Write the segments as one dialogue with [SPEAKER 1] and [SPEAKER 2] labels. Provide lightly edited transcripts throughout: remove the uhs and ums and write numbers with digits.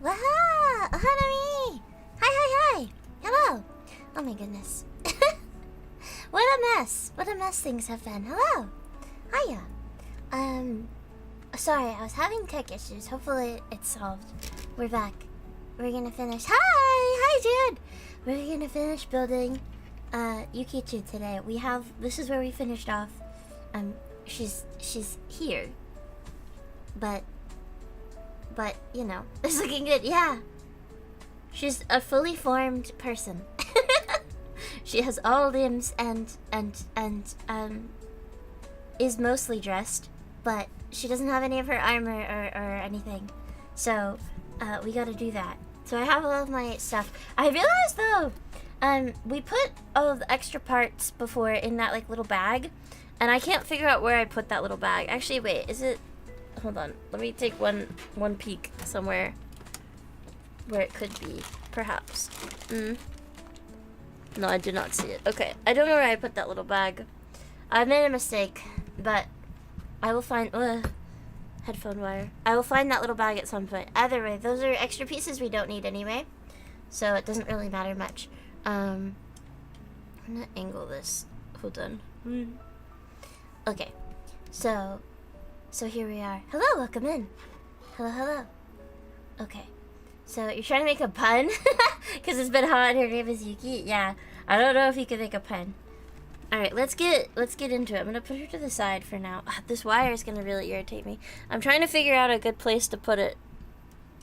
[SPEAKER 1] Waha! Ohanami! Hi! Hello! Oh my goodness. What a mess! What a mess things have been. Hello! Hiya! Sorry, I was having tech issues. Hopefully it's solved. We're back. We're gonna finish. Hi, dude! We're gonna finish building Yuki today. This is where we finished off. She's here. But you know, it's looking good. Yeah. She's a fully formed person. She has all limbs and is mostly dressed, but she doesn't have any of her armor or anything. So we gotta do that. So I have all of my stuff. I realized though, we put all of the extra parts before in that like little bag, and I can't figure out where I put that little bag. Actually, wait, is it? Hold on. Let me take one peek somewhere where it could be, perhaps. No, I do not see it. Okay, I don't know where I put that little bag. I made a mistake, but I will find headphone wire. I will find that little bag at some point. Either way, those are extra pieces we don't need anyway, so it doesn't really matter much. I'm gonna angle this. Hold on. Okay, so here we are. Hello, welcome in. Hello. Okay, so you're trying to make a pun? Because it's been hot and her name is Yuki? Yeah, I don't know if you can make a pun. Alright, let's get into it. I'm gonna put her to the side for now. This wire is gonna really irritate me. I'm trying to figure out a good place to put it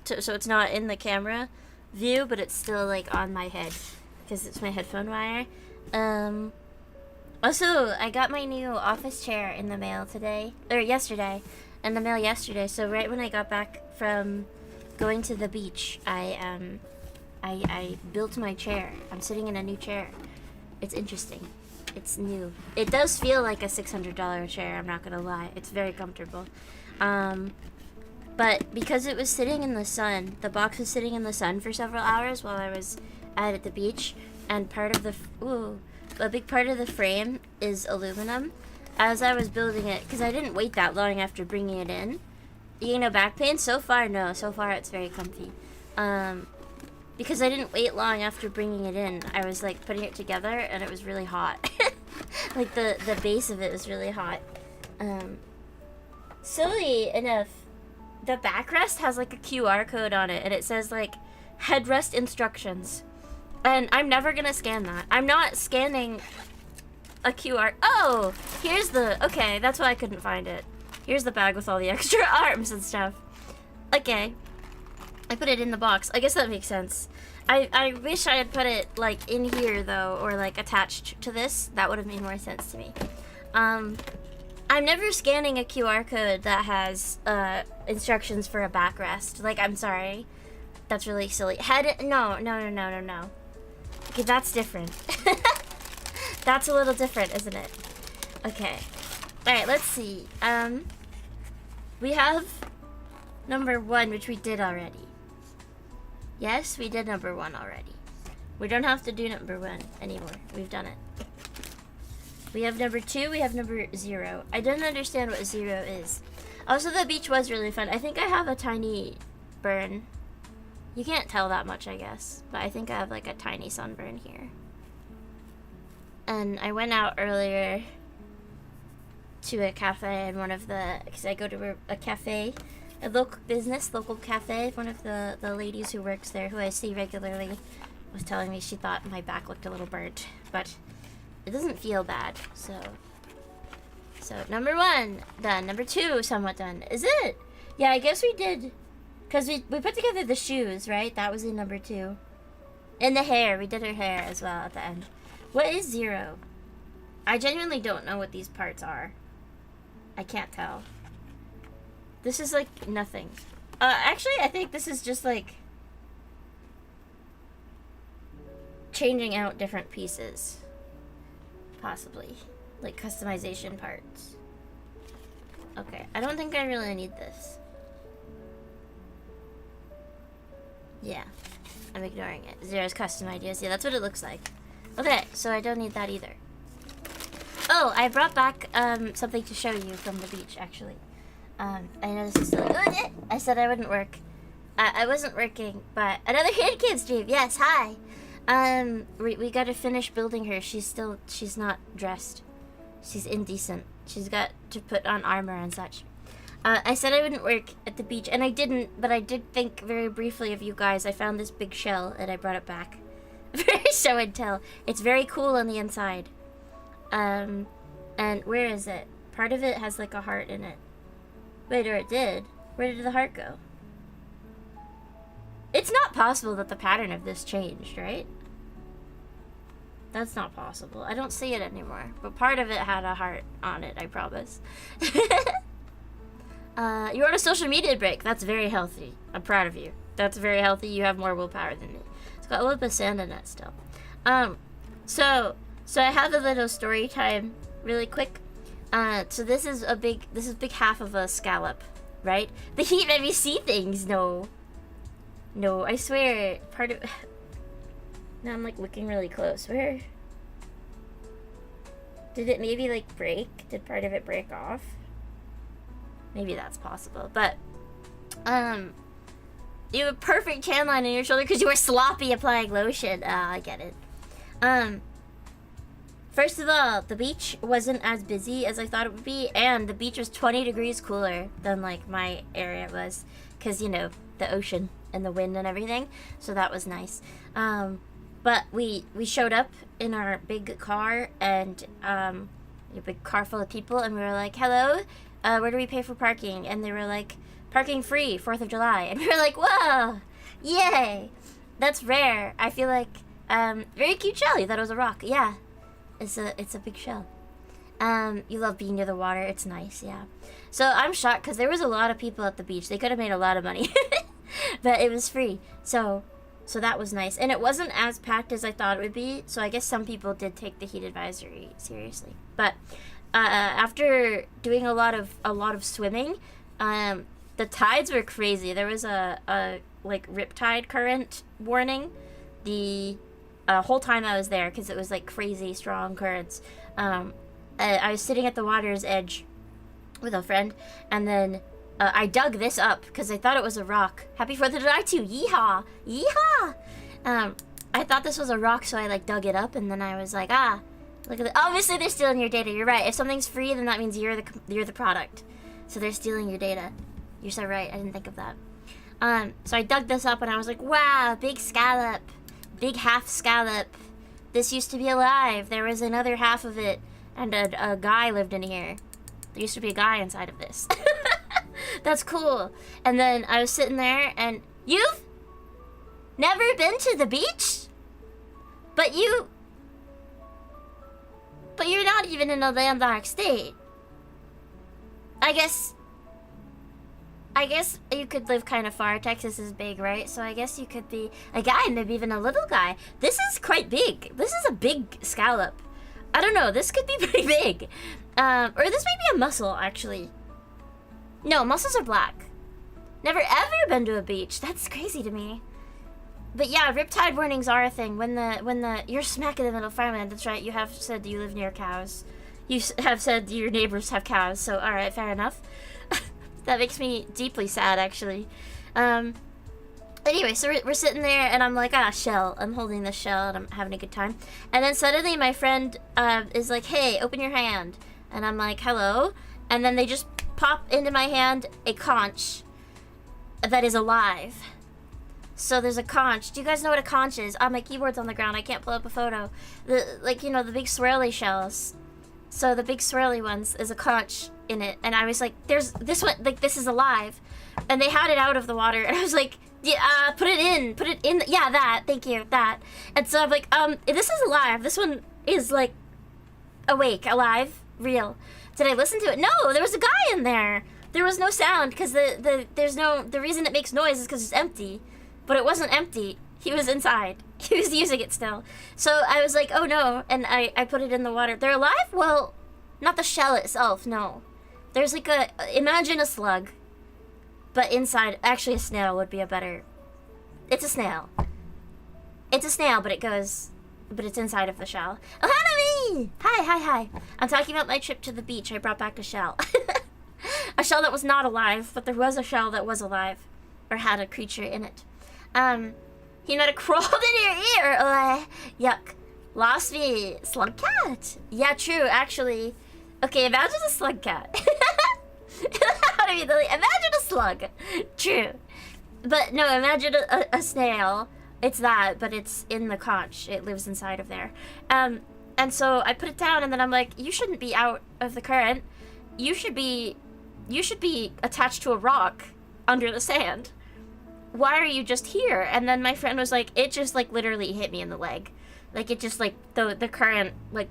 [SPEAKER 1] so it's not in the camera view, but it's still like on my head because it's my headphone wire. Also, I got my new office chair in the mail yesterday, so right when I got back from going to the beach, I built my chair. I'm sitting in a new chair. It's interesting. It's new. It does feel like a $600 chair, I'm not gonna lie. It's very comfortable. But because it was sitting in the sun, the box was sitting in the sun for several hours while I was at the beach, and a big part of the frame is aluminum. As I was building it, because I didn't wait that long after bringing it in. You know, back pain? So far, no. So far, it's very comfy. Because I didn't wait long after bringing it in. I was, like, putting it together, and it was really hot. Like, the base of it was really hot. Silly enough, the backrest has, like, a QR code on it, and it says, like, headrest instructions. And I'm never gonna scan that. I'm not scanning a QR. Oh! Okay, that's why I couldn't find it. Here's the bag with all the extra arms and stuff. Okay. I put it in the box. I guess that makes sense. I wish I had put it, like, in here, though, or, like, attached to this. That would have made more sense to me. I'm never scanning a QR code that has, instructions for a backrest. Like, I'm sorry. That's really silly. No. Okay, that's different. That's a little different, isn't it? Okay. Alright, let's see. We have number 1, which we did already. Yes, we did number 1 already. We don't have to do number 1 anymore. We've done it. We have number 2, we have number 0. I don't understand what 0 is. Also, the beach was really fun. I think I have a tiny burn. You can't tell that much, I guess. But I think I have, like, a tiny sunburn here. And I went out earlier to a cafe, and because I go to a cafe, a local cafe. One of the ladies who works there, who I see regularly, was telling me she thought my back looked a little burnt, but it doesn't feel bad. So number 1 done. Number 2 somewhat done. Is it? Yeah, I guess we did, because we put together the shoes, right? That was in number 2. And the hair. We did her hair as well at the end. What is 0? I genuinely don't know what these parts are. I can't tell. This is like nothing. Actually, I think this is just like changing out different pieces. Possibly. Like customization parts. Okay, I don't think I really need this. Yeah, I'm ignoring it. 0's custom ideas. Yeah, that's what it looks like. Okay, so I don't need that either. Oh, I brought back something to show you from the beach, actually. I know this is silly. I said I wouldn't work. I wasn't working, but another Handcam stream. Yes, hi. We gotta finish building her. She's not dressed. She's indecent. She's got to put on armor and such. I said I wouldn't work at the beach, and I didn't, but I did think very briefly of you guys. I found this big shell, and I brought it back. Very show and tell. It's very cool on the inside. And where is it? Part of it has like a heart in it. Wait, or it did. Where did the heart go? It's not possible that the pattern of this changed, right? That's not possible. I don't see it anymore. But part of it had a heart on it, I promise. You're on a social media break. That's very healthy. I'm proud of you. That's very healthy. You have more willpower than me. It's got a little bit of sand in it still. So I have a little story time really quick. So this is big half of a scallop, right? The heat made me see things. No, I swear. Part of... Now I'm like looking really close. Where? Did it maybe like break? Did part of it break off? Maybe that's possible. But, you have a perfect tan line on your shoulder because you were sloppy applying lotion. I get it. First of all, the beach wasn't as busy as I thought it would be, and the beach was 20 degrees cooler than like my area was, because, you know, the ocean and the wind and everything, so that was nice. But we showed up in our big car, and a big car full of people, and we were like, hello, where do we pay for parking? And they were like, parking free, 4th of July. And we were like, whoa, yay, that's rare. I feel like, very cute shell. You thought it was a rock. Yeah, it's a big shell. You love being near the water. It's nice, yeah. So I'm shocked because there was a lot of people at the beach. They could have made a lot of money, but it was free. So that was nice, and it wasn't as packed as I thought it would be. So I guess some people did take the heat advisory seriously. But after doing a lot of swimming, the tides were crazy. There was a like riptide current warning the whole time I was there because it was like crazy strong currents. I was sitting at the water's edge with a friend, and then I dug this up because I thought it was a rock. Happy 4th of July too! Yeehaw! Yeehaw! I thought this was a rock, so I like dug it up, and then I was like, look at it. Obviously, they're stealing your data. You're right. If something's free, then that means you're the product. So they're stealing your data. You're so right. I didn't think of that. So I dug this up, and I was like, wow, big scallop, big half scallop. This used to be alive. There was another half of it, and a guy lived in here. There used to be a guy inside of this. That's cool. And then I was sitting there, and you've never been to the beach? But you're not even in a landlocked state. I guess you could live kind of far. Texas is big, right? So I guess you could be a guy, maybe even a little guy. This is quite big. This is a big scallop. I don't know. This could be pretty big. Or this might be a mussel, actually. No, mussels are black. Never ever been to a beach. That's crazy to me. But yeah, riptide warnings are a thing. When you're smack in the middle of farmland. That's right. You have said you live near cows. You have said your neighbors have cows. So all right, fair enough. That makes me deeply sad, actually. Anyway, so we're sitting there, and I'm like, shell. I'm holding the shell, and I'm having a good time. And then suddenly my friend is like, hey, open your hand. And I'm like, hello. And then they just pop into my hand a conch that is alive. So there's a conch. Do you guys know what a conch is? My keyboard's on the ground. I can't pull up a photo. The big swirly shells. So the big swirly ones is a conch in it. And I was like, there's this one, like, this is alive. And they had it out of the water. And I was like, yeah, put it in. Yeah, that. Thank you. That. And so I'm like, this is alive. This one is, like, awake, alive, real. Did I listen to it? No, there was a guy in there. There was no sound because the reason it makes noise is because it's empty. But it wasn't empty. He was inside. He was using it still. So I was like, oh no, and I put it in the water. They're alive? Well, not the shell itself, no. There's like imagine a slug, but inside, actually a snail would be a better, it's a snail. It's a snail, but it's inside of the shell. Oh, Hanami! Hi. I'm talking about my trip to the beach. I brought back a shell. A shell that was not alive, but there was a shell that was alive. or had a creature in it. He might have crawled in your ear. Yuck. Lost me. Slug cat. Yeah, true, actually. Okay, imagine a slug cat. Imagine a slug. True. But no, imagine a snail. It's that, but it's in the conch. It lives inside of there. And so I put it down, and then I'm like, you shouldn't be out of the current. You should be attached to a rock under the sand. Why are you just here? And then my friend was like, it just like literally hit me in the leg. Like it just like the current like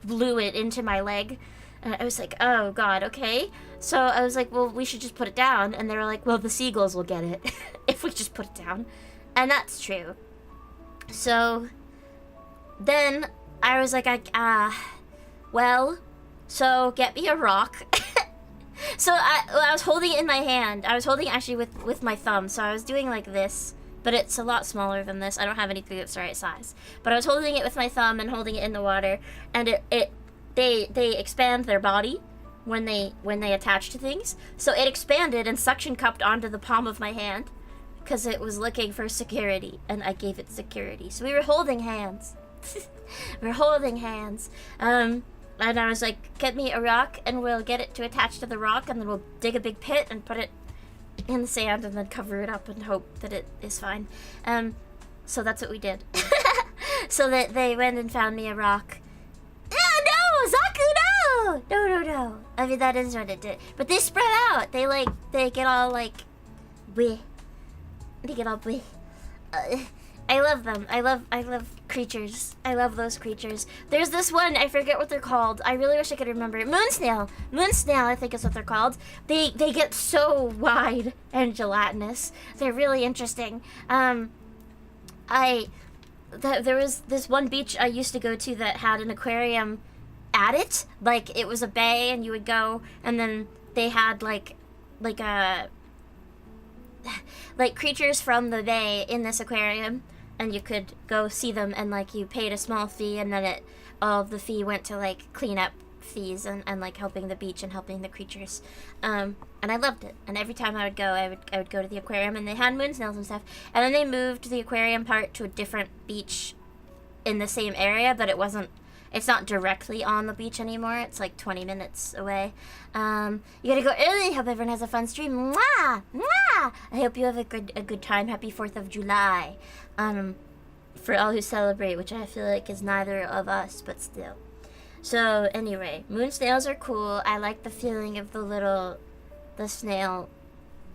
[SPEAKER 1] blew it into my leg. And I was like, oh god, okay. So I was like, well, we should just put it down. And they were like, well, the seagulls will get it if we just put it down. And that's true. So then I was like, well, so get me a rock. So I was holding it in my hand. I was holding it actually with my thumb. So I was doing like this, but it's a lot smaller than this. I don't have anything that's the right size. But I was holding it with my thumb and holding it in the water. And they expand their body when they attach to things. So it expanded and suction cupped onto the palm of my hand because it was looking for security, and I gave it security. So we were holding hands. We were holding hands. And I was like, get me a rock, and we'll get it to attach to the rock, and then we'll dig a big pit and put it in the sand, and then cover it up and hope that it is fine. So that's what we did. So that they went and found me a rock. No, Zaku, no! No. I mean, that is what it did. But they spread out. They get all like, bleh. They get all bleh. I love them. I love creatures. I love those creatures. There's this one, I forget what they're called. I really wish I could remember it. Moon snail, I think is what they're called. They get so wide and gelatinous. They're really interesting. There was this one beach I used to go to that had an aquarium at it. Like, it was a bay, and you would go, and then they had like creatures from the bay in this aquarium, and you could go see them, and like you paid a small fee, and then all of the fee went to like clean up fees and like helping the beach and helping the creatures. And I loved it. And every time I would go, I would go to the aquarium, and they had moon snails and stuff. And then they moved the aquarium part to a different beach in the same area, but it's not directly on the beach anymore. It's like 20 minutes away. You gotta go early. Hope everyone has a fun stream. Mwah! Mwah! I hope you have a good time. Happy 4th of July. For all who celebrate, which I feel like is neither of us, but still. So anyway, moon snails are cool. I like the feeling of the snail,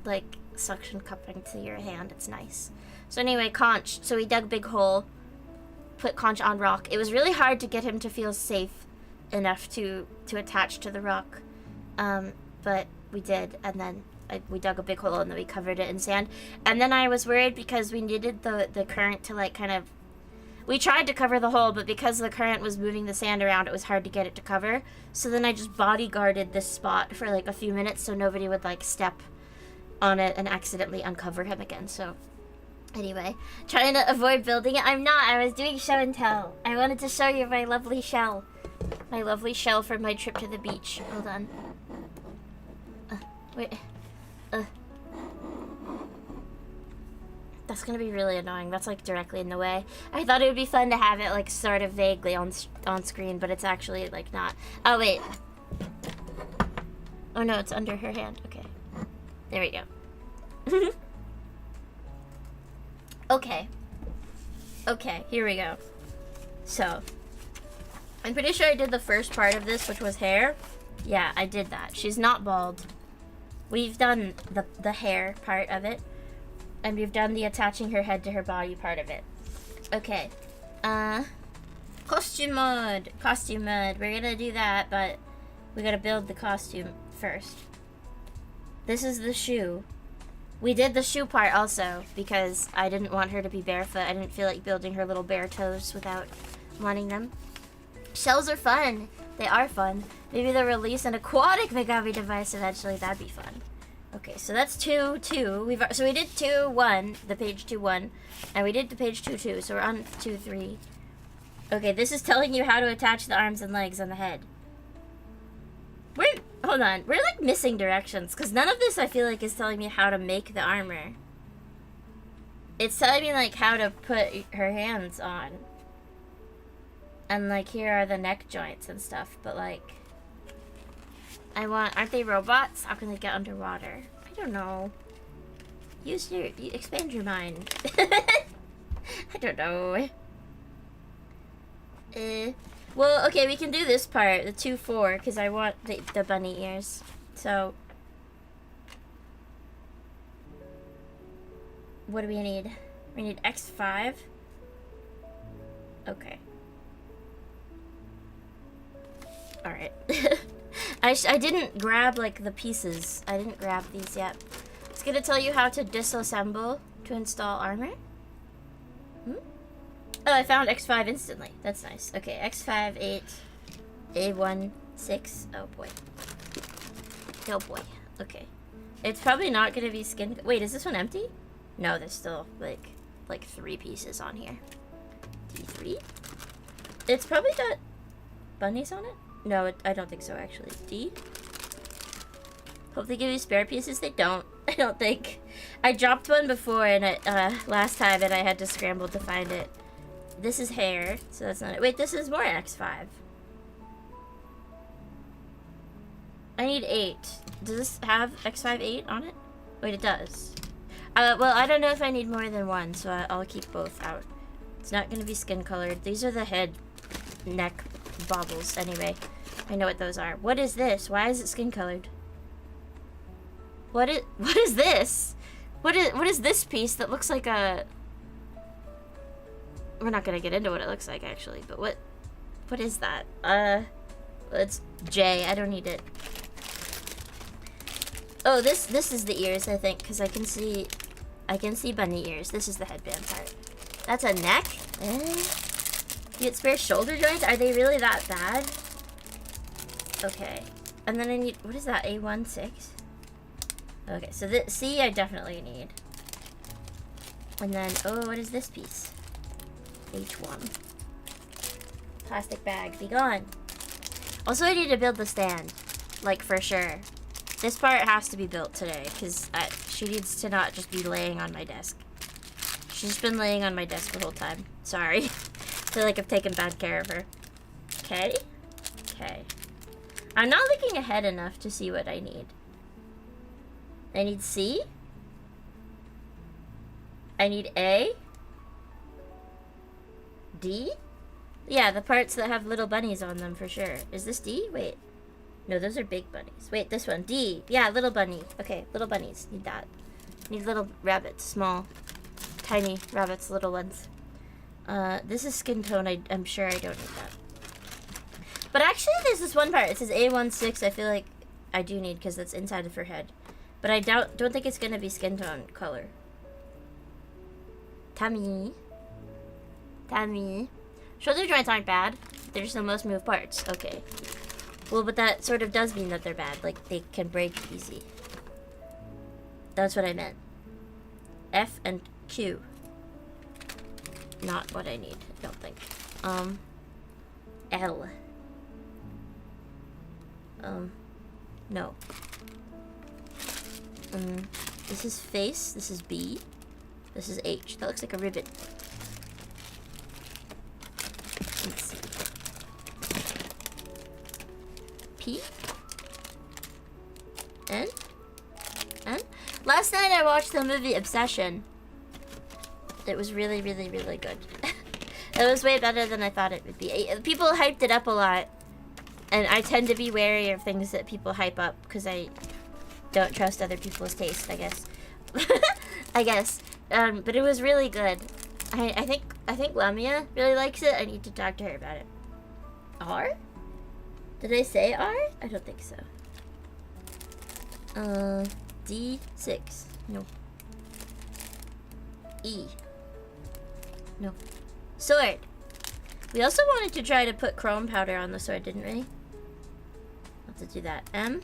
[SPEAKER 1] like, suction cupping to your hand. It's nice. So anyway, conch. So we dug a big hole, put conch on rock. It was really hard to get him to feel safe enough to attach to the rock, but we did. And then we dug a big hole, and then we covered it in sand. And then I was worried because we needed the current to like kind of, we tried to cover the hole, but because the current was moving the sand around, it was hard to get it to cover. So then I just bodyguarded this spot for like a few minutes so nobody would like step on it and accidentally uncover him again. So anyway, trying to avoid building it. I'm not. I was doing show and tell. I wanted to show you my lovely shell. My lovely shell from my trip to the beach. Hold on. Wait. That's gonna be really annoying. That's like directly in the way. I thought it would be fun to have it like sort of vaguely on screen, but it's actually like not. Oh wait. Oh no, it's under her hand. Okay. There we go. Okay, here we go. So, I'm pretty sure I did the first part of this, which was hair. Yeah, I did that. She's not bald. We've done the hair part of it. And we've done the attaching her head to her body part of it. Okay. Costume mode. We're gonna do that, but we gotta build the costume first. This is the shoe. We did the shoe part also because I didn't want her to be barefoot. I didn't feel like building her little bare toes without wanting them. Shells are fun. They are fun. Maybe they'll release an aquatic Megami device eventually. That'd be fun. Okay, so that's 2, 2. So we did 2, 1, the page 2, 1, and we did the page 2, 2. So we're on 2, 3. Okay, this is telling you how to attach the arms and legs on the head. Hold on, we're like missing directions, because none of this I feel like is telling me how to make the armor. It's telling me like how to put her hands on. And like here are the neck joints and stuff, but like aren't they robots? How can they get underwater? I don't know. Expand your mind. I don't know. Well, okay, we can do this part, the 2-4, because I want the bunny ears. So, what do we need? We need X5. Okay. Alright. I didn't grab, like, the pieces. I didn't grab these yet. It's gonna tell you how to disassemble to install armor. Oh, I found X5 instantly. That's nice. Okay, X5, 8, A1, 6. Oh boy. Oh boy. Okay. It's probably not gonna be skin. Wait, is this one empty? No, there's still like 3 pieces on here. D3. It's probably got bunnies on it. No, I don't think so actually. D. Hope they give you spare pieces. They don't. I don't think. I dropped one before and last time, and I had to scramble to find it. This is hair, so that's not it. Wait, this is more X5. I need 8. Does this have X5 8 on it? Wait, it does. Well, I don't know if I need more than one, so I'll keep both out. It's not going to be skin colored. These are the head, neck baubles anyway. I know what those are. What is this? Why is it skin colored? What is this? What is this piece that looks like a... We're not gonna get into what it looks like actually, but what is that? It's J. I don't need it. Oh, this is the ears, I think, because I can see bunny ears. This is the headband part. That's a neck? You get spare shoulder joints? Are they really that bad? Okay. And then I need, what is that, A1, 6? Okay, so C I definitely need. And then, oh, what is this piece? H1. Plastic bag, be gone. Also, I need to build the stand. Like, for sure. This part has to be built today, because she needs to not just be laying on my desk. She's been laying on my desk the whole time. Sorry. I feel like I've taken bad care of her. Okay. Okay. I'm not looking ahead enough to see what I need. I need C. I need A. D? Yeah, the parts that have little bunnies on them for sure. Is this D? Wait. No, those are big bunnies. Wait, this one. D. Yeah, little bunny. Okay, little bunnies. Need that. Need little rabbits. Small. Tiny rabbits. Little ones. This is skin tone. I'm sure I don't need that. But actually, there's this one part. It says A16. I feel like I do need because that's inside of her head. But I don't think it's going to be skin tone color. Tummy. Tummy. Shoulder joints aren't bad. They're just the most moved parts. Okay. Well, but that sort of does mean that they're bad. Like, they can break easy. That's what I meant. F and Q. Not what I need, I don't think. L. No. This is face. This is B. This is H. That looks like a ribbon. Let's see. P. N. N. Last night I watched the movie Obsession. It was really, really, really good. It was way better than I thought it would be. People hyped it up a lot. And I tend to be wary of things that people hype up because I don't trust other people's taste, I guess. I guess. But it was really good. I think Lamia really likes it. I need to talk to her about it. R? Did I say R? I don't think so. D6. No. E. No. Sword. We also wanted to try to put chrome powder on the sword, didn't we? Have to do that. M.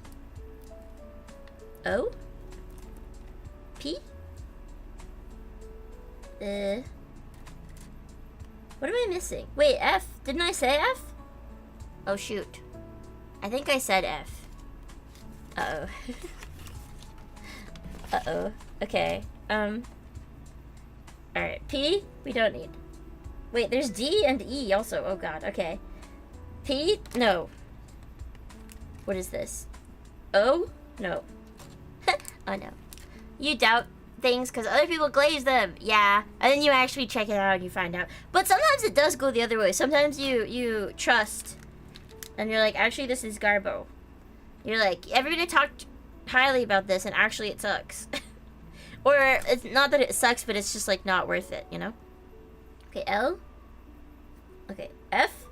[SPEAKER 1] O. P. What am I missing? Wait, F. Didn't I say F? Oh, shoot. I think I said F. Uh-oh. Uh-oh. Okay. Alright, P, we don't need. Wait, there's D and E also. Oh god, okay. P? No. What is this? O? No. Oh no. You doubt things because other people glaze them. Yeah. And then you actually check it out and you find out. But sometimes it does go the other way. Sometimes you trust and you're like, actually this is Garbo. You're like, everybody talked highly about this and actually it sucks. Or it's not that it sucks, but it's just like not worth it, you know? Okay, L. Okay, F.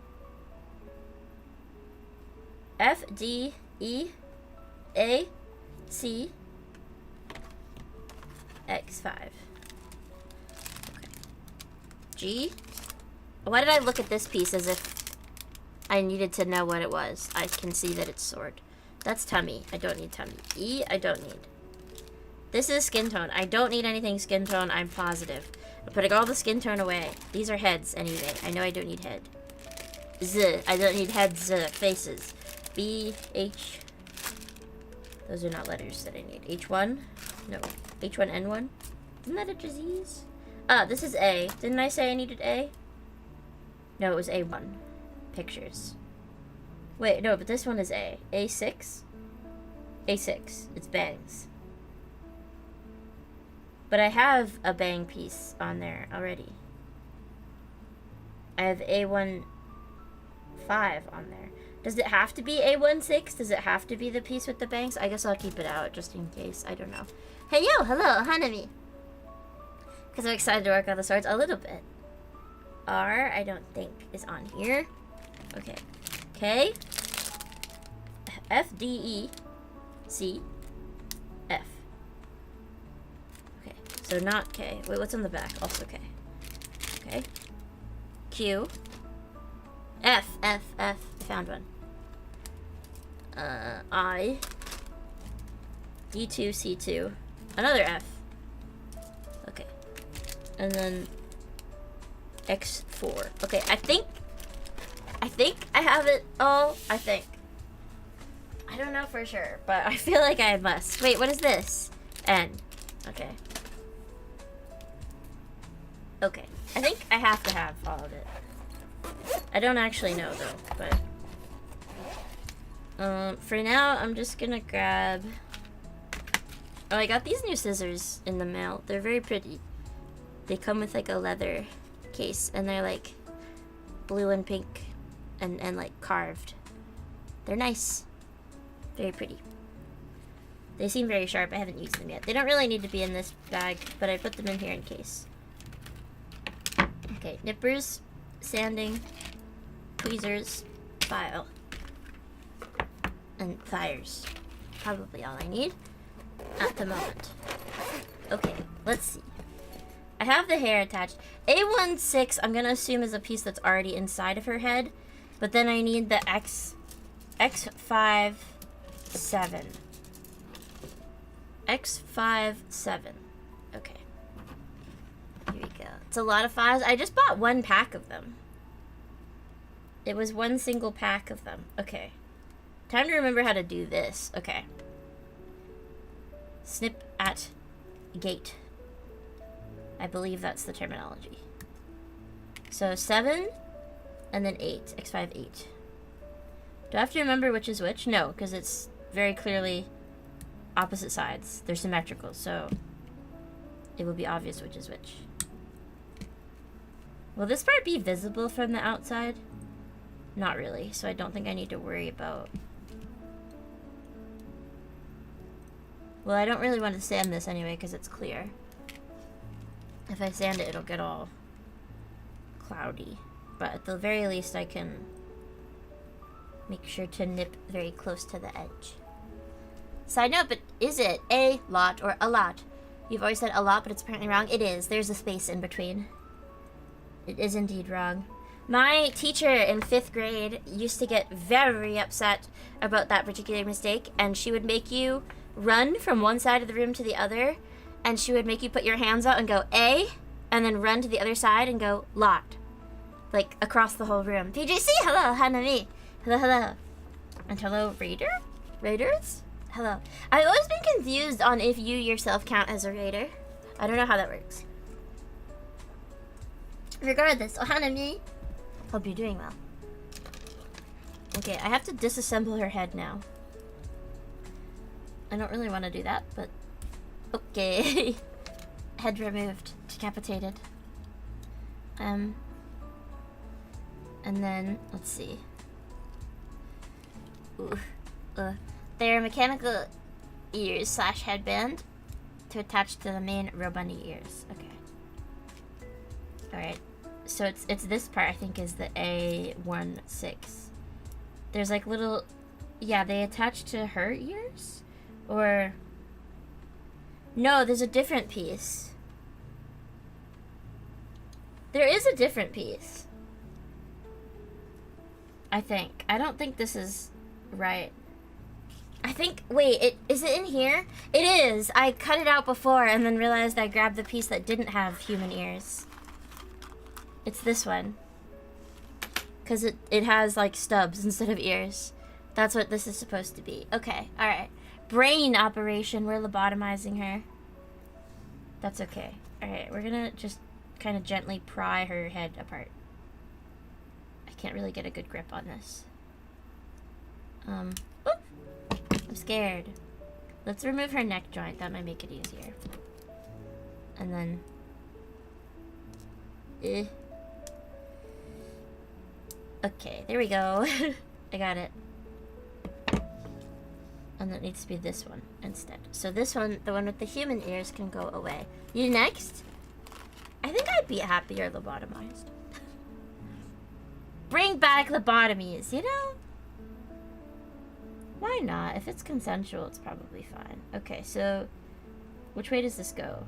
[SPEAKER 1] F, D, E, A, C, X5. Okay. G. Why did I look at this piece as if I needed to know what it was? I can see that it's sword. That's tummy. I don't need tummy. E, I don't need. This is skin tone. I don't need anything skin tone, I'm positive. I'm putting all the skin tone away. These are heads anyway. I know I don't need head. Z, I don't need heads, faces. B, H. Those are not letters that I need. H1? No. H1, N1? Isn't that a disease? Ah, this is A. Didn't I say I needed A? No, it was A1. Pictures. Wait, no, but this one is A. A6? A6. It's bangs. But I have a bang piece on there already. I have A15 on there. Does it have to be A16? Does it have to be the piece with the bangs? I guess I'll keep it out just in case. I don't know. Hey, yo! Hello, Hanami! Because I'm excited to work on the swords a little bit. R, I don't think, is on here. Okay. K. F, D, E, C, F. Okay, so not K. Wait, what's on the back? Also K. Okay. Q. F, F, F. I found one. I. D2, C2. Another F. Okay. And then X4. Okay, I think I have it all. I think. I don't know for sure, but I feel like I must. Wait, what is this? N. Okay. Okay. I think I have to have all of it. I don't actually know though, but for now I'm just gonna grab. Oh, I got these new scissors in the mail. They're very pretty. They come with like a leather case and they're like blue and pink and like carved. They're nice. Very pretty. They seem very sharp. I haven't used them yet. They don't really need to be in this bag, but I put them in here in case. Okay, nippers, sanding, tweezers, file, and pliers. Probably all I need at the moment. Okay, let's see. I have the hair attached. A16, I'm gonna assume is a piece that's already inside of her head, but then I need the X5, 7. X5, 7. Okay. Here we go. It's a lot of files. I just bought one pack of them. It was one single pack of them. Okay. Time to remember how to do this. Okay. Snip at gate. I believe that's the terminology. So 7 and then 8. X5, 8. Do I have to remember which is which? No, because it's very clearly opposite sides. They're symmetrical, so it will be obvious which is which. Will this part be visible from the outside? Not really, so I don't think I need to worry about... Well, I don't really want to sand this anyway because it's clear. If I sand it, it'll get all cloudy. But at the very least, I can make sure to nip very close to the edge. Side note, but is it a lot or a lot? You've always said a lot, but it's apparently wrong. It is. There's a space in between. It is indeed wrong. My teacher in 5th grade used to get very upset about that particular mistake, and she would make you run from one side of the room to the other, and she would make you put your hands out and go A, and then run to the other side and go lot. Like, across the whole room. PJC, hello, Hanami. Hello, hello. And hello, Raiders? Hello. I've always been confused on if you yourself count as a raider. I don't know how that works. Regardless, Ohanami, hope you're doing well. Okay, I have to disassemble her head now. I don't really want to do that, but okay. Head removed, decapitated. And then let's see. Ooh, they're mechanical ears / headband to attach to the main Robunny ears. Okay. All right. So it's this part I think is the A16. There's like little, yeah, they attach to her ears, or no? There's a different piece. There is a different piece. I think. I don't think this is right. I think, wait, is it in here? It is. I cut it out before and then realized I grabbed the piece that didn't have human ears. It's this one. Because it has, like, stubs instead of ears. That's what this is supposed to be. Okay, alright. Brain operation. We're lobotomizing her. That's okay. Alright, we're gonna just kind of gently pry her head apart. I can't really get a good grip on this. Oop. I'm scared. Let's remove her neck joint. That might make it easier. And then... Okay, there we go. I got it. And it needs to be this one instead. So this one, the one with the human ears, can go away. You next? I think I'd be happier lobotomized. Bring back lobotomies, you know? Why not? If it's consensual, it's probably fine. Okay, so which way does this go?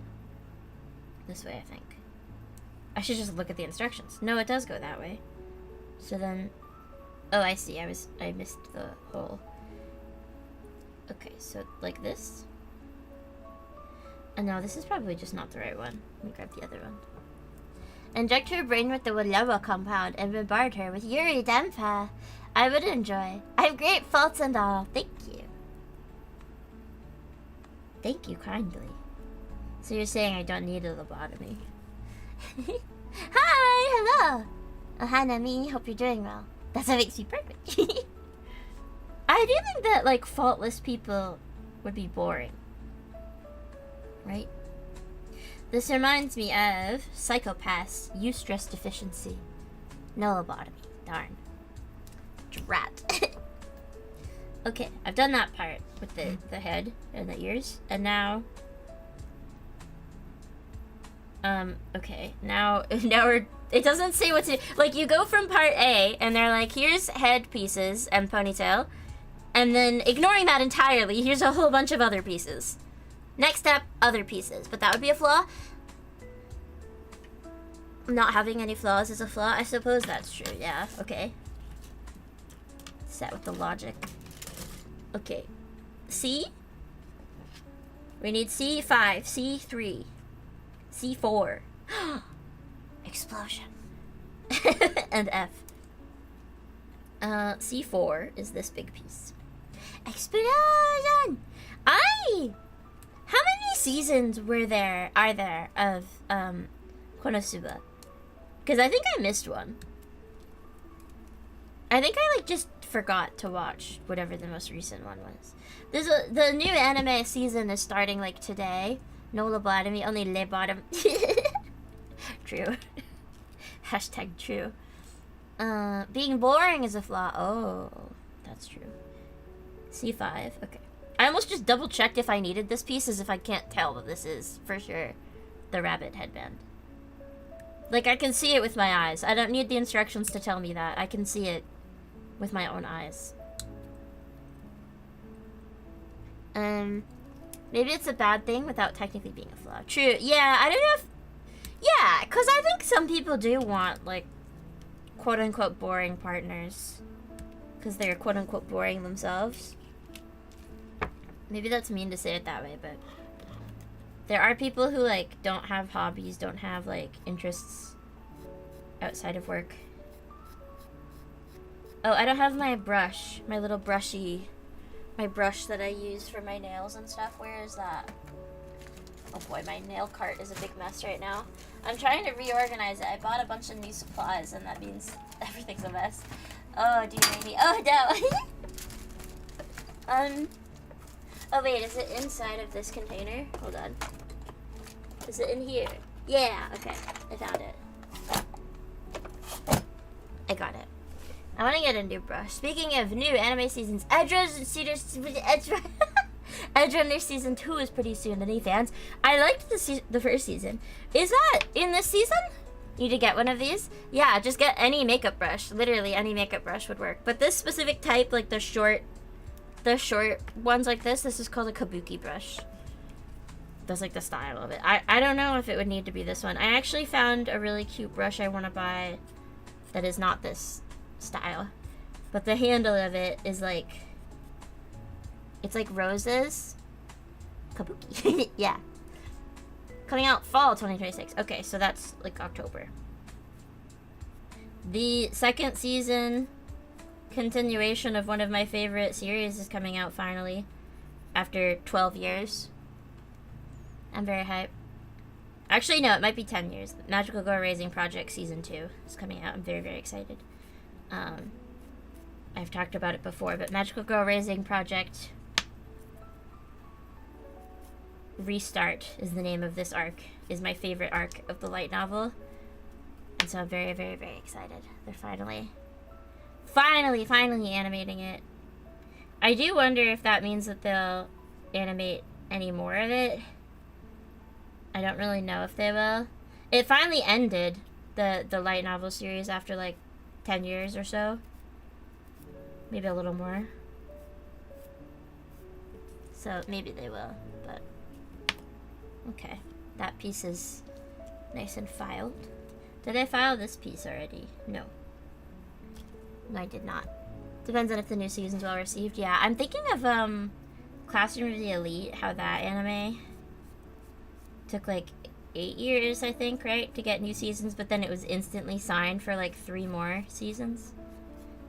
[SPEAKER 1] This way, I think. I should just look at the instructions. No, it does go that way. So then, oh, I see. I missed the hole. Okay, so like this. No, this is probably just not the right one. Let me grab the other one. Inject her brain with the Waloa compound and bombard her with Yuri Denpa. I would enjoy. I have great faults and all. Thank you. Thank you kindly. So you're saying I don't need a lobotomy. Hi, hello. Ohanami, hope you're doing well. That's what makes me perfect. I do think that, like, faultless people would be boring. Right? This reminds me of Psychopaths, Eustress Deficiency. No lobotomy. Darn. Drat. Okay, I've done that part with the head and the ears. And now... okay. Now we're... It doesn't say what to... Like, you go from part A, and they're like, here's head pieces and ponytail. And then, ignoring that entirely, here's a whole bunch of other pieces. Next step, other pieces. But that would be a flaw. Not having any flaws is a flaw. I suppose that's true, yeah. Okay. Set with the logic. Okay. C? We need C5, C3, C4. Explosion. And F. C4 is this big piece. Explosion! How many seasons are there of Konosuba? Because I think I missed one. I think I just forgot to watch whatever the most recent one was. The new anime season is starting today. No lobotomy, only lebottom. True. Hashtag true. Being boring is a flaw. Oh, that's true. C5, okay. I almost just double checked if I needed this piece, as if I can't tell that this is, for sure, the rabbit headband. I can see it with my eyes. I don't need the instructions to tell me that. I can see it with my own eyes. Maybe it's a bad thing without technically being a flaw. True, yeah, I don't know if... Yeah, because I think some people do want, quote-unquote boring partners. Because they're quote-unquote boring themselves. Maybe that's mean to say it that way, but... There are people who, don't have hobbies, don't have, interests outside of work. Oh, I don't have my brush. My little brushy My brush that I use for my nails and stuff. Where is that? Oh boy, my nail cart is a big mess right now. I'm trying to reorganize it. I bought a bunch of new supplies, and that means everything's a mess. Oh, do you need me? Oh, no. Oh, wait, is it inside of this container? Hold on. Is it in here? Yeah, okay. I found it. I got it. I want to get a new brush. Speaking of new anime seasons, Edgerunner Season 2 is pretty soon. Any fans? I liked the first season. Is that in this season? Need to get one of these? Yeah, just get any makeup brush. Literally, any makeup brush would work. But this specific type, like the short ones like this is called a kabuki brush. That's like the style of it. I don't know if it would need to be this one. I actually found a really cute brush I want to buy that is not this style. But the handle of it is like, it's like roses. Kabuki. Yeah. Coming out fall 2026. Okay, so that's like October. The second season continuation of one of my favorite series is coming out finally after 12 years. I'm very hyped. Actually, no, it might be 10 years. Magical Girl Raising Project Season 2 is coming out. I'm very, very excited. I've talked about it before, but Magical Girl Raising Project Restart is the name of this arc. Is my favorite arc of the light novel. And so I'm very, very, very excited. They're finally animating it. I do wonder if that means that they'll animate any more of it. I don't really know if they will. It finally ended, the light novel series, after like 10 years or so. Maybe a little more. So maybe they will, but okay. That piece is nice and filed. Did I file this piece already? No. No, I did not. Depends on if the new season's well received. Yeah, I'm thinking of Classroom of the Elite, how that anime took like 8 years, I think, right, to get new seasons, but then it was instantly signed for like 3 more seasons.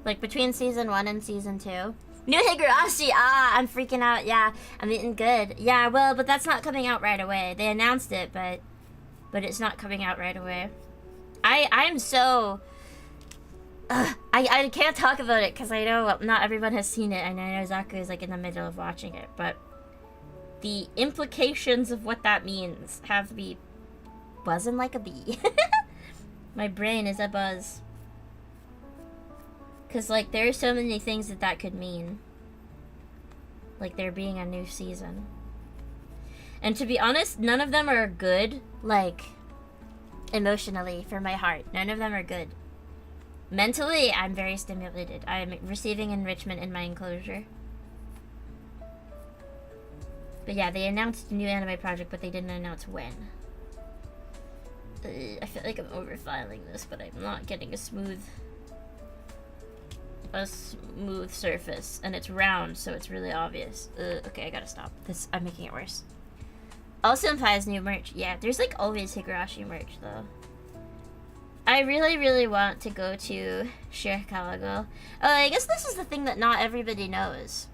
[SPEAKER 1] Like between season 1 and season 2. New Higurashi! Ah, I'm freaking out. Yeah, I'm eating good. Yeah, well, but that's not coming out right away. They announced it, but it's not coming out right away. I'm so... I can't talk about it because I know not everyone has seen it, and I know Zaku is like in the middle of watching it, but the implications of what that means have me buzzing like a bee. My brain is a buzz. Because, like, there are so many things that could mean. Like, there being a new season. And to be honest, none of them are good, like, emotionally, for my heart. None of them are good. Mentally, I'm very stimulated. I'm receiving enrichment in my enclosure. But yeah, they announced a new anime project, but they didn't announce when. I feel like I'm overfiling this, but I'm not getting a smooth surface, and it's round, so it's really obvious. Okay, I gotta stop this. I'm making it worse. Also implies new merch. Yeah, there's like always Higurashi merch though. I really, really want to go to Shirakawa. Oh, I guess this is the thing that not everybody knows.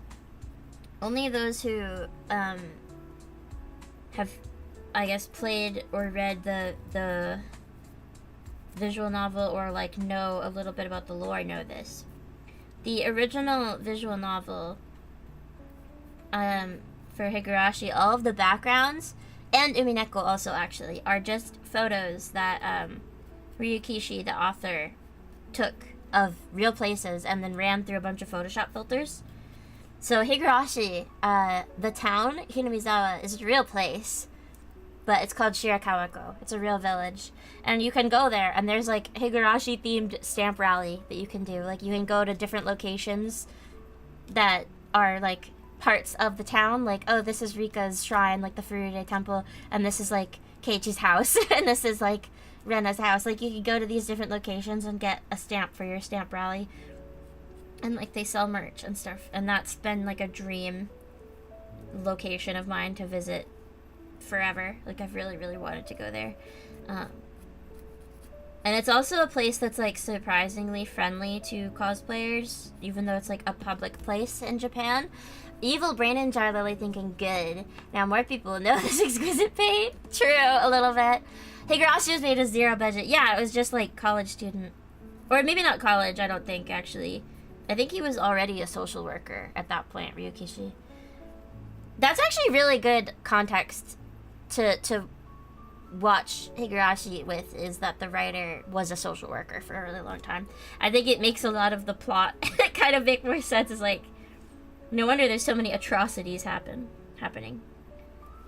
[SPEAKER 1] Only those who have, I guess, played or read the visual novel or like know a little bit about the lore know this. The original visual novel for Higurashi, all of the backgrounds, and Umineko also actually, are just photos that Ryukishi, the author, took of real places and then ran through a bunch of Photoshop filters. So Higurashi, the town, Hinamizawa, is a real place, but it's called Shirakawa. It's a real village. And you can go there, and there's like Higurashi-themed stamp rally that you can do. Like, you can go to different locations that are like parts of the town. Like, oh, this is Rika's shrine, like the Furude temple, and this is like Keiichi's house, and this is like Rena's house. Like, you can go to these different locations and get a stamp for your stamp rally. And like, they sell merch and stuff. And that's been like a dream location of mine to visit forever. Like, I've really, really wanted to go there. And it's also a place that's like surprisingly friendly to cosplayers, even though it's like a public place in Japan. Evil Brain and Jar Lily thinking good. Now more people know this exquisite paint. True, a little bit. Higurashi was made with 0 budget. Yeah, it was just like college student. Or maybe not college, I don't think actually. I think he was already a social worker at that point, Ryukishi. That's actually really good context to watch Higurashi with, is that the writer was a social worker for a really long time. I think it makes a lot of the plot kind of make more sense. It's like, no wonder there's so many atrocities happening.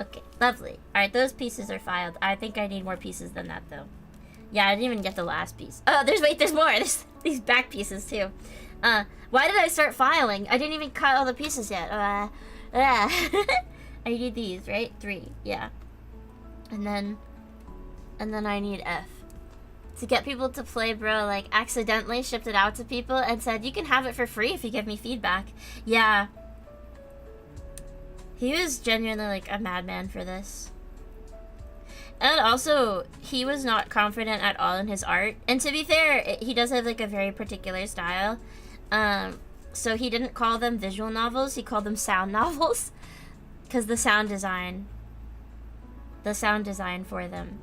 [SPEAKER 1] Okay, lovely. Alright, those pieces are filed. I think I need more pieces than that though. Yeah, I didn't even get the last piece. Oh, there's more. There's these back pieces too. Why did I start filing? I didn't even cut all the pieces yet. I need these, right? 3, yeah. And then I need F. To get people to play, bro, like, accidentally shipped it out to people and said, you can have it for free if you give me feedback. Yeah. He was genuinely, like, a madman for this. And also, he was not confident at all in his art. And to be fair, he does have, like, a very particular style. So he didn't call them visual novels, he called them sound novels. Because the sound design for them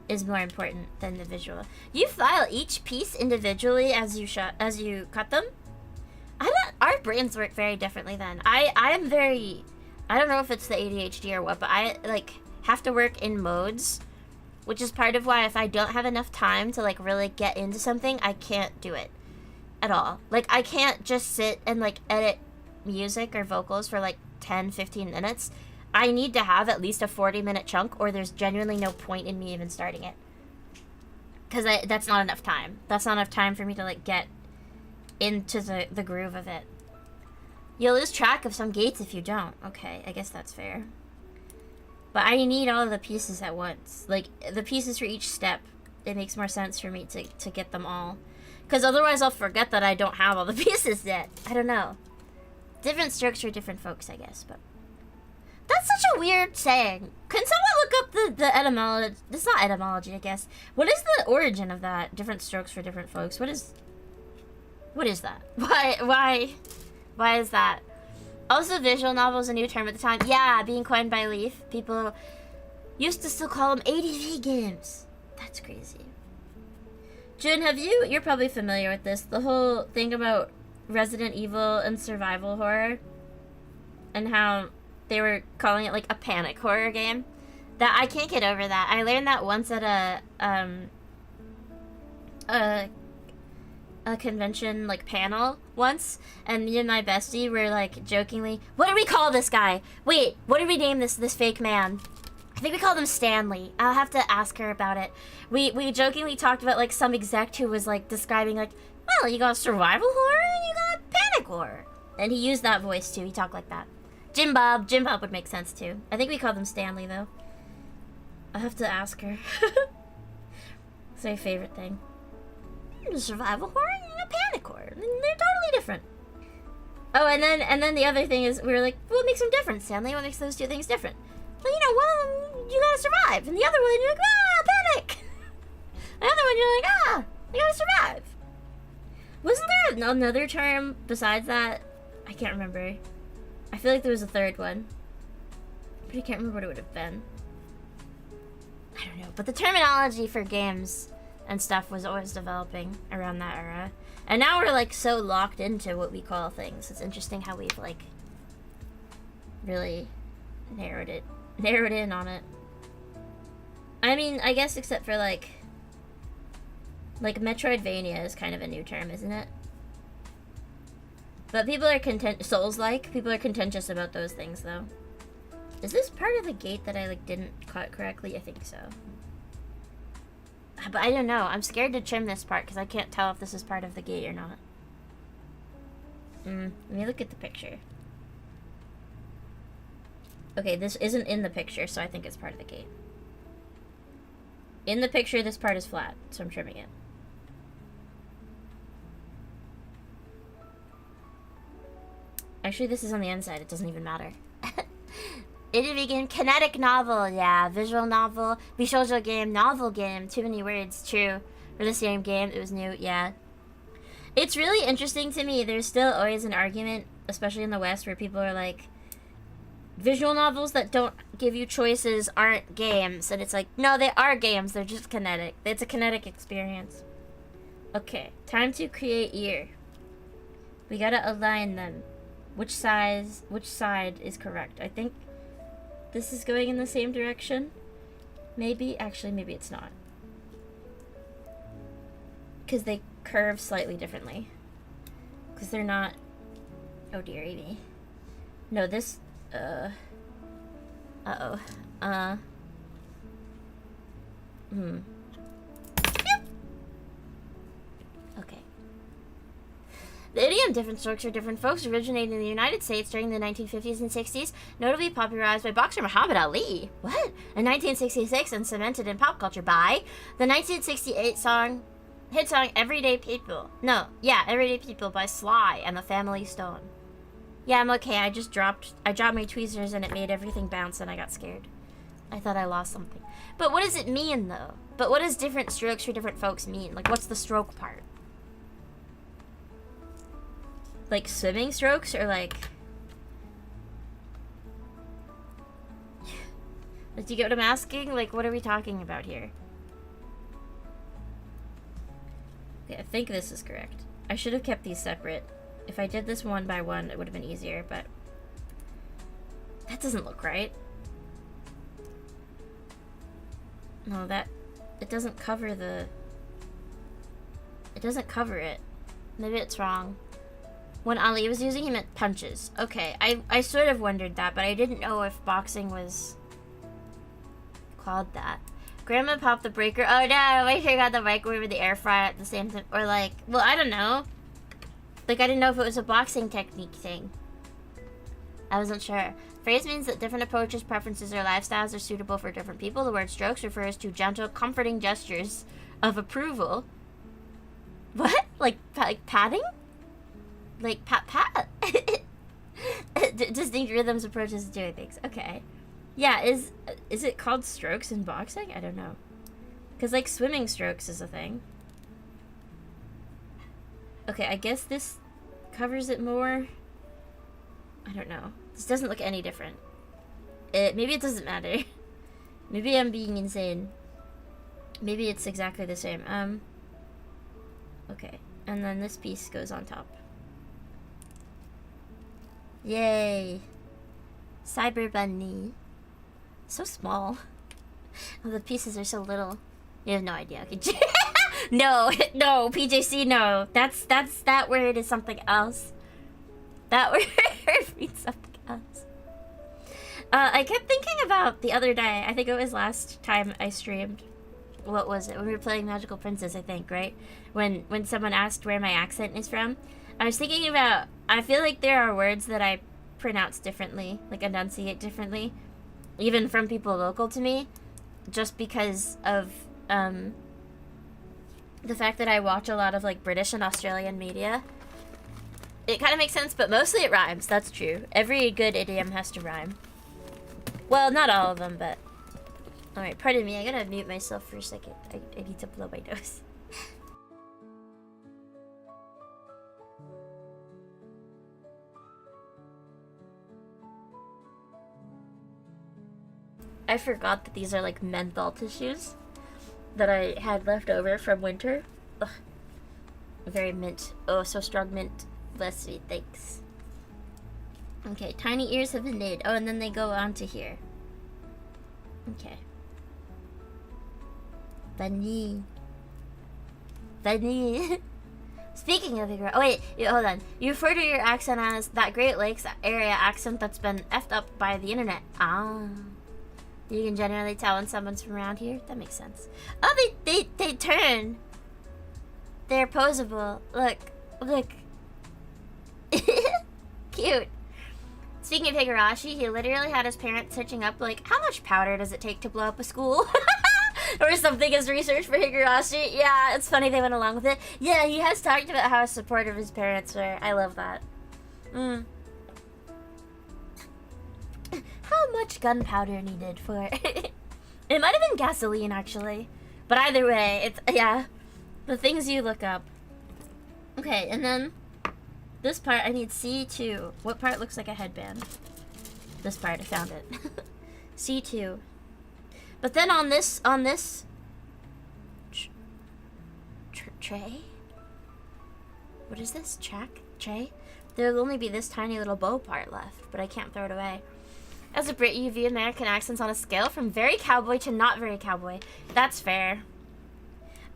[SPEAKER 1] is more important than the visual. You file each piece individually as you cut them? Our brains work very differently then. I don't know if it's the ADHD or what, but I, like, have to work in modes, which is part of why if I don't have enough time to, like, really get into something, I can't do it at all. Like, I can't just sit and, like, edit music or vocals for, like, 10-15 minutes. I need to have at least a 40-minute chunk, or there's genuinely no point in me even starting it. Because that's not enough time. That's not enough time for me to, like, get into the groove of it. You'll lose track of some gates if you don't. Okay, I guess that's fair. But I need all of the pieces at once. Like, the pieces for each step. It makes more sense for me to get them all. Because otherwise I'll forget that I don't have all the pieces yet. I don't know. Different strokes for different folks, I guess, but... That's such a weird saying. Can someone look up the etymology? It's not etymology, I guess. What is the origin of that? Different strokes for different folks. What is that? Why is that? Also, visual novel is a new term at the time. Yeah, being coined by Leaf. People used to still call them ADV games. That's crazy. Jun, you're probably familiar with this. The whole thing about Resident Evil and survival horror. And how they were calling it like a panic horror game. That I can't get over that. I learned that once at a convention like panel once, and me and my bestie were like jokingly, what do we call this guy? Wait, what did we name this fake man? I think we called him Stanley. I'll have to ask her about it. We jokingly talked about like some exec who was like describing like, well, you got survival horror and you got panic horror. And he used that voice too. He talked like that. Jim Bob would make sense too. I think we called him Stanley though. I'll have to ask her. It's my favorite thing. Survival horror and a panic horror. They're totally different. Oh, and then the other thing is we were like, what makes them different, Stanley? What makes those two things different? Well, you know, one of them you gotta survive, and the other one you're like, panic. The other one you're like, you gotta survive. Wasn't there another term besides that? I can't remember. I feel like there was a third one, but I can't remember what it would have been. I don't know, but the terminology for games and stuff was always developing around that era. And now we're like so locked into what we call things. It's interesting how we've like really narrowed in on it. I mean, I guess except for like Metroidvania is kind of a new term, isn't it? But people are people are contentious about those things though. Is this part of the gate that I like didn't cut correctly? I think so. But I don't know. I'm scared to trim this part because I can't tell if this is part of the gate or not. Let me look at the picture. Okay, this isn't in the picture, so I think it's part of the gate. In the picture, this part is flat, so I'm trimming it. Actually, this is on the inside. It doesn't even matter. Indie game, kinetic novel, yeah. Visual novel, bishoujo game, novel game. Too many words, true. For the same game, it was new, yeah. It's really interesting to me. There's still always an argument, especially in the West, where people are like, visual novels that don't give you choices aren't games. And it's like, no, they are games. They're just kinetic. It's a kinetic experience. Okay, time to create ear. We gotta align them. Which side is correct? I think this is going in the same direction. Maybe, actually, maybe it's not. Because they curve slightly differently. Because they're not... Oh dear, me. No, this... Uh-oh. Okay. The idiom different strokes for different folks originated in the United States during the 1950s and 60s, notably popularized by boxer Muhammad Ali. What? In 1966 and cemented in pop culture by the 1968 hit song Everyday People. No, yeah, Everyday People by Sly and the Family Stone. Yeah, I'm okay. I dropped my tweezers and it made everything bounce and I got scared. I thought I lost something. But what does it mean though? But what does different strokes for different folks mean? Like, what's the stroke part? Like swimming strokes or like... Like, do you get what I'm asking? Like, what are we talking about here? Okay, I think this is correct. I should have kept these separate. If I did this one by one, it would have been easier, but... That doesn't look right. No, that... It doesn't cover the... It doesn't cover it. Maybe it's wrong. When Ali was using, he meant punches. Okay, I sort of wondered that, but I didn't know if boxing was called that. Grandma popped the breaker. Oh no, I sure got the microwave with the air fryer at the same time. Or like, well, I don't know. Like, I didn't know if it was a boxing technique thing. I wasn't sure. Phrase means that different approaches, preferences, or lifestyles are suitable for different people. The word strokes refers to gentle, comforting gestures of approval. What? Like patting? Like pat? Distinct rhythms, approaches to doing things. Okay. Yeah, is it called strokes in boxing? I don't know. Because, like, swimming strokes is a thing. Okay, I guess this covers it more. I don't know. This doesn't look any different. Maybe it doesn't matter. Maybe I'm being insane. Maybe it's exactly the same. Okay. And then this piece goes on top. Yay. Cyber Bunny. So small. Oh, the pieces are so little. You have no idea. Okay. No, PJC, no. That word is something else. That word means something else. I kept thinking about the other day. I think it was last time I streamed. What was it? When we were playing Magical Princess, I think, right? When someone asked where my accent is from. I was thinking about, I feel like there are words that I pronounce differently, like enunciate differently, even from people local to me, just because of the fact that I watch a lot of like British and Australian media. It kind of makes sense, but mostly it rhymes. That's true. Every good idiom has to rhyme. Well, not all of them, but... Alright, pardon me. I gotta mute myself for a second. I need to blow my nose. I forgot that these are like menthol tissues that I had left over from winter. Ugh. Very mint. Oh, so strong mint. Bless me, thanks. Okay, tiny ears have been made. Oh, and then they go on to here. Okay. Bunny. Bunny. Speaking of your... Oh, wait. Hold on. You refer to your accent as that Great Lakes area accent that's been effed up by the internet. Ah. You can generally tell when someone's from around here. That makes sense. Oh, they turn. They're posable. Look. Cute. Speaking of Higurashi, he literally had his parents searching up, like, how much powder does it take to blow up a school? Or something as research for Higurashi. Yeah, it's funny they went along with it. Yeah, he has talked about how supportive his parents were. I love that. How much gunpowder needed for... It might have been gasoline, actually. But either way, it's... Yeah. The things you look up. Okay, and then... This part, I need C2. What part looks like a headband? This part, I found it. C2. But then on this... Tray? What is this? Tray? There'll only be this tiny little bow part left, but I can't throw it away. As a Brit, you view American accents on a scale from very cowboy to not very cowboy. That's fair.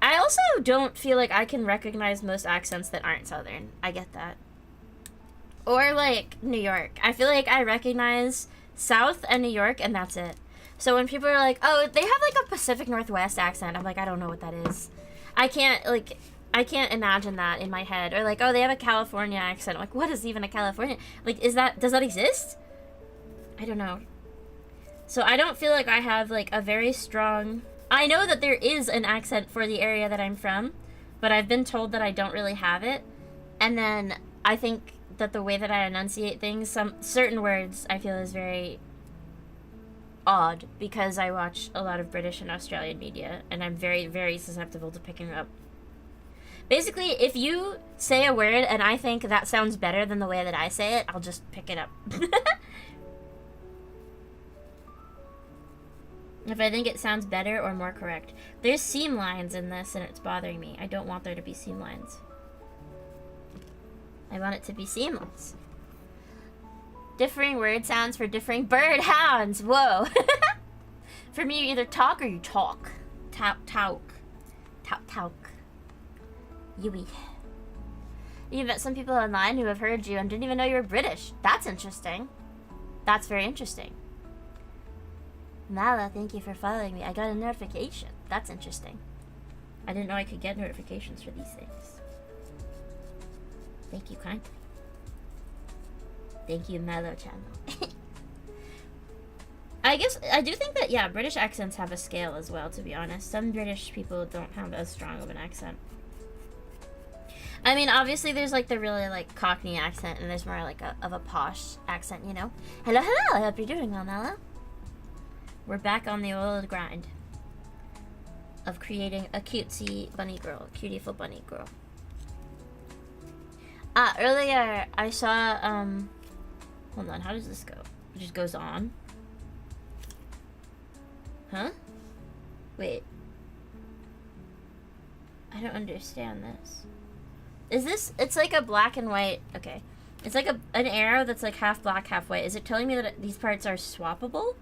[SPEAKER 1] I also don't feel like I can recognize most accents that aren't Southern. I get that. Or, like, New York. I feel like I recognize South and New York, and that's it. So when people are like, oh, they have, like, a Pacific Northwest accent, I'm like, I don't know what that is. I can't imagine that in my head. Or, like, oh, they have a California accent. I'm like, what is even a California? Like, does that exist? I don't know. So I don't feel like I have, like, a very strong... I know that there is an accent for the area that I'm from, but I've been told that I don't really have it. And then I think that the way that I enunciate things, some certain words I feel is very odd because I watch a lot of British and Australian media, and I'm very, very susceptible to picking up. Basically, if you say a word and I think that sounds better than the way that I say it, I'll just pick it up. If I think it sounds better or more correct. There's seam lines in this and it's bothering me. I don't want there to be seam lines. I want it to be seamless. Differing word sounds for differing bird hounds. Whoa. For me, you either talk or you talk. Talk. Yuki. You met some people online who have heard you and didn't even know you were British. That's interesting. That's very interesting. Mala, thank you for following me. I got a notification. That's interesting. I didn't know I could get notifications for these things. Thank you kindly. Thank you, Mellow Channel. I guess, I do think that, yeah, British accents have a scale as well, to be honest. Some British people don't have as strong of an accent. I mean, obviously there's, like, the really, like, Cockney accent, and there's more, like, of a posh accent, you know? Hello, hello! I hope you're doing well, Mella. We're back on the old grind of creating a cutesy bunny girl, cutiful bunny girl. Earlier I saw, hold on, how does this go? It just goes on? Huh? Wait. I don't understand this. Is this, it's like a black and white, okay. It's like an arrow that's like half black, half white. Is it telling me that these parts are swappable?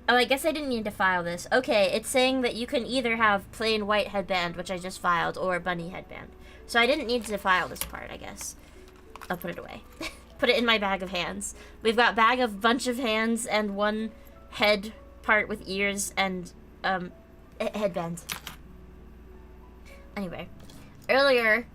[SPEAKER 1] Oh, I guess I didn't need to file this. Okay, it's saying that you can either have plain white headband, which I just filed, or bunny headband. So I didn't need to file this part, I guess. I'll put it away. Put it in my bag of hands. We've got bag of bunch of hands and one head part with ears and headband. Anyway, earlier,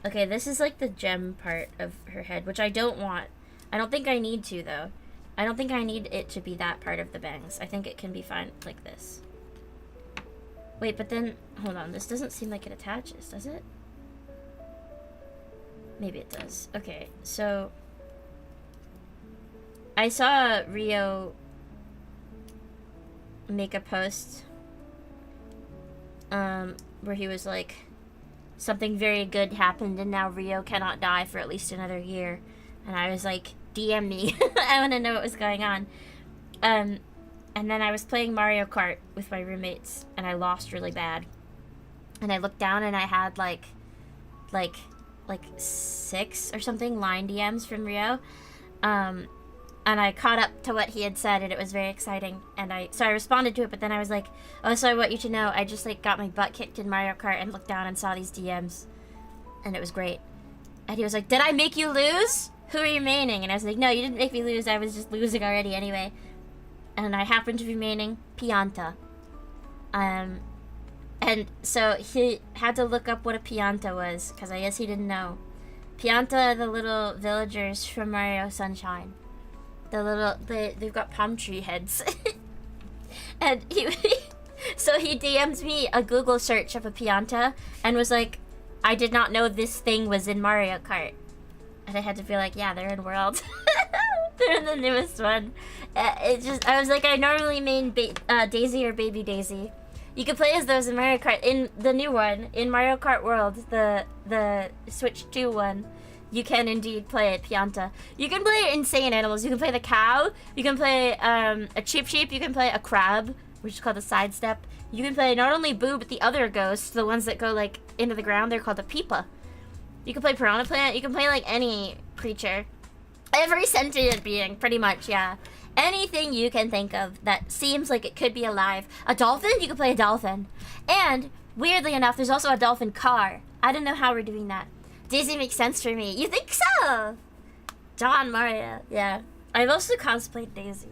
[SPEAKER 1] okay, this is like the gem part of her head, which I don't want. I don't think I need to, though. I don't think I need it to be that part of the bangs. I think it can be fine like this. Wait, but then, hold on, this doesn't seem like it attaches, does it? Maybe it does. Okay, so I saw Rio make a post where he was like, something very good happened and now Rio cannot die for at least another year. And I was like, DM me. I want to know what was going on. And then I was playing Mario Kart with my roommates and I lost really bad. And I looked down and I had like 6 or something line DMs from Rio. And I caught up to what he had said and it was very exciting. And so I responded to it, but then I was like, oh, so I want you to know I just like got my butt kicked in Mario Kart and looked down and saw these DMs. And it was great. And he was like, did I make you lose? Who are you maining? And I was like, no, you didn't make me lose. I was just losing already anyway. And I happened to be maining Pianta. And so he had to look up what a Pianta was, because I guess he didn't know. Pianta are the little villagers from Mario Sunshine. They've got palm tree heads. And so he DM'd me a Google search of a Pianta and was like, I did not know this thing was in Mario Kart. And I had to be like, yeah, they're in World. They're in the newest one. I was like, I normally main Daisy or Baby Daisy. You can play as those in Mario Kart. In the new one, in Mario Kart World, the Switch 2 one, you can indeed play it, Pianta. You can play insane animals. You can play the cow. You can play a Cheep Cheep. You can play a crab, which is called a sidestep. You can play not only Boo, but the other ghosts, the ones that go like into the ground. They're called a Peepa. You can play Piranha Plant. You can play like any creature. Every sentient being, pretty much, yeah. Anything you can think of that seems like it could be alive. A dolphin? You can play a dolphin. And, weirdly enough, there's also a dolphin car. I don't know how we're doing that. Daisy makes sense for me. You think so? Don Mario. Yeah. I've also cosplayed Daisy.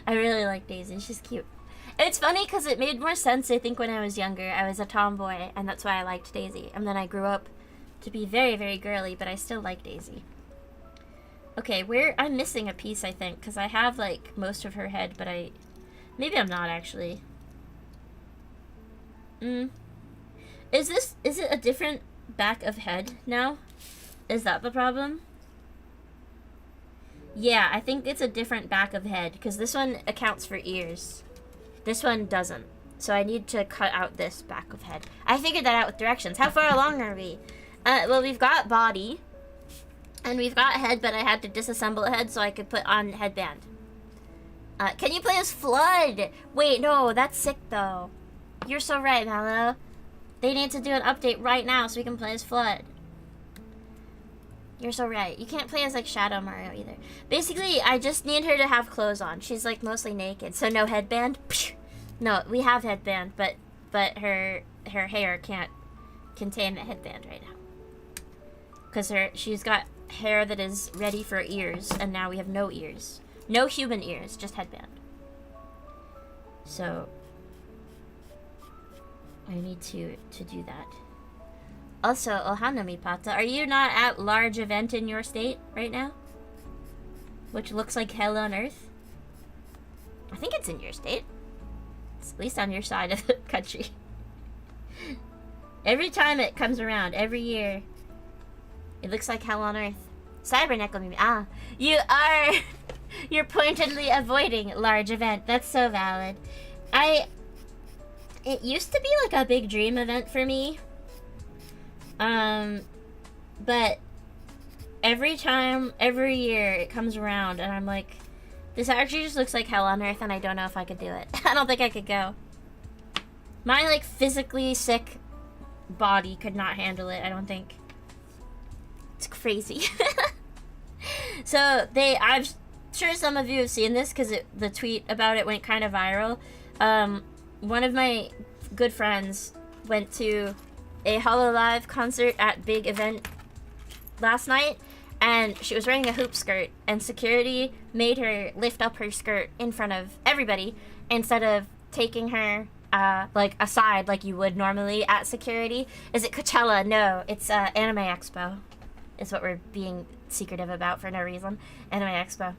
[SPEAKER 1] I really like Daisy. She's cute. It's funny because it made more sense, I think, when I was younger. I was a tomboy, and that's why I liked Daisy. And then I grew up to be very, very girly, but I still like Daisy. Okay, I'm missing a piece, I think, because I have, like, most of her head, but maybe I'm not, actually. Is it a different back of head now? Is that the problem? Yeah, I think it's a different back of head, because this one accounts for ears. This one doesn't. So I need to cut out this back of head. I figured that out with directions. How far along are we? Well, we've got body. And we've got head, but I had to disassemble a head so I could put on headband. Can you play as Flood? Wait, no, that's sick, though. You're so right, Mallow. They need to do an update right now so we can play as Flood. You're so right. You can't play as, like, Shadow Mario, either. Basically, I just need her to have clothes on. She's, like, mostly naked, so no headband. No, we have headband, but her hair can't contain the headband right now. Because she's got hair that is ready for ears, and now we have no ears. No human ears, just headband. So I need to do that. Also, Ohana Mipata, are you not at large event in your state right now? Which looks like hell on earth? I think it's in your state. It's at least on your side of the country. Every time it comes around, every year, it looks like hell on earth. Cyberneco, you're pointedly avoiding large event. That's so valid. It used to be like a big dream event for me. But every year it comes around and I'm like, this actually just looks like hell on earth and I don't know if I could do it. I don't think I could go. My, like, physically sick body could not handle it, I don't think. It's crazy. So I'm sure some of you have seen this because the tweet about it went kind of viral. One of my good friends went to a Hololive concert at Big Event last night, and she was wearing a hoop skirt, and security made her lift up her skirt in front of everybody instead of taking her like aside like you would normally at security. Is it Coachella? No, it's Anime Expo. Is what we're being secretive about for no reason. Anime Expo.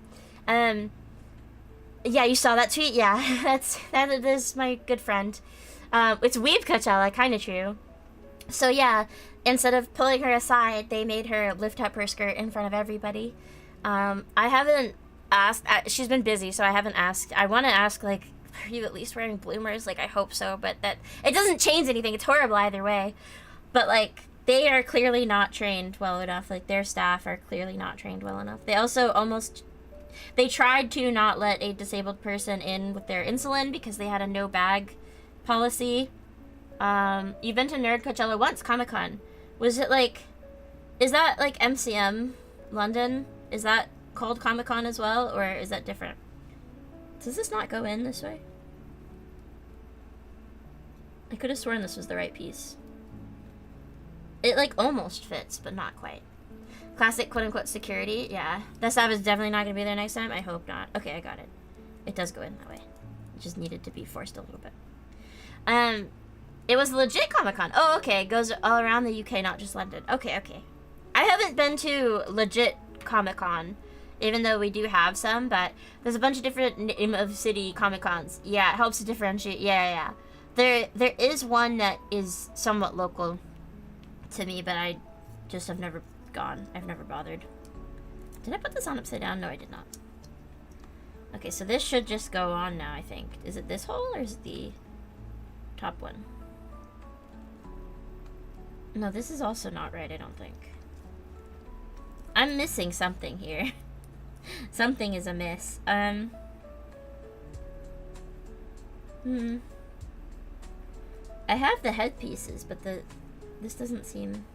[SPEAKER 1] Yeah, you saw that tweet? Yeah, that is my good friend. It's Weeb Coachella, kind of true. So yeah, instead of pulling her aside, they made her lift up her skirt in front of everybody. I haven't asked, she's been busy, so I haven't asked. I want to ask, like, are you at least wearing bloomers? Like, I hope so, but it doesn't change anything. It's horrible either way. But, like, they are clearly not trained well enough. Like, their staff are clearly not trained well enough. They also they tried to not let a disabled person in with their insulin because they had a no bag policy. You've been to Nerd Coachella once, Comic-Con. Was it like, is that like MCM London? Is that called Comic-Con as well, or is that different? Does this not go in this way? I could have sworn this was the right piece. It like almost fits, but not quite. Classic quote-unquote security, yeah. That staff is definitely not going to be there next time. I hope not. Okay, I got it. It does go in that way. It just needed to be forced a little bit. It was legit Comic-Con. Oh, okay. It goes all around the UK, not just London. Okay. I haven't been to legit Comic-Con, even though we do have some, but there's a bunch of different name of city Comic-Cons. Yeah, it helps to differentiate. Yeah. There is one that is somewhat local to me, but I just have never gone. I've never bothered. Did I put this on upside down? No, I did not. Okay, so this should just go on now, I think. Is it this hole or is it the top one? No, this is also not right, I don't think. I'm missing something here. Something is amiss. I have the headpieces, but this doesn't seem...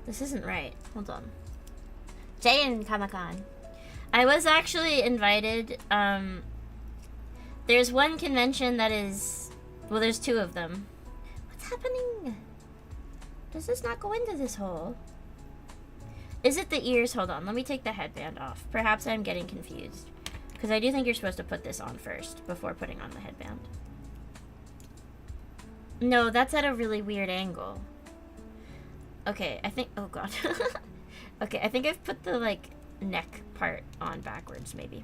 [SPEAKER 1] This isn't right. Hold on. Jane Comic-Con. I was actually invited. There's one convention that is... Well, there's two of them. What's happening? Does this not go into this hole? Is it the ears? Hold on. Let me take the headband off. Perhaps I'm getting confused. Because I do think you're supposed to put this on first before putting on the headband. No, that's at a really weird angle. Okay, I think... Oh, God. Okay, I think I've put the, like, neck part on backwards, maybe.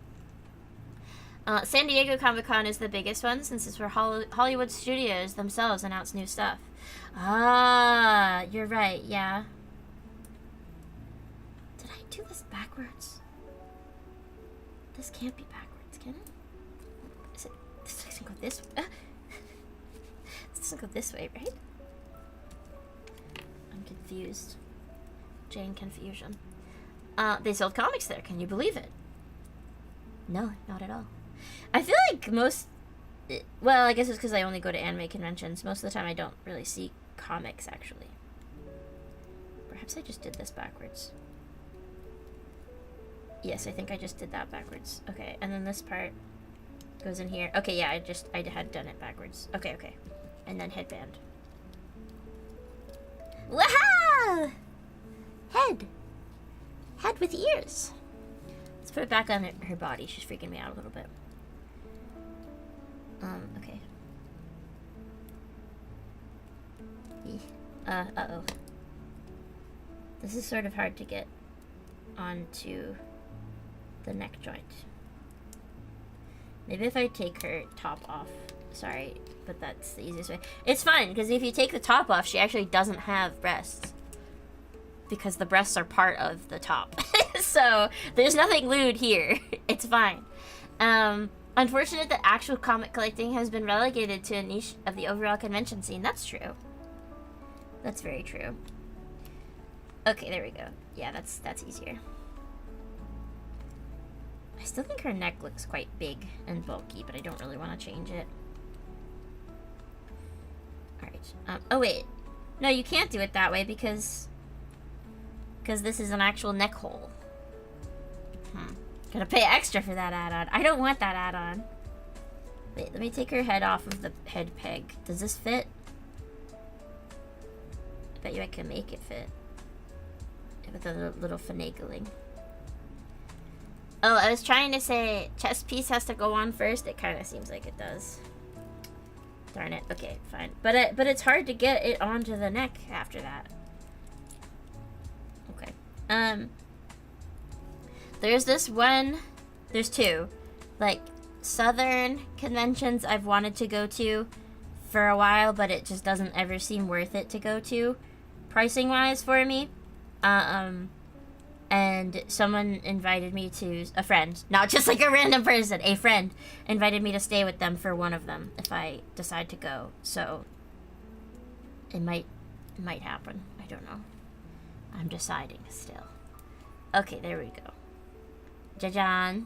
[SPEAKER 1] San Diego Comic-Con is the biggest one, since it's where Hollywood studios themselves announce new stuff. Ah, you're right, yeah. Did I do this backwards? This can't be backwards, can it? Is it? This doesn't go this way. This doesn't go this way, right? I'm confused. Jane confusion. They sold comics there. Can you believe it? No, not at all. I feel like most... Well, I guess it's because I only go to anime conventions. Most of the time I don't really see comics, actually. Perhaps I just did this backwards. Yes, I think I just did that backwards. Okay, and then this part goes in here. Okay, yeah, I had done it backwards. Okay, okay. And then headband. Wow! Head! Head with ears. Let's put it back on her body. She's freaking me out a little bit. Okay. Uh-oh. This is sort of hard to get onto the neck joint. Maybe if I take her top off. Sorry, but that's the easiest way. It's fine, because if you take the top off, she actually doesn't have breasts. Because the breasts are part of the top. So, there's nothing lewd here. It's fine. Unfortunate that actual comic collecting has been relegated to a niche of the overall convention scene. That's true. That's very true. Okay, there we go. Yeah, that's easier. I still think her neck looks quite big and bulky, but I don't really want to change it. Alright. Oh, wait. No, you can't do it that way because this is an actual neck hole. Gotta pay extra for that add-on. I don't want that add-on. Wait, let me take her head off of the head peg. Does this fit? I bet you I can make it fit. With a little finagling. Oh, I was trying to say chest piece has to go on first. It kind of seems like it does. Darn it. Okay, fine. But it's hard to get it onto the neck after that. Okay. There's this one. There's two. Like, southern conventions I've wanted to go to for a while, but it just doesn't ever seem worth it to go to, pricing-wise, for me. And someone invited me to, a friend, not just like a random person, a friend invited me to stay with them for one of them if I decide to go. So it might happen. I don't know. I'm deciding still. Okay, there we go. Jajan.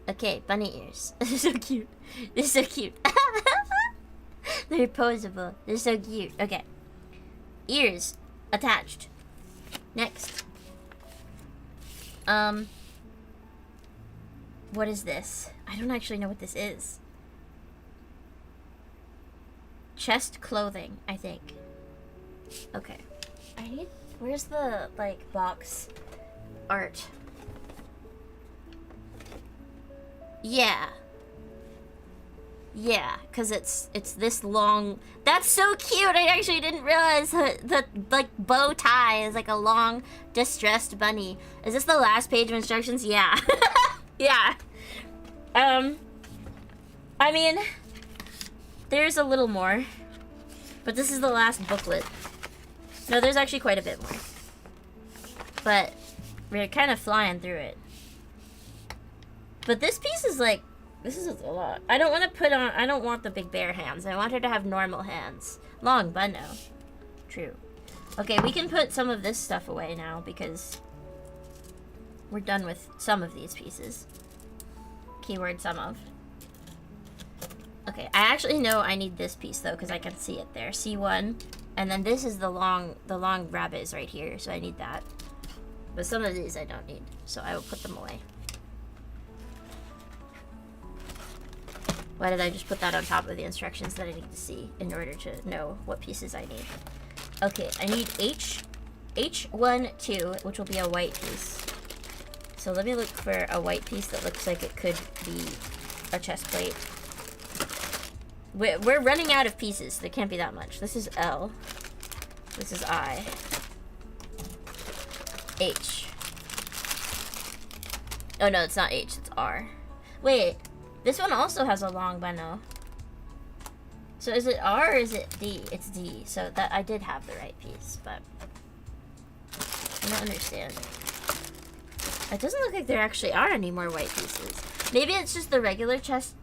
[SPEAKER 1] Okay, bunny ears. They're so cute. They're so cute. They're posable. They're so cute. Okay. Ears attached. Next. What is this? I don't actually know what this is. Chest clothing, I think. Okay. Where's the, like, box art? Yeah. Yeah, because it's this long. That's so cute. I actually didn't realize the like bow tie is like a long distressed bunny. Is this the last page of instructions? Yeah. Yeah. I mean, there's a little more. But this is the last booklet. No, there's actually quite a bit more. But we're kind of flying through it. But this piece is like, this is a lot. I don't want to put on, I don't want the big bear hands. I want her to have normal hands. Long, but no. True. Okay, we can put some of this stuff away now because we're done with some of these pieces. Keyword some of. Okay, I actually know I need this piece though because I can see it there. C1. And then this is the long rabbit is right here, so I need that. But some of these I don't need, so I will put them away. Why did I just put that on top of the instructions that I need to see in order to know what pieces I need? Okay, I need H1, 2, which will be a white piece. So let me look for a white piece that looks like it could be a chest plate. We're running out of pieces. There can't be that much. This is L. This is I. H. Oh no, it's not H, it's R. Wait. This one also has a long bano. So is it R or is it D? It's D. So that I did have the right piece, but I don't understand. It doesn't look like there actually are any more white pieces. Maybe it's just the regular chest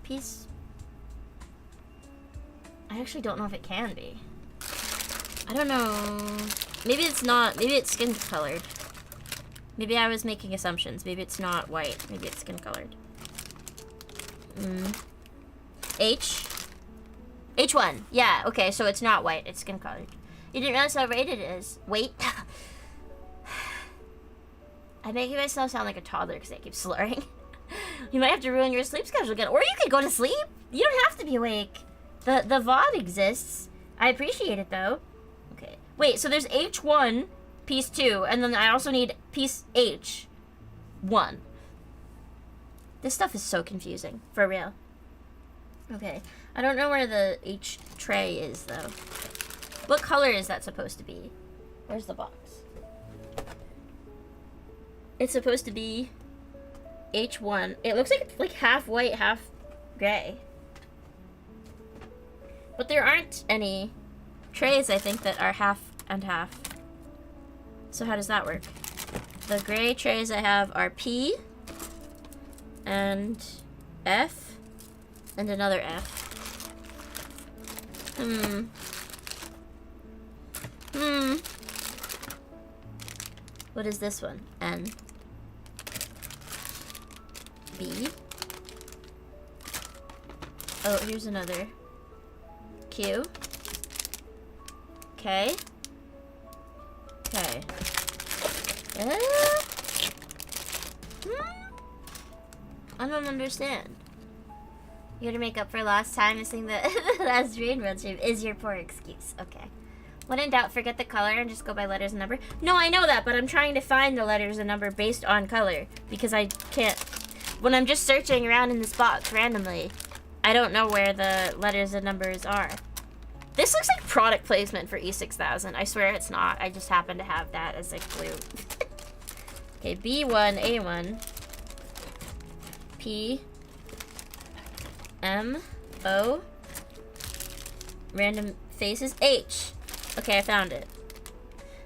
[SPEAKER 1] piece. I actually don't know if it can be. I don't know. Maybe it's not. Maybe it's skin colored. Maybe I was making assumptions. Maybe it's not white. Maybe it's skin colored. H1. Yeah, okay, so it's not white, it's skin colored. You didn't realize how rated it is. Wait. I'm making myself sound like a toddler because I keep slurring. You might have to ruin your sleep schedule again. Or you could go to sleep. You don't have to be awake. The VOD exists. I appreciate it though. Okay. Wait, so there's H1, piece 2, and then I also need piece H1. This stuff is so confusing, for real. Okay, I don't know where the H tray is, though. What color is that supposed to be? Where's the box? It's supposed to be H1. It looks like it's like half white, half gray. But there aren't any trays, I think, that are half and half. So how does that work? The gray trays I have are P and F and another F. What is this one? N. B. Oh, here's another. Q. K. K. I don't understand. You gotta make up for lost time missing the last Rainbow stream is your poor excuse. Okay. When in doubt, forget the color and just go by letters and number. No, I know that, but I'm trying to find the letters and number based on color because I can't. When I'm just searching around in this box randomly, I don't know where the letters and numbers are. This looks like product placement for E6000. I swear it's not. I just happen to have that as a clue. Okay, B1, A1, P, M, O, random faces, H. Okay, I found it.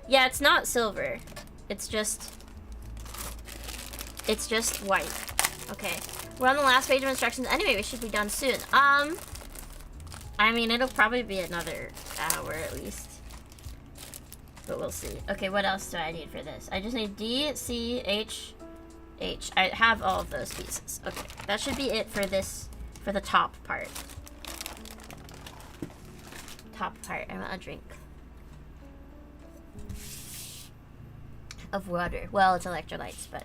[SPEAKER 1] Yeah, it's not silver. It's just white. Okay, we're on the last page of instructions. Anyway, we should be done soon. I mean, it'll probably be another hour at least. But we'll see. Okay, what else do I need for this? I just need D, C, H, H. I have all of those pieces. Okay, that should be it for this, for the top part. Top part. I want a drink of water. Well, it's electrolytes, but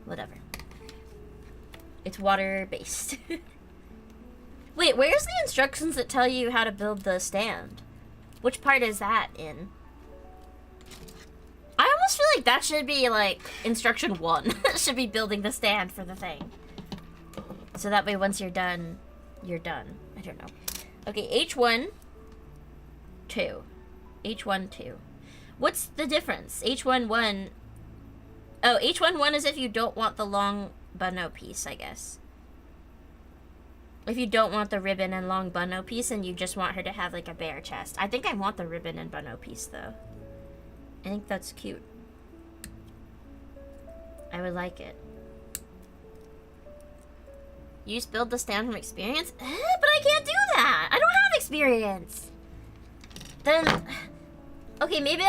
[SPEAKER 1] whatever. It's water-based. Wait, where's the instructions that tell you how to build the stand? Which part is that in? I almost feel like that should be, like, instruction 1. Should be building the stand for the thing. So that way, once you're done, you're done. I don't know. Okay, H1, 2. H1, 2. What's the difference? H1, 1. Oh, H1, 1 is if you don't want the long bano piece, I guess. If you don't want the ribbon and long bunno piece and you just want her to have like a bare chest. I think I want the ribbon and bunno piece though. I think that's cute. I would like it. You build the stand from experience? But I can't do that! I don't have experience! Then... Okay, maybe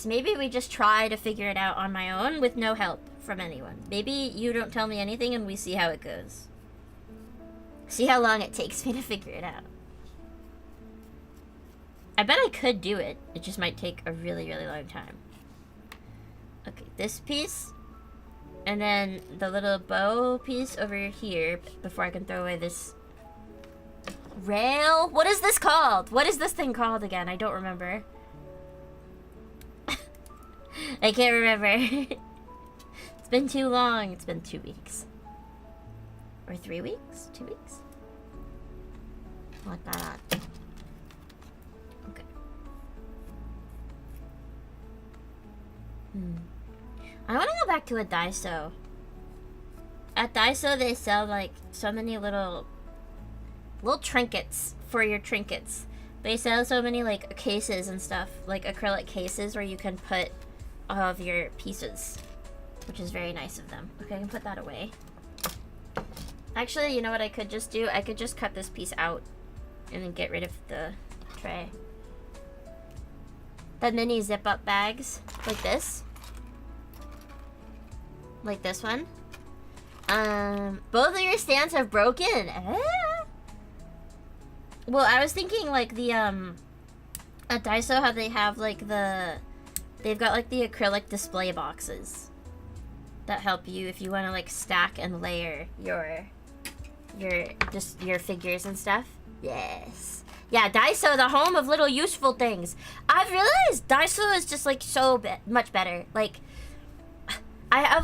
[SPEAKER 1] maybe we just try to figure it out on my own with no help from anyone. Maybe you don't tell me anything and we see how it goes. See how long it takes me to figure it out. I bet I could do it. It just might take a really, really long time. Okay, this piece. And then the little bow piece over here before I can throw away this rail. What is this called? What is this thing called again? I don't remember. I can't remember. It's been too long. It's been 2 weeks. Or 3 weeks? 2 weeks? Like that. Okay. I want to go back to a Daiso. At Daiso, they sell like so many little trinkets for your trinkets. They sell so many like cases and stuff, like acrylic cases where you can put all of your pieces, which is very nice of them. Okay, I can put that away. Actually, you know what I could just do? I could just cut this piece out and then get rid of the tray. The mini zip-up bags, like this. Like this one. Both of your stands have broken. Well, I was thinking like the at Daiso, how they have like they've got like the acrylic display boxes that help you if you want to like stack and layer your figures and stuff. Yes. Yeah, Daiso, the home of little useful things. I've realized Daiso is just like so much better. Like I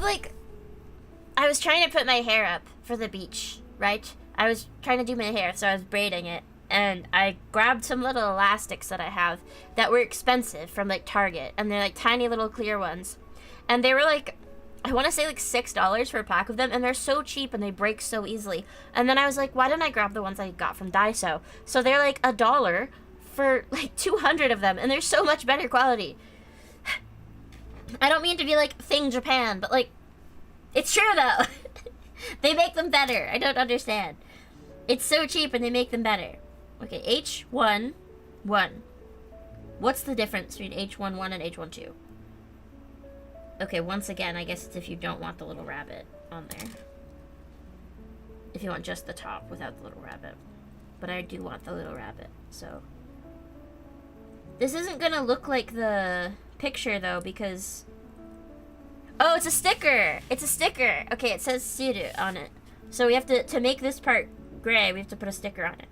[SPEAKER 1] was trying to put my hair up for the beach, right? I was trying to do my hair, so I was braiding it. And I grabbed some little elastics that I have that were expensive from like Target. And they're like tiny little clear ones. And they were like, I want to say like $6 for a pack of them. And they're so cheap and they break so easily. And then I was like, why didn't I grab the ones I got from Daiso? So they're like $1 for like 200 of them. And they're so much better quality. I don't mean to be like Thing Japan, but like, it's true though. They make them better. I don't understand. It's so cheap and they make them better. Okay, H11. What's the difference between H11 and H12? Okay, once again, I guess it's if you don't want the little rabbit on there. If you want just the top without the little rabbit. But I do want the little rabbit, so. This isn't gonna look like the picture though, because... Oh, it's a sticker! It's a sticker! Okay, it says Suru on it. So we have to make this part gray, we have to put a sticker on it.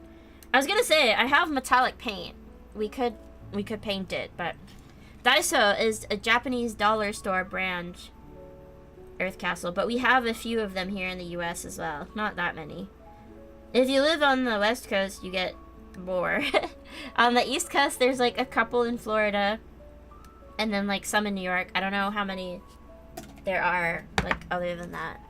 [SPEAKER 1] I was gonna say, I have metallic paint. We could paint it, but... Daiso is a Japanese dollar store brand Earth Castle, but we have a few of them here in the US as well. Not that many. If you live on the West Coast, you get more. On the East Coast, there's like a couple in Florida, and then like some in New York. I don't know how many there are, like, other than that.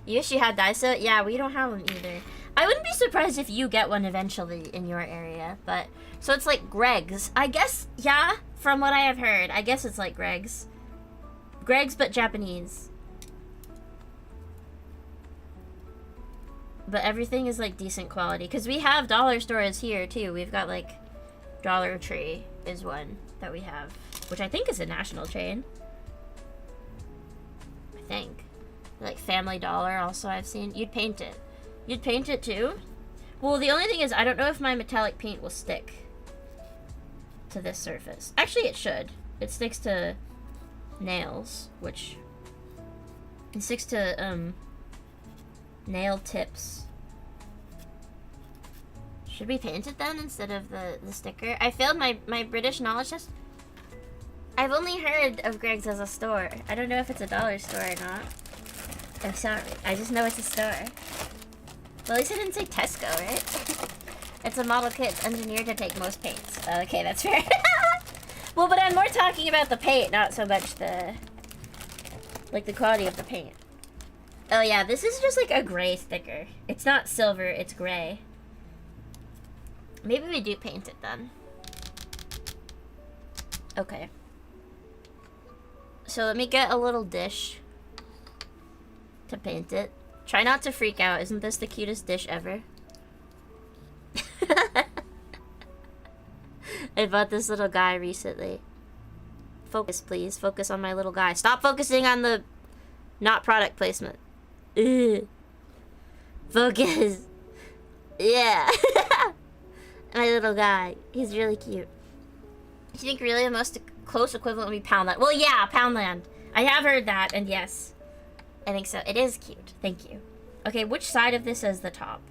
[SPEAKER 1] You wish you had Daiso? Yeah, we don't have them either. I wouldn't be surprised if you get one eventually in your area, but... So it's like Greg's. I guess, yeah, from what I have heard, I guess it's like Greg's. Greg's, but Japanese. But everything is, like, decent quality. Because we have dollar stores here, too. We've got, like, Dollar Tree is one that we have. Which I think is a national chain. I think. Like, Family Dollar also I've seen. You'd paint it. You'd paint it, too? Well, the only thing is, I don't know if my metallic paint will stick to this surface. Actually, it should. It sticks to nails, which... It sticks to, nail tips. Should we paint it then instead of the sticker? I failed my British knowledge test. I've only heard of Greg's as a store. I don't know if it's a dollar store or not. I'm sorry. I just know it's a store. Well, at least I didn't say Tesco, right? It's a model kit. It's engineered to take most paints. Okay, that's fair. Well, but I'm more talking about the paint, not so much the... Like, the quality of the paint. Oh yeah, this is just like a gray sticker. It's not silver, it's gray. Maybe we do paint it then. Okay. So let me get a little dish to paint it. Try not to freak out. Isn't this the cutest dish ever? I bought this little guy recently. Focus, please. Focus on my little guy. Stop focusing on the not product placement. Ugh. Focus. Yeah. My little guy. He's really cute. I think really the most close equivalent would be Poundland. Well, yeah, Poundland. I have heard that, and yes. I think so. It is cute. Thank you. Okay, which side of this is the top?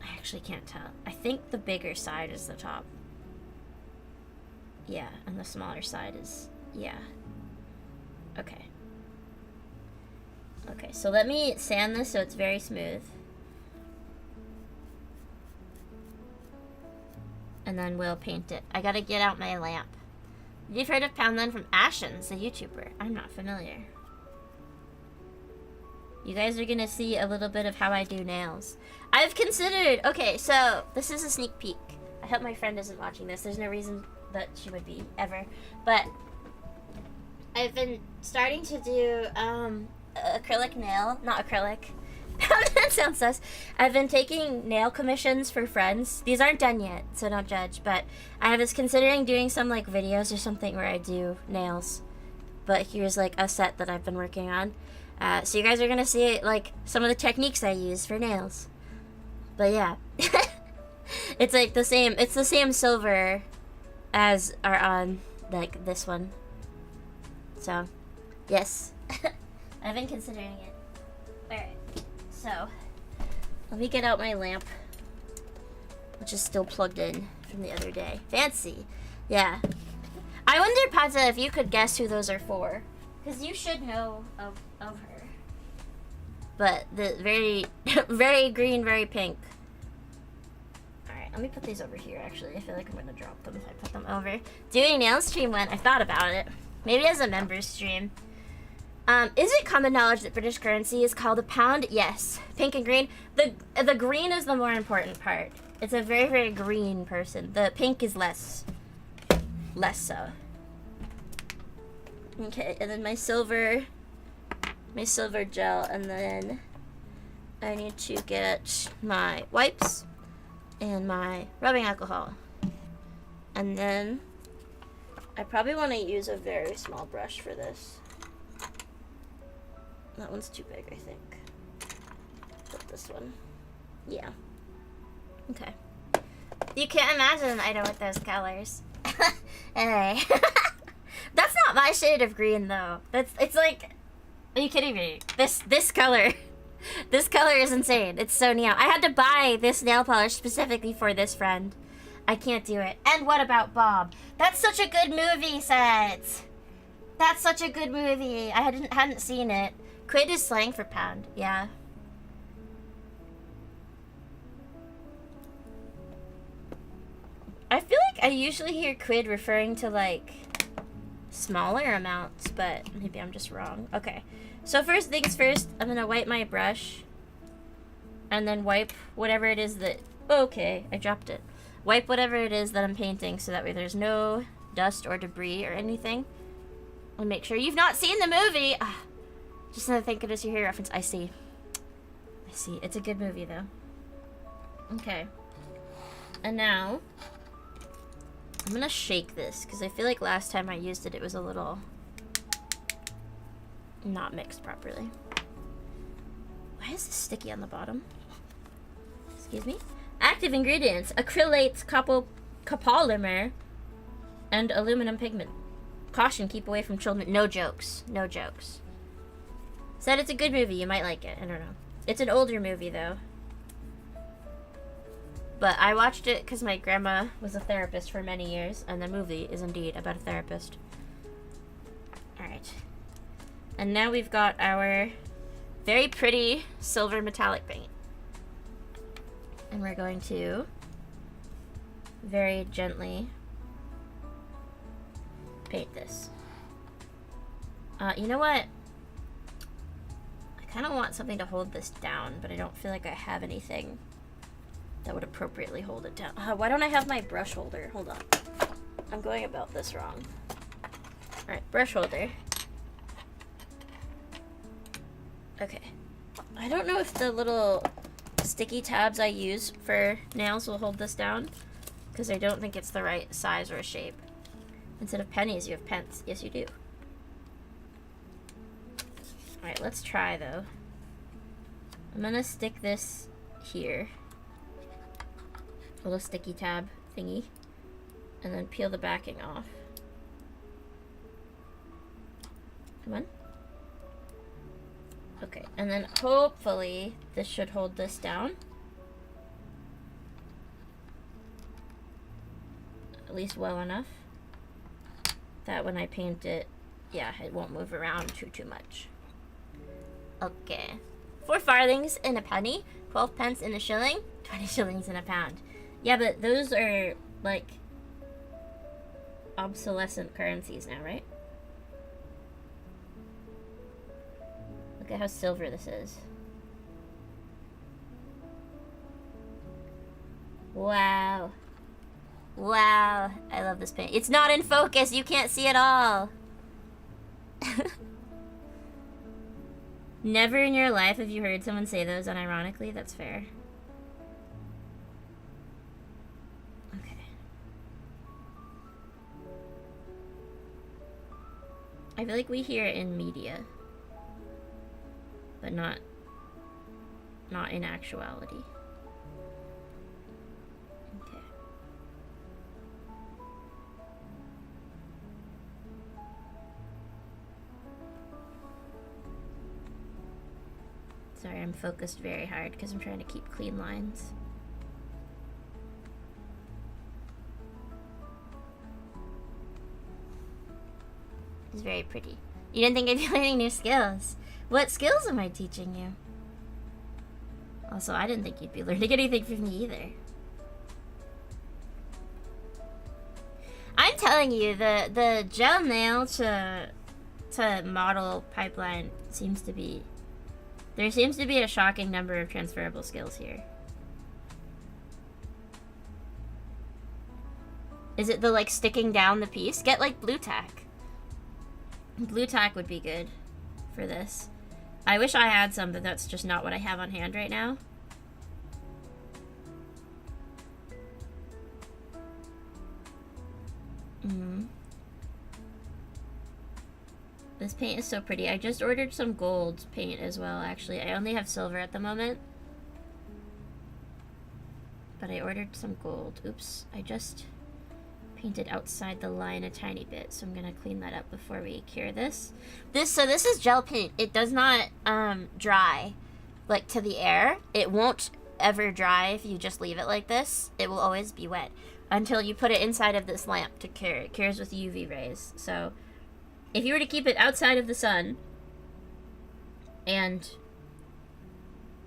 [SPEAKER 1] I actually can't tell. I think the bigger side is the top. Yeah, and the smaller side is... yeah. Okay. Okay, so let me sand this so it's very smooth. And then we'll paint it. I gotta get out my lamp. You've heard of Poundland from Ashens, a YouTuber. I'm not familiar. You guys are gonna see a little bit of how I do nails. I've considered... okay, so this is a sneak peek. I hope my friend isn't watching this. There's no reason that she would be, ever. But I've been starting to do acrylic nail... not acrylic. That sounds sus. I've been taking nail commissions for friends. These aren't done yet, so don't judge. But I was considering doing some like videos or something where I do nails. But here's like a set that I've been working on. So you guys are gonna see like some of the techniques I use for nails. But yeah. It's like the same, it's the same silver as are on like this one. So, yes. I've been considering it. Alright. So, let me get out my lamp, which is still plugged in from the other day. Fancy. Yeah. I wonder, Pata, if you could guess who those are for. Because you should know of her. But the very, very green, very pink. Alright, let me put these over here, actually. I feel like I'm going to drop them if I put them over. Doing nail stream when I thought about it. Maybe as a members stream. Is it common knowledge that British currency is called a pound? Yes. Pink and green. The green is the more important part. It's a very, very green person. The pink is less so. Okay, and then my silver gel, and then I need to get my wipes and my rubbing alcohol. And then I probably want to use a very small brush for this. That one's too big, I think. Put this one. Yeah. Okay. You can't imagine I know what those colors. Hey. That's not my shade of green, though. It's like... Are you kidding me? This color. This color is insane. It's so neon. I had to buy this nail polish specifically for this friend. I can't do it. And what about Bob? That's such a good movie set. That's such a good movie. I hadn't seen it. Quid is slang for pound. Yeah. I feel like I usually hear quid referring to like smaller amounts, but maybe I'm just wrong. Okay. So first things first, I'm gonna wipe my brush. And then wipe whatever it is that... Okay, I dropped it. Wipe whatever it is that I'm painting so that way there's no dust or debris or anything. And make sure you've not seen the movie! Just another thank goodness you're here reference. I see. It's a good movie, though. Okay. And now, I'm gonna shake this, because I feel like last time I used it, it was a little not mixed properly. Why is this sticky on the bottom? Excuse me? Active ingredients. Acrylate copolymer and aluminum pigment. Caution, keep away from children. No jokes. No jokes. Said it's a good movie. You might like it. I don't know. It's an older movie, though. But I watched it because my grandma was a therapist for many years, and the movie is indeed about a therapist. Alright. And now we've got our very pretty silver metallic paint. And we're going to very gently paint this. You know what? kind of want something to hold this down, but I don't feel like I have anything that would appropriately hold it down. Why don't I have my brush holder? Hold on. I'm going about this wrong. Alright, brush holder. Okay. I don't know if the little sticky tabs I use for nails will hold this down, because I don't think it's the right size or shape. Instead of pennies, you have pence. Yes, you do. Alright, let's try, though. I'm gonna stick this here. A little sticky tab thingy. And then peel the backing off. Come on. Okay, and then hopefully this should hold this down. At least well enough that when I paint it, yeah, it won't move around too much. Okay. 4 farthings in a penny, 12 pence in a shilling, 20 shillings in a pound. Yeah, but those are, like, obsolescent currencies now, right? Look at how silver this is. Wow. Wow. I love this paint. It's not in focus. You can't see it all. Never in your life have you heard someone say those unironically. That's fair. Okay. I feel like we hear it in media, but not in actuality. Okay. Sorry, I'm focused very hard because I'm trying to keep clean lines. It's very pretty. You didn't think I'd be learning new skills. What skills am I teaching you? Also, I didn't think you'd be learning anything from me either. I'm telling you, the gel nail to model pipeline seems to be... There seems to be a shocking number of transferable skills here. Is it the, like, sticking down the piece? Get, like, blue tack. Blue tack would be good for this. I wish I had some, but that's just not what I have on hand right now. This paint is so pretty. I just ordered some gold paint as well, actually. I only have silver at the moment. But I ordered some gold. Oops, I just painted outside the line a tiny bit, so I'm gonna clean that up before we cure this. So this is gel paint. It does not dry, like, to the air. It won't ever dry if you just leave it like this. It will always be wet until you put it inside of this lamp to cure. It cures with UV rays. So if you were to keep it outside of the sun and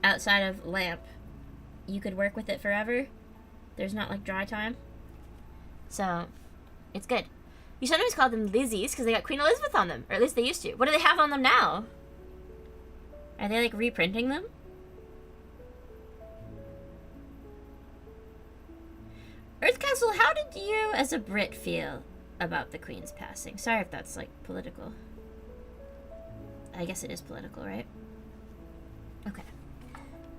[SPEAKER 1] outside of lamp, you could work with it forever. There's not, like, dry time. So, it's good. You sometimes call them Lizzies because they got Queen Elizabeth on them. Or at least they used to. What do they have on them now? Are they, like, reprinting them? Earth Castle, how did you, as a Brit, feel about the Queen's passing? Sorry if that's, like, political. I guess it is political, right? Okay.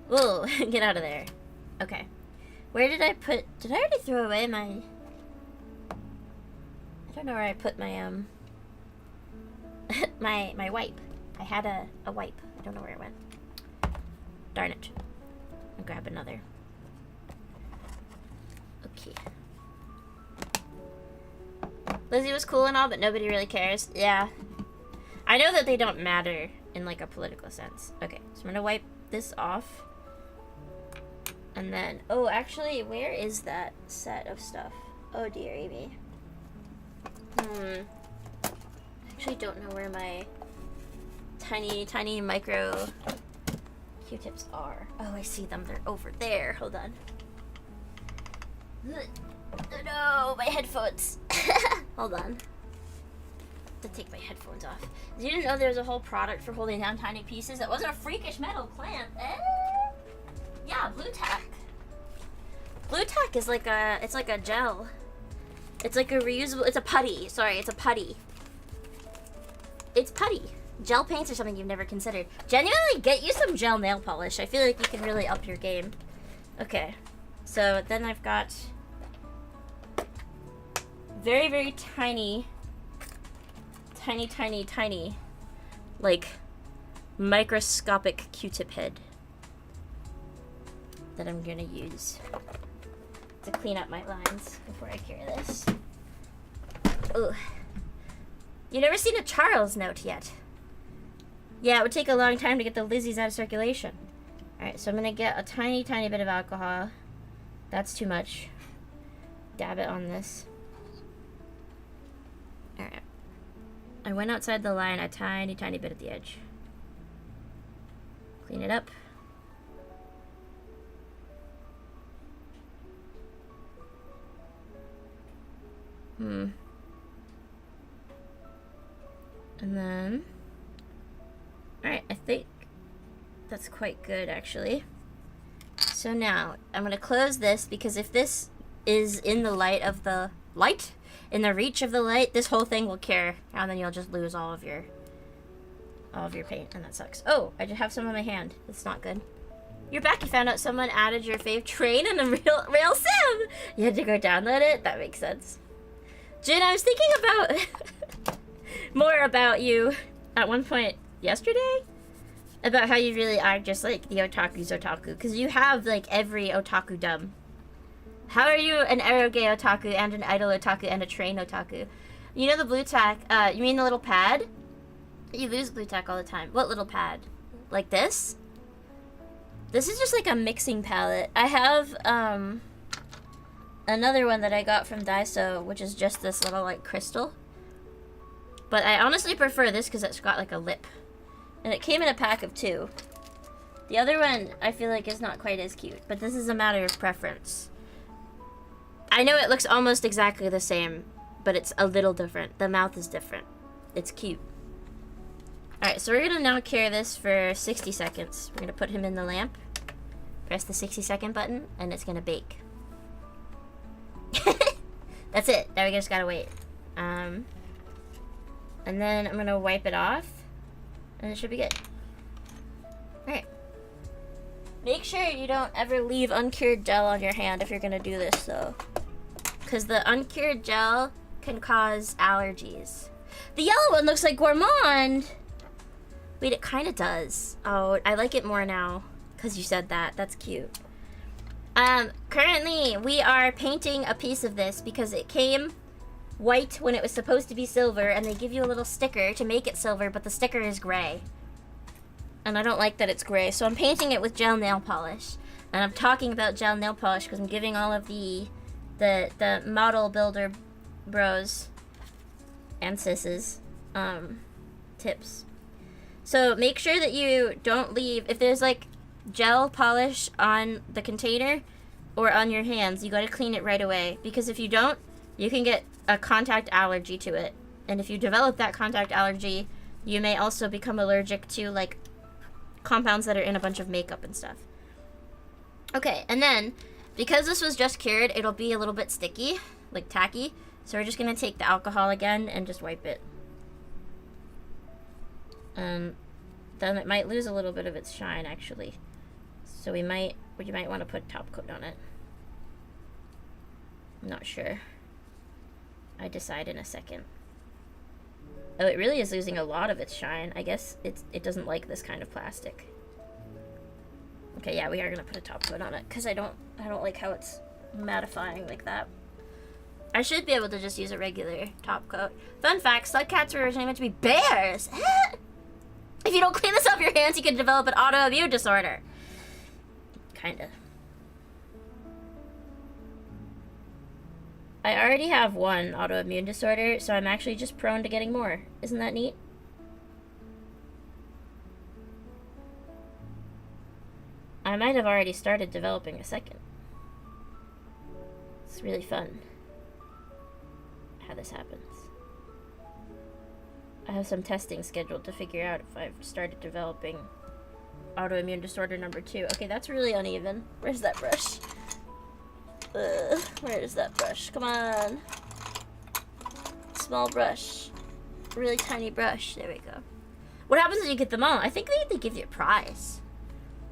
[SPEAKER 1] Whoa, get out of there. Okay. Where did I put... Did I already throw away my... I don't know where I put my, my wipe. I had a wipe. I don't know where it went. Darn it. I'll grab another. Okay. Lizzie was cool and all, but nobody really cares. Yeah. I know that they don't matter in, like, a political sense. Okay, so I'm gonna wipe this off. And then... Oh, actually, where is that set of stuff? Oh, dearie me. I actually don't know where my tiny micro Q-tips are. Oh, I see them. They're over there. Hold on. No, my headphones. Hold on. to take my headphones off. You didn't know there was a whole product for holding down tiny pieces that wasn't a freakish metal plant. Yeah, blue tack. Blue tack is like it's like a gel. It's like a reusable, it's a putty. Sorry, it's a putty. It's putty. Gel paints are something you've never considered. Genuinely, get you some gel nail polish. I feel like you can really up your game. Okay, so then I've got very, very tiny, like microscopic Q-tip head that I'm gonna use to clean up my lines before I carry this. Ugh. You never seen a Charles note yet? Yeah, it would take a long time to get the Lizzies out of circulation. Alright, so I'm gonna get a tiny bit of alcohol. That's too much. Dab it on this. Alright. I went outside the line a tiny bit at the edge. Clean it up. And then... Alright, I think that's quite good, actually. So now, I'm going to close this, because if this is in the light of the... in the reach of the light, this whole thing will cure, and then you'll just lose all of your paint, and that sucks. Oh, I just have some on my hand. That's not good. You're back. You found out someone added your fave train in a rail sim! You had to go download it? That makes sense. Jin, I was thinking about... more about you at one point yesterday, about how you really are just like the otaku's otaku, because you have like every otaku dumb. How are you an eroge otaku and an idol otaku and a train otaku? You know the blue tack, you mean the little pad? You lose blue tack all the time. What little pad? Like this? This is just like a mixing palette. I have another one that I got from Daiso, which is just this little like crystal. But I honestly prefer this because it's got like a lip. And it came in a pack of 2. The other one I feel like is not quite as cute, but this is a matter of preference. I know it looks almost exactly the same, but it's a little different. The mouth is different. It's cute. Alright, so we're gonna now cure this for 60 seconds. We're gonna put him in the lamp, press the 60-second button, and it's gonna bake. That's it. Now we just gotta wait. And then I'm gonna wipe it off, and it should be good. Alright. Make sure you don't ever leave uncured gel on your hand if you're gonna do this, though. Because the uncured gel can cause allergies. The yellow one looks like gourmand! Wait, it kinda does. Oh, I like it more now, because you said that. That's cute. Currently, we are painting a piece of this because it came white when it was supposed to be silver, and they give you a little sticker to make it silver, but the sticker is gray. And I don't like that it's gray, so I'm painting it with gel nail polish. And I'm talking about gel nail polish because I'm giving all of the model builder bros and sisses tips. So make sure that you don't leave, if there's like gel polish on the container or on your hands, you gotta clean it right away, because if you don't, you can get a contact allergy to it. And if you develop that contact allergy, you may also become allergic to like compounds that are in a bunch of makeup and stuff. Okay, and then because this was just cured, it'll be a little bit sticky, like tacky. So we're just gonna take the alcohol again and just wipe it. Then it might lose a little bit of its shine, actually. So you might want to put top coat on it. I'm not sure. I decide in a second. Oh, it really is losing a lot of its shine. I guess it doesn't like this kind of plastic. Okay, yeah, we are gonna put a top coat on it because I don't like how it's mattifying like that. I should be able to just use a regular top coat. Fun fact: slug cats were originally meant to be bears. If you don't clean this off your hands, you can develop an autoimmune disorder. Kinda. I already have one autoimmune disorder, so I'm actually just prone to getting more. Isn't that neat? I might have already started developing a second. It's really fun how this happens. I have some testing scheduled to figure out if I've started developing autoimmune disorder number 2. Okay, that's really uneven. Where's that brush? Where is that brush? Come on. Small brush. Really tiny brush. There we go. What happens when you get them all? I think they give you a prize.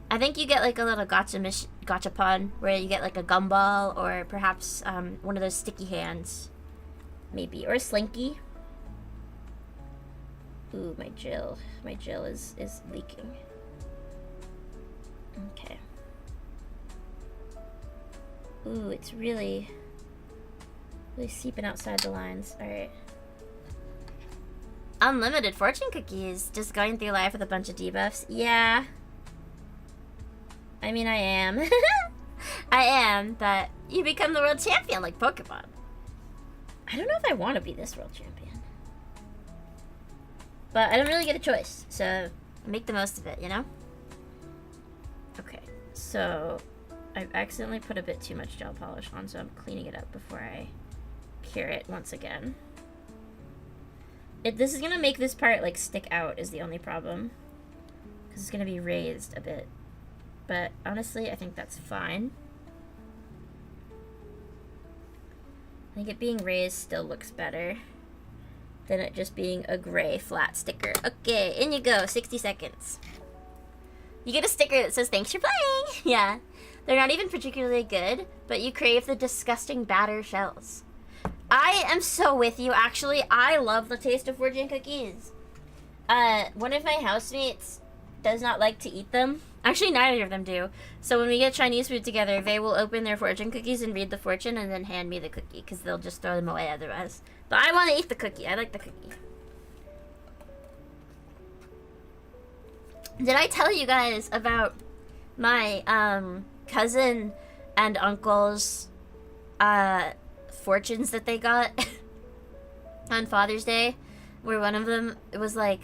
[SPEAKER 1] I think you get like a little gachapon where you get like a gumball or perhaps one of those sticky hands. Maybe. Or a slinky. Ooh, my gel. My gel is leaking. Okay. Ooh, it's really seeping outside the lines. Alright. Unlimited fortune cookies. Just going through life with a bunch of debuffs. Yeah. I mean, I am. I am, but you become the world champion like Pokemon. I don't know if I want to be this world champion. But I don't really get a choice, so make the most of it, you know? Okay, so I've accidentally put a bit too much gel polish on, so I'm cleaning it up before I cure it once again. This is gonna make this part, like, stick out is the only problem. Because it's gonna be raised a bit. But honestly, I think that's fine. I think it being raised still looks better than it just being a gray flat sticker. Okay, in you go, 60 seconds. You get a sticker that says, thanks for playing. Yeah, they're not even particularly good, but you crave the disgusting batter shells. I am so with you, actually. I love the taste of fortune cookies. One of my housemates does not like to eat them. Actually, neither of them do. So when we get Chinese food together, they will open their fortune cookies and read the fortune and then hand me the cookie, because they'll just throw them away otherwise. But I want to eat the cookie. I like the cookie. Did I tell you guys about my cousin and uncle's fortunes that they got on Father's Day? Where one of them, it was like,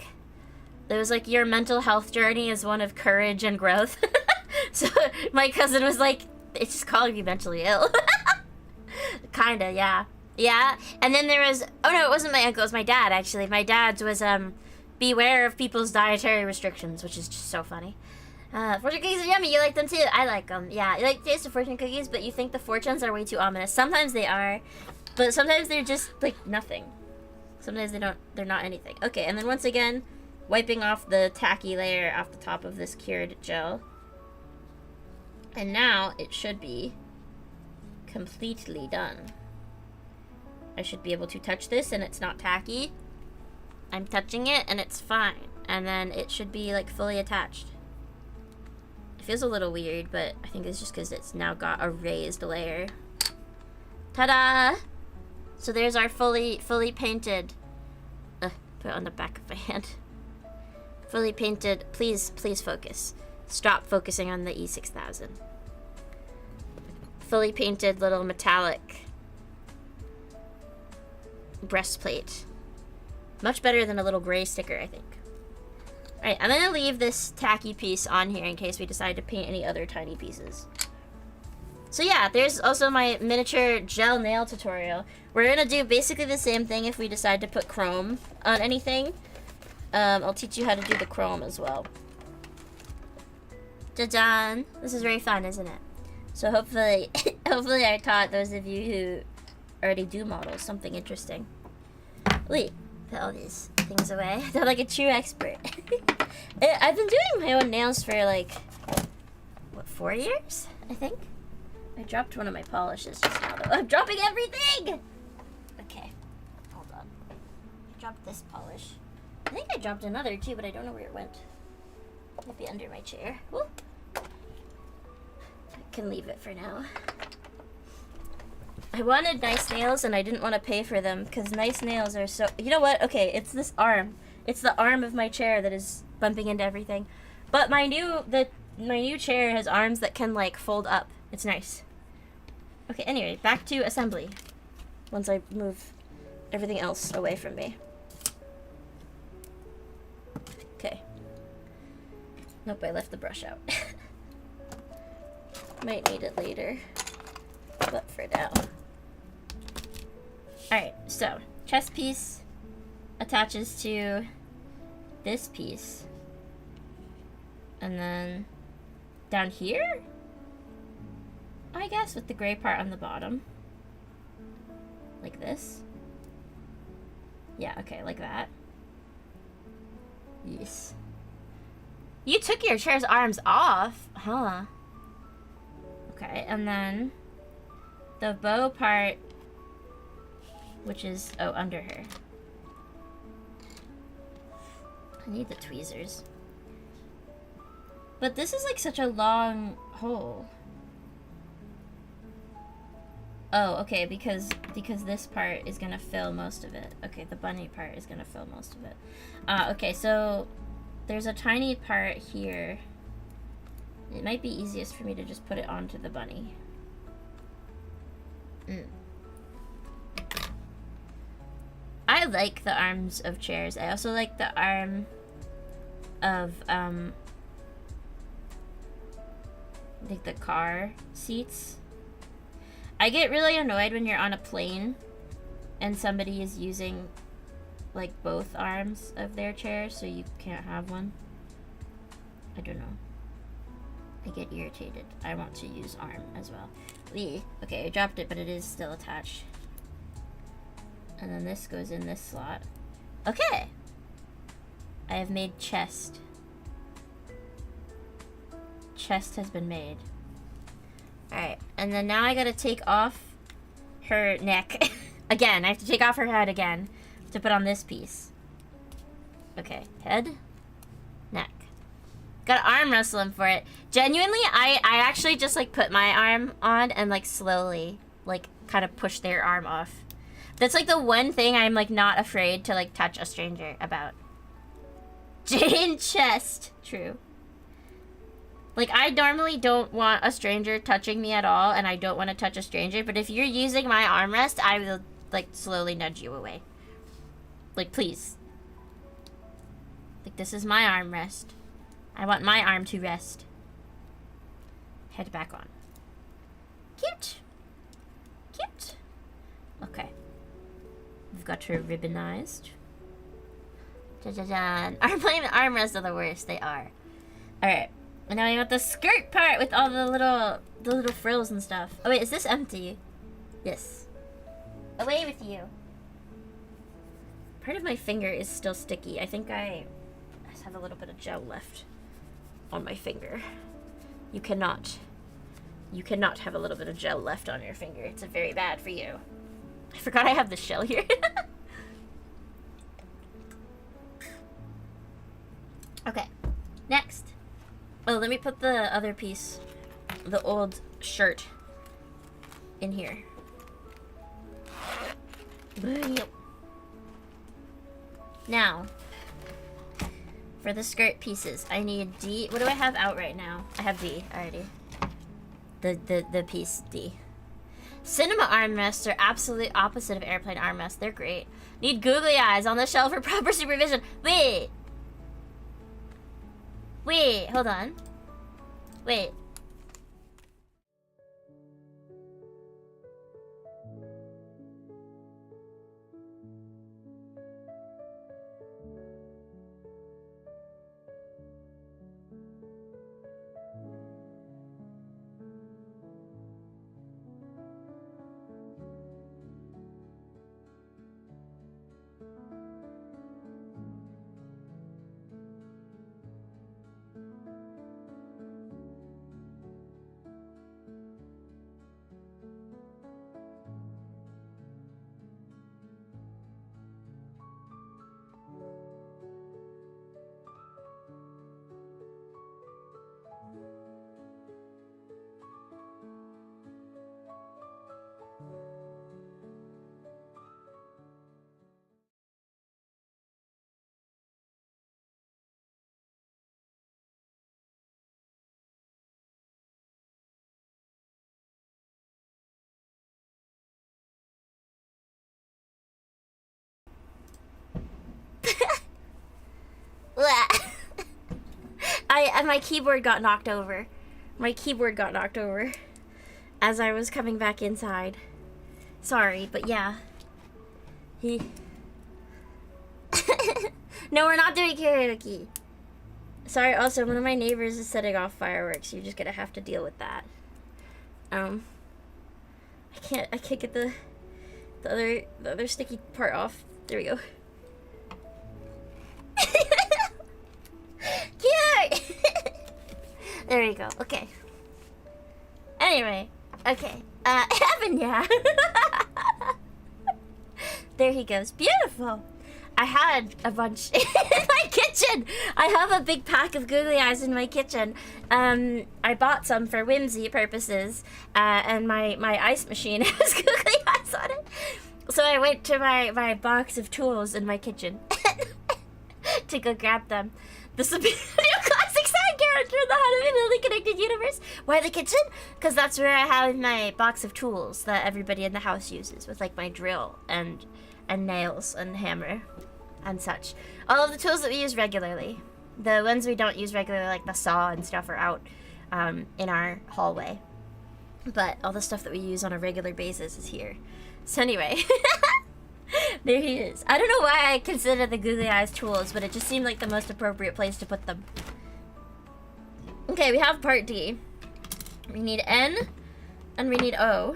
[SPEAKER 1] your mental health journey is one of courage and growth. So my cousin was like, it's just calling you mentally ill. Kinda, yeah. Yeah, and then there was, oh no, it wasn't my uncle, it was my dad, actually. My dad's was, beware of people's dietary restrictions, which is just so funny. Fortune cookies are yummy, you like them too? I like them, yeah. You like the taste of fortune cookies, but you think the fortunes are way too ominous. Sometimes they are, but sometimes they're just, like, nothing. Sometimes they're not anything. Okay, and then once again, wiping off the tacky layer off the top of this cured gel. And now it should be completely done. I should be able to touch this and it's not tacky. I'm touching it and it's fine. And then it should be like fully attached. It feels a little weird, but I think it's just because it's now got a raised layer. Ta-da! So there's our fully painted, put it on the back of my hand. Fully painted, please focus. Stop focusing on the E6000. Fully painted little metallic breastplate. Much better than a little gray sticker, I think. Alright, I'm gonna leave this tacky piece on here in case we decide to paint any other tiny pieces. So yeah, there's also my miniature gel nail tutorial. We're gonna do basically the same thing if we decide to put chrome on anything. I'll teach you how to do the chrome as well. Ta-da! This is very fun, isn't it? So hopefully, hopefully I taught those of you who already do models something interesting. Wait, put all these things away. I feel like a true expert. I've been doing my own nails for like, what, 4 years? I think? I dropped one of my polishes just now though. I'm dropping everything! Okay, hold on. I dropped this polish. I think I dropped another too, but I don't know where it went. Maybe under my chair. Whoop. I can leave it for now. I wanted nice nails and I didn't want to pay for them because nice nails are so... You know what? Okay, it's this arm. It's the arm of my chair that is bumping into everything. But my new chair has arms that can like fold up. It's nice. Okay, anyway, back to assembly. Once I move everything else away from me. Okay. Nope, I left the brush out. Might need it later. But for now. Alright, so, chest piece. attaches to this piece. And then down here, I guess, with the gray part on the bottom. Like this. Yeah, okay, like that. Yes. You took your chair's arms off, huh? Okay, and then the bow part, which is, oh, under her. I need the tweezers. But this is like such a long hole. Oh, okay, because this part is gonna fill most of it. Okay, the bunny part is gonna fill most of it. Okay, so there's a tiny part here. It might be easiest for me to just put it onto the bunny. I like the arms of chairs. I also like the arm of, like the car seats. I get really annoyed when you're on a plane and somebody is using like both arms of their chair, so you can't have one. I don't know. I get irritated. I want to use arm as well. Okay, I dropped it, but it is still attached. And then this goes in this slot. Okay! I have made chest. Chest has been made. Alright, and then now I gotta take off her neck. Again, I have to take off her head again to put on this piece. Okay, head, neck. Gotta arm wrestle him for it. Genuinely, I actually just like put my arm on and like slowly like kind of push their arm off. That's like the one thing I'm like not afraid to like touch a stranger about. Jane chest. True. Like, I normally don't want a stranger touching me at all, and I don't want to touch a stranger, but if you're using my armrest, I will, like, slowly nudge you away. Like, please. Like, this is my armrest. I want my arm to rest. Head back on. Cute. Cute. Okay. We've got her ribbonized. Ja-ja-jan. Armrests are the worst. They are. Alright. And now we got the skirt part with all the little frills and stuff. Oh wait, is this empty? Yes. Away with you. Part of my finger is still sticky. I think I just have a little bit of gel left on my finger. You cannot have a little bit of gel left on your finger. It's very bad for you. I forgot I have the shell here. Okay, next. Oh, let me put the other piece, the old shirt, in here. Now, for the skirt pieces, I need D. What do I have out right now? I have D already. The piece D. Cinema armrests are absolute opposite of airplane armrests. They're great. Need googly eyes on the shelf for proper supervision. Wait, hold on. Wait. My keyboard got knocked over. My keyboard got knocked over as I was coming back inside. Sorry, but yeah. No, we're not doing karaoke. Sorry, also, one of my neighbors is setting off fireworks. You're just gonna have to deal with that. I can't get the other sticky part off. There we go. Cute! There we go. Okay. Anyway, okay. Evan, yeah. There he goes. Beautiful. I had a bunch in my kitchen. I have a big pack of googly eyes in my kitchen. I bought some for whimsy purposes, and my ice machine has googly eyes on it. So I went to my box of tools in my kitchen to go grab them. This will be a new classic side character in the Hanami Connected Universe. Why the kitchen? Because that's where I have my box of tools that everybody in the house uses, with like my drill and nails and hammer and such. All of the tools that we use regularly. The ones we don't use regularly, like the saw and stuff, are out in our hallway. But all the stuff that we use on a regular basis is here. So anyway, there he is. I don't know why I consider the googly eyes tools, but it just seemed like the most appropriate place to put them. Okay, we have part D. We need N and we need O.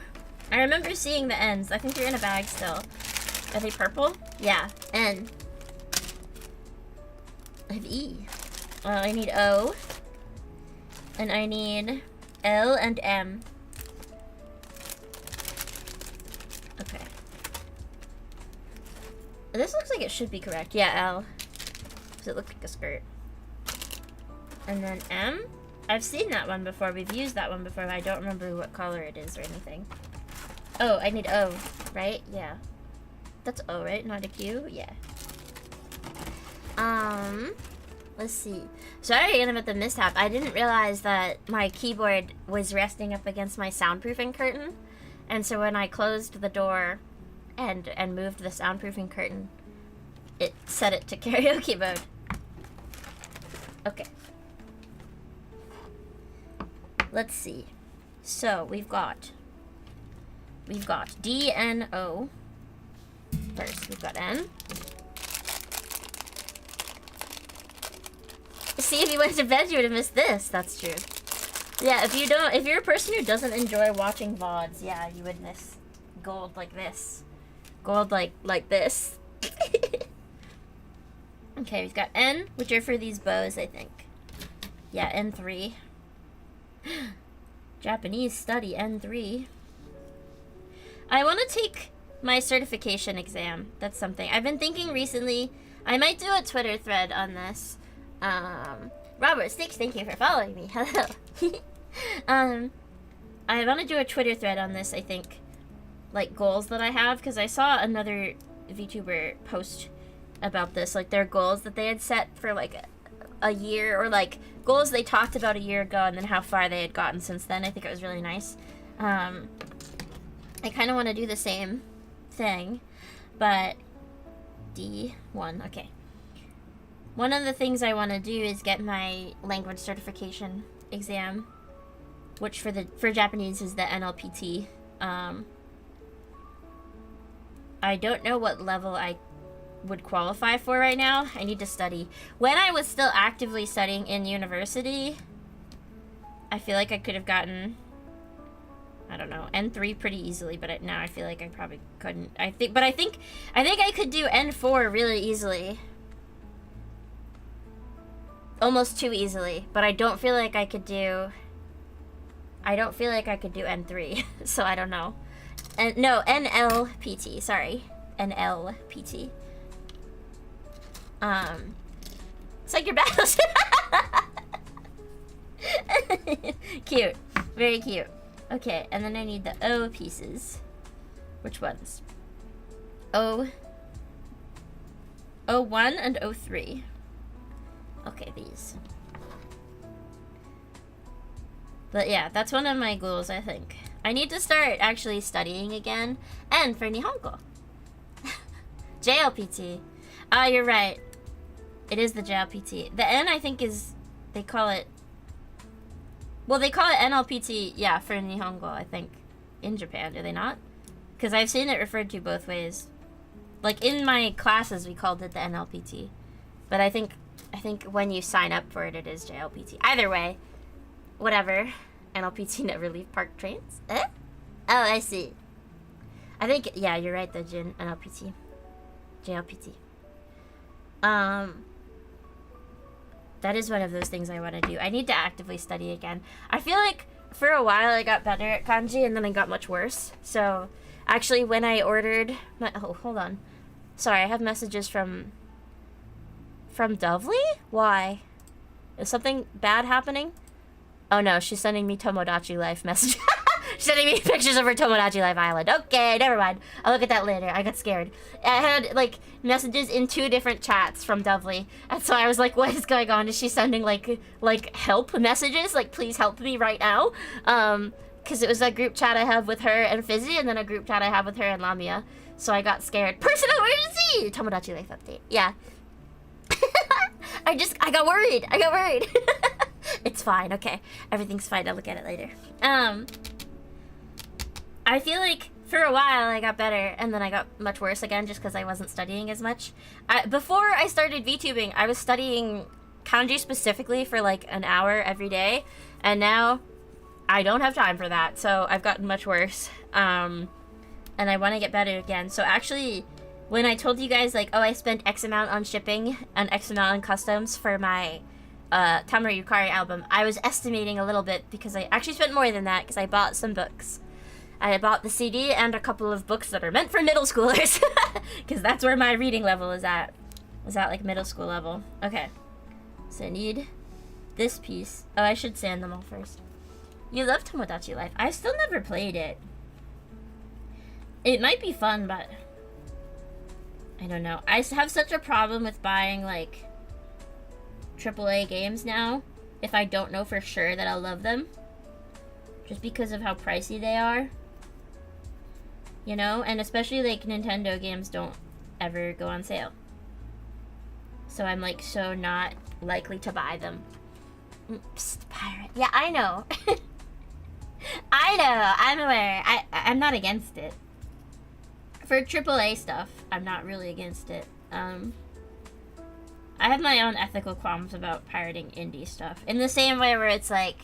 [SPEAKER 1] I remember seeing the N's. I think they're in a bag still. Are they purple? Yeah, N. I have E. I need O. And I need L and M. Okay. This looks like it should be correct. Yeah, L. Does it look like a skirt? And then M. I've seen that one before. We've used that one before, but I don't remember what color it is or anything. Oh, I need O, right? Yeah. That's O, right? Not a Q? Yeah. Let's see. Sorry again about the mishap. I didn't realize that my keyboard was resting up against my soundproofing curtain. And so when I closed the door and moved the soundproofing curtain, it set it to karaoke mode. Okay. Let's see. So we've got D, N, O. First, we've got N. See, if you went to bed, you would have missed this. That's true. Yeah, if you're a person who doesn't enjoy watching VODs, yeah, you would miss gold like this. Gold like this. Okay, we've got N, which are for these bows, I think. Yeah, N3. Japanese study, N3. I want to take my certification exam. That's something. I've been thinking recently, I might do a Twitter thread on this. Robert Sticks, thank you for following me. Hello. I want to do a Twitter thread on this, I think. Like, goals that I have, because I saw another VTuber post about this, like, their goals that they had set for, like, a year, or, like, goals they talked about a year ago, and then how far they had gotten since then. I think it was really nice. I kind of want to do the same thing, but D1, okay. One of the things I want to do is get my language certification exam, which for Japanese is the NLPT. I don't know what level I would qualify for right now. I need to study. When I was still actively studying in university, I feel like I could have gotten, I don't know, N3 pretty easily, but now I feel like I probably couldn't. I think I could do N4 really easily. Almost too easily, but I don't feel like I could do N3, so I don't know. No, NLPT, sorry. NLPT. It's like your battles. Cute. Very cute. Okay, and then I need the O pieces. Which ones? O1 and O3. Okay, these. But yeah, that's one of my goals, I think. I need to start actually studying again. And for Nihongo. JLPT. Ah, you're right. It is the JLPT. The N, I think, is... They call it... Well, they call it NLPT, yeah, for Nihongo, I think. In Japan, do they not? Because I've seen it referred to both ways. Like, in my classes, we called it the NLPT. But I think when you sign up for it, it is JLPT. Either way, whatever. NLPT never leave park trains. Eh? Oh, I see. I think, yeah, you're right, though, Jin. NLPT. JLPT. That is one of those things I want to do. I need to actively study again. I feel like for a while I got better at kanji, and then I got much worse. So, actually, when I ordered... oh, hold on. Sorry, I have messages from Dovely? Why? Is something bad happening? Oh no, she's sending me Tomodachi Life messages. She's sending me pictures of her Tomodachi Life island. Okay, never mind. I'll look at that later. I got scared. I had, like, messages in 2 different chats from Dovely. And so I was like, what is going on? Is she sending, like help messages? Like, please help me right now? Because it was a group chat I have with her and Fizzy, and then a group chat I have with her and Lamia. So I got scared. Personal emergency! Tomodachi Life update. Yeah. I got worried. It's fine, okay. Everything's fine, I'll look at it later. I feel like for a while I got better, and then I got much worse again just because I wasn't studying as much. Before I started VTubing, I was studying kanji specifically for like an hour every day, and now I don't have time for that, so I've gotten much worse. And I want to get better again. So actually, when I told you guys, like, oh, I spent X amount on shipping and X amount on customs for my Tamura Yukari album, I was estimating a little bit because I actually spent more than that because I bought some books. I bought the CD and a couple of books that are meant for middle schoolers because that's where my reading level is at. Like middle school level. Okay. So I need this piece. Oh, I should sand them all first. You love Tomodachi Life. I still never played it. It might be fun, but I don't know. I have such a problem with buying, like, AAA games now if I don't know for sure that I'll love them. Just because of how pricey they are. You know? And especially, like, Nintendo games don't ever go on sale. So I'm, like, so not likely to buy them. Psst, pirate. Yeah, I know. I know. I'm aware. I'm not against it. For AAA stuff, I'm not really against it. I have my own ethical qualms about pirating indie stuff. In the same way where it's like,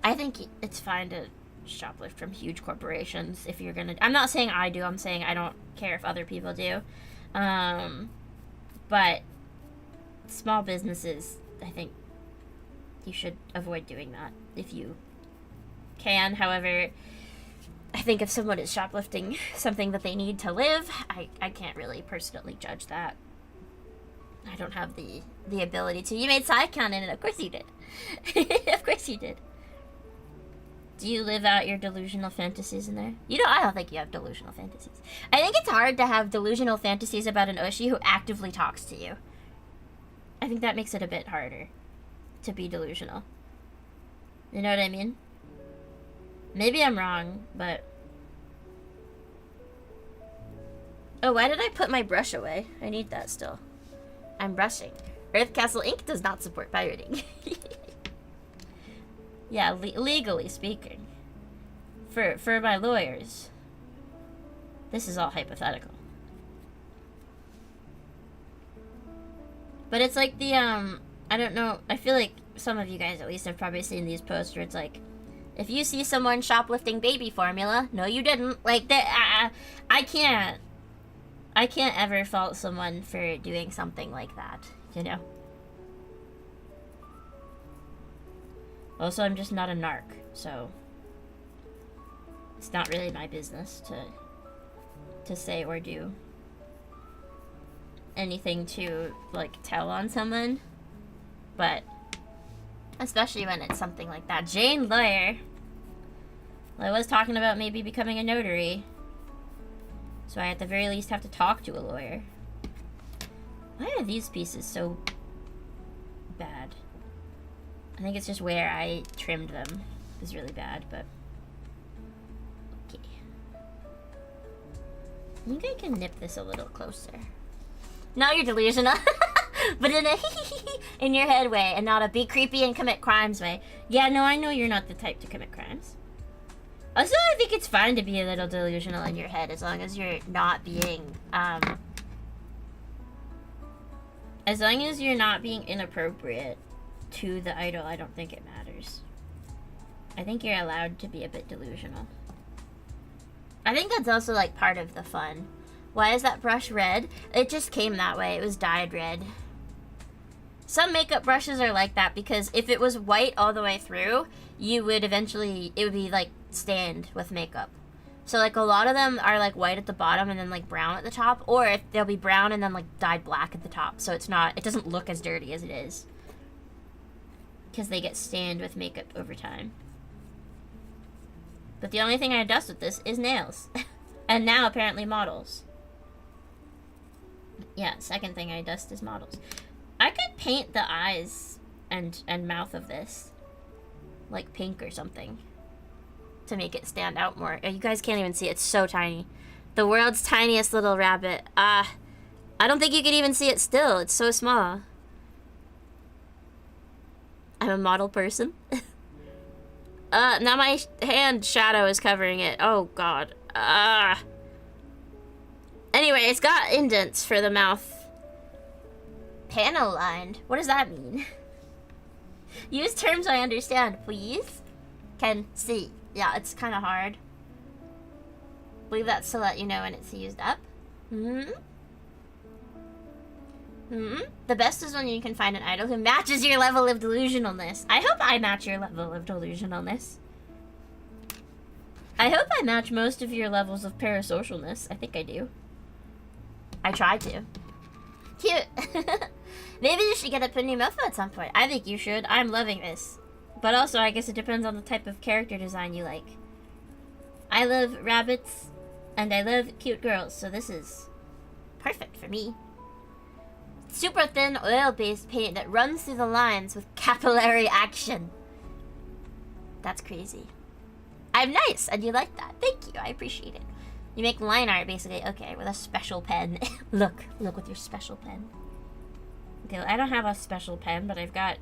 [SPEAKER 1] I think it's fine to shoplift from huge corporations if you're gonna... I'm not saying I do, I'm saying I don't care if other people do. But small businesses, I think you should avoid doing that if you can. However, I think if someone is shoplifting something that they need to live, I can't really personally judge that. I don't have the ability to. You made side canon, and of course you did. Of course you did. Do you live out your delusional fantasies in there? You know, I don't think you have delusional fantasies. I think it's hard to have delusional fantasies about an Oshi who actively talks to you. I think that makes it a bit harder to be delusional. You know what I mean? Maybe I'm wrong, but... Oh, why did I put my brush away? I need that still. I'm brushing. Earth Castle Inc. does not support pirating. Yeah, legally speaking. For my lawyers. This is all hypothetical. But it's like the, I don't know, I feel like some of you guys at least have probably seen these posts where it's like, if you see someone shoplifting baby formula, no you didn't. Like, that, I can't ever fault someone for doing something like that, you know? Also, I'm just not a narc, so it's not really my business to say or do anything to, like, tell on someone. But especially when it's something like that. Jane Lawyer. Well, I was talking about maybe becoming a notary. So I at the very least have to talk to a lawyer. Why are these pieces so bad? I think it's just where I trimmed them is really bad, but... Okay. I think I can nip this a little closer. No, you're delusional. But in a in your head way, and not a be creepy and commit crimes way. Yeah, no, I know you're not the type to commit crimes. Also, I think it's fine to be a little delusional in your head as long as you're not being, as long as you're not being inappropriate to the idol, I don't think it matters. I think you're allowed to be a bit delusional. I think that's also, like, part of the fun. Why is that brush red? It just came that way. It was dyed red. Some makeup brushes are like that because if it was white all the way through, you would eventually, it would be, like, stained with makeup. So, like, a lot of them are, like, white at the bottom and then, like, brown at the top. Or if they'll be brown and then, like, dyed black at the top. So it's not, it doesn't look as dirty as it is. Because they get stained with makeup over time. But the only thing I dust with this is nails. And now, apparently, models. Yeah, second thing I dust is models. I could paint the eyes and mouth of this. Like pink or something. To make it stand out more. You guys can't even see it. It's so tiny. The world's tiniest little rabbit. I don't think you could even see it still. It's so small. I'm a model person. Now my hand shadow is covering it. Oh, God. Anyway, it's got indents for the mouth. Panel lined. What does that mean? Use terms I understand, please. Can see. Yeah, it's kind of hard. Believe that's to let you know when it's used up. The best is when you can find an idol who matches your level of delusionalness. I hope I match your level of delusionalness. I hope I match most of your levels of parasocialness. I think I do. I try to. Cute. Maybe you should get a PUNI MOFU at some point. I think you should. I'm loving this. But also, I guess it depends on the type of character design you like. I love rabbits, and I love cute girls, so this is perfect for me. Super thin oil-based paint that runs through the lines with capillary action. That's crazy. I'm nice, and you like that. Thank you, I appreciate it. You make line art, basically. Okay, with a special pen. Look with your special pen. Okay, well, I don't have a special pen, but I've got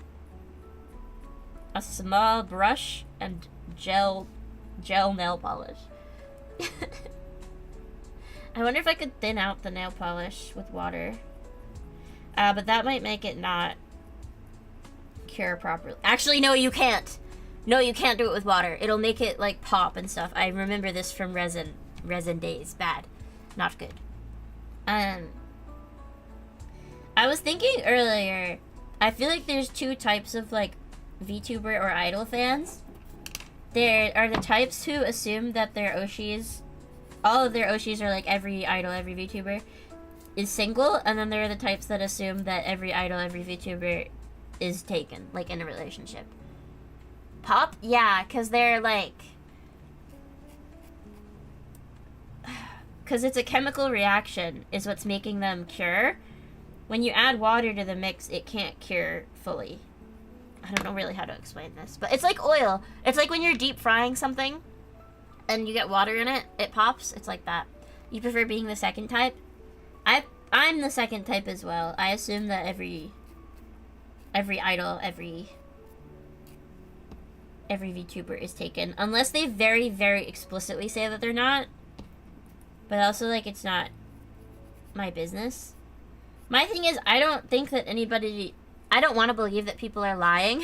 [SPEAKER 1] a small brush and gel nail polish. I wonder if I could thin out the nail polish with water. But that might make it not cure properly. Actually, no, you can't. No, you can't do it with water. It'll make it, like, pop and stuff. I remember this from resin days. Bad. Not good. I was thinking earlier, I feel like there's two types of, like, VTuber or idol fans. There are the types who assume that their Oshis, all of their Oshis are like every idol, every VTuber, is single, and then there are the types that assume that every idol, every VTuber is taken, like in a relationship. Pop? Yeah, because they're like... Because it's a chemical reaction is what's making them cure. When you add water to the mix, it can't cure fully. I don't know really how to explain this, but it's like oil. It's like when you're deep frying something and you get water in it, it pops. It's like that. You prefer being the second type? I'm the second type as well. I assume that every idol, every VTuber is taken. Unless they very, very explicitly say that they're not. But also, like, it's not my business. My thing is, I don't think that anybody... I don't want to believe that people are lying.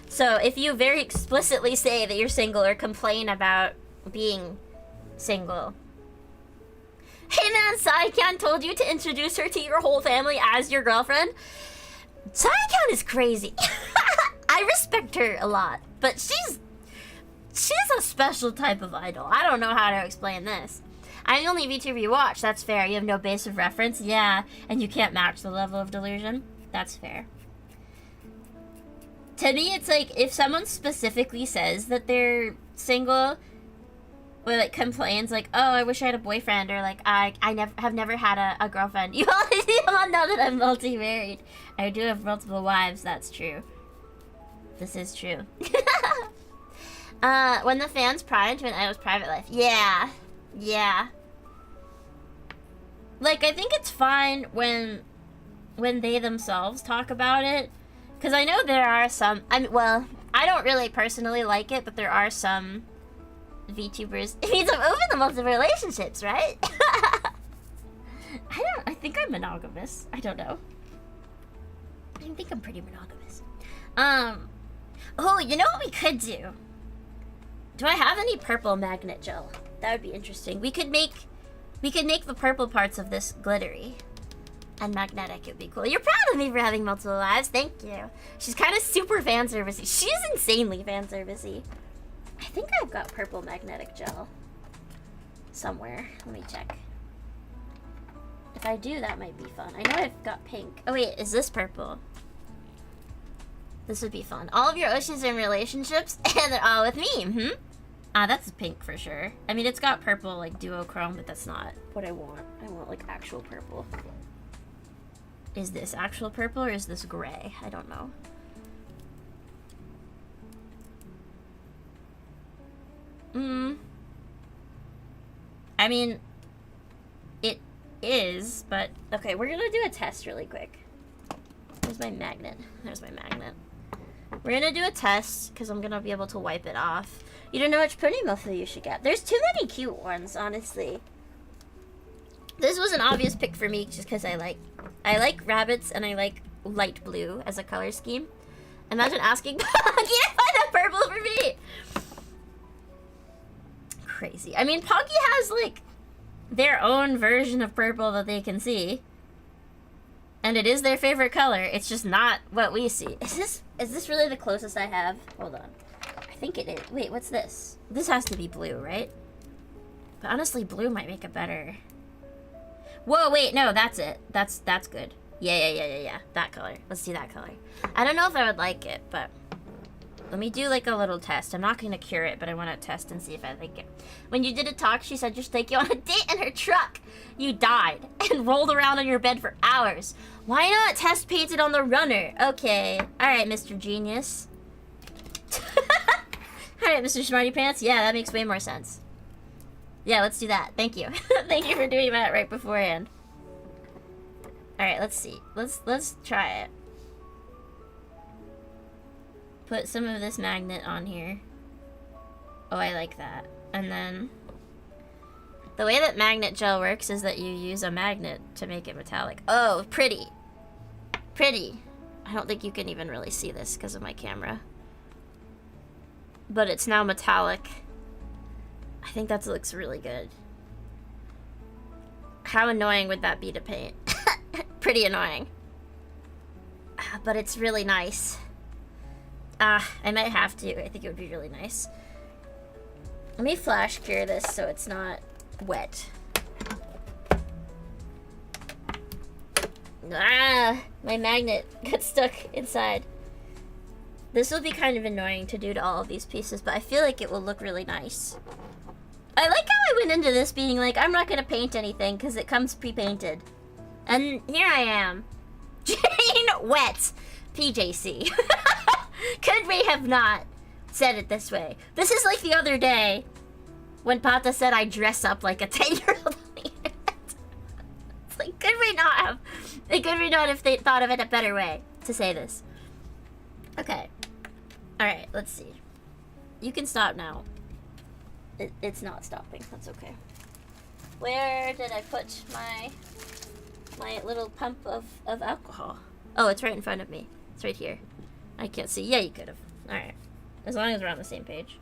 [SPEAKER 1] So if you very explicitly say that you're single or complain about being single... Hey man, Saikan told you to introduce her to your whole family as your girlfriend? Saikan is crazy. I respect her a lot, but she's a special type of idol. I don't know how to explain this. I'm the only VTuber you watch, that's fair. You have no base of reference, yeah, and you can't match the level of delusion. That's fair. To me, it's like, if someone specifically says that they're single, or like complains like, oh, I wish I had a boyfriend, or like, I have never had a girlfriend. You all know that I'm multi-married. I do have multiple wives, that's true. This is true. When the fans primed when I was private life. Yeah. Yeah. Like, I think it's fine when they themselves talk about it. Because I know there are some... well, I don't really personally like it, but there are some VTubers. It means I'm open to multiple relationships, right? I think I'm monogamous. I don't know. I think I'm pretty monogamous. Oh, you know what we could do? Do I have any purple magnet gel? That would be interesting. We could make the purple parts of this glittery and magnetic. It'd be cool. You're proud of me for having multiple lives. Thank you. She's kind of super fan servicey. She's insanely fan servicey. I think I've got purple magnetic gel somewhere. Let me check. If I do, that might be fun. I know I've got pink. Oh wait, is this purple? This would be fun. All of your oceans in relationships, and they're all with me. That's pink for sure. I mean, it's got purple, like, duochrome, but that's not what I want. I want, like, actual purple. Is this actual purple, or is this gray? I don't know. I mean, it is, but... Okay, we're gonna do a test really quick. Where's my magnet? There's my magnet. We're gonna do a test, because I'm gonna be able to wipe it off. You don't know which PUNI MOFU you should get. There's too many cute ones, honestly. This was an obvious pick for me, just because I like rabbits, and I like light blue as a color scheme. Imagine asking Poggy to find a purple for me! Crazy. I mean, Poggy has, like, their own version of purple that they can see. And it is their favorite color. It's just not what we see. Is this really the closest I have? Hold on. I think it is. Wait, what's this? This has to be blue, right? But honestly, blue might make it better. Whoa, wait, no, that's it. That's good. Yeah. That color. Let's do that color. I don't know if I would like it, but let me do like a little test. I'm not gonna cure it, but I want to test and see if I like it. When you did a talk, she said just take you on a date in her truck. You died and rolled around on your bed for hours. Why not test painted on the runner? Okay. Alright, Mr. Genius. Alright, Mr. Smarty Pants. Yeah, that makes way more sense. Yeah, let's do that. Thank you. Thank you for doing that right beforehand. Alright, let's see. Let's try it. Put some of this magnet on here. Oh, I like that. And then the way that magnet gel works is that you use a magnet to make it metallic. Oh, pretty. Pretty. I don't think you can even really see this because of my camera. But it's now metallic. I think that looks really good. How annoying would that be to paint? Pretty annoying. But it's really nice. I might have to. I think it would be really nice. Let me flash cure this so it's not wet. My magnet got stuck inside. This will be kind of annoying to do to all of these pieces, but I feel like it will look really nice. I like how I went into this being like, I'm not gonna paint anything because it comes pre-painted. And here I am. Jane Wet. PJC. Could we have not said it this way? This is like the other day when Pata said I dress up like a 10-year-old. It's like, could we not have? Could we not have thought of it a better way to say this? Okay. Alright, let's see. You can stop now. It's not stopping. That's okay. Where did I put my little pump of alcohol? Oh, it's right in front of me. It's right here. I can't see. Yeah, you could have. Alright. As long as we're on the same page.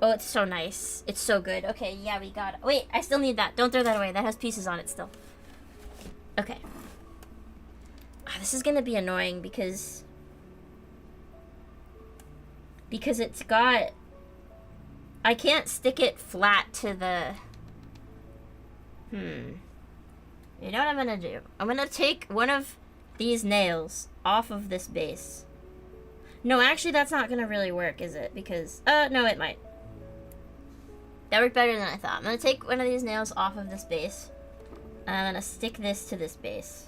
[SPEAKER 1] Oh, it's so nice. It's so good. Okay, yeah, we got it. Wait, I still need that. Don't throw that away. That has pieces on it still. Okay. This is gonna be annoying because it's got... I can't stick it flat to the... You know what I'm gonna do? I'm gonna take one of these nails off of this base. No, actually, that's not gonna really work, is it? Because, no, it might. That worked better than I thought. I'm gonna take one of these nails off of this base. And I'm gonna stick this to this base.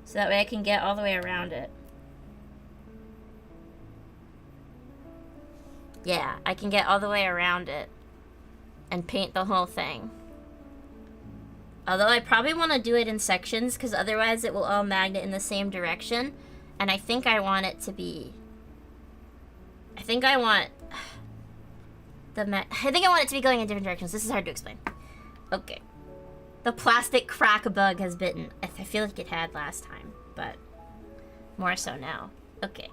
[SPEAKER 1] So that way I can get all the way around it. Yeah, I can get all the way around it. And paint the whole thing. Although I probably want to do it in sections, because otherwise it will all magnet in the same direction. And I think I want it to be... I think I want I think I want it to be going in different directions. This is hard to explain. Okay. The plastic crack bug has bitten. I feel like it had last time, but more so now. Okay.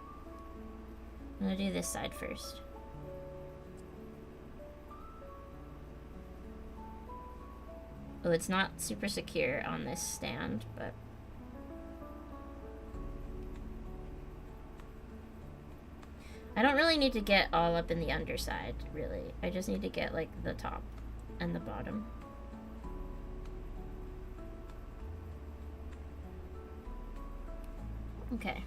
[SPEAKER 1] I'm gonna do this side first. Oh, it's not super secure on this stand, but... I don't really need to get all up in the underside, really. I just need to get, like, the top and the bottom. Okay.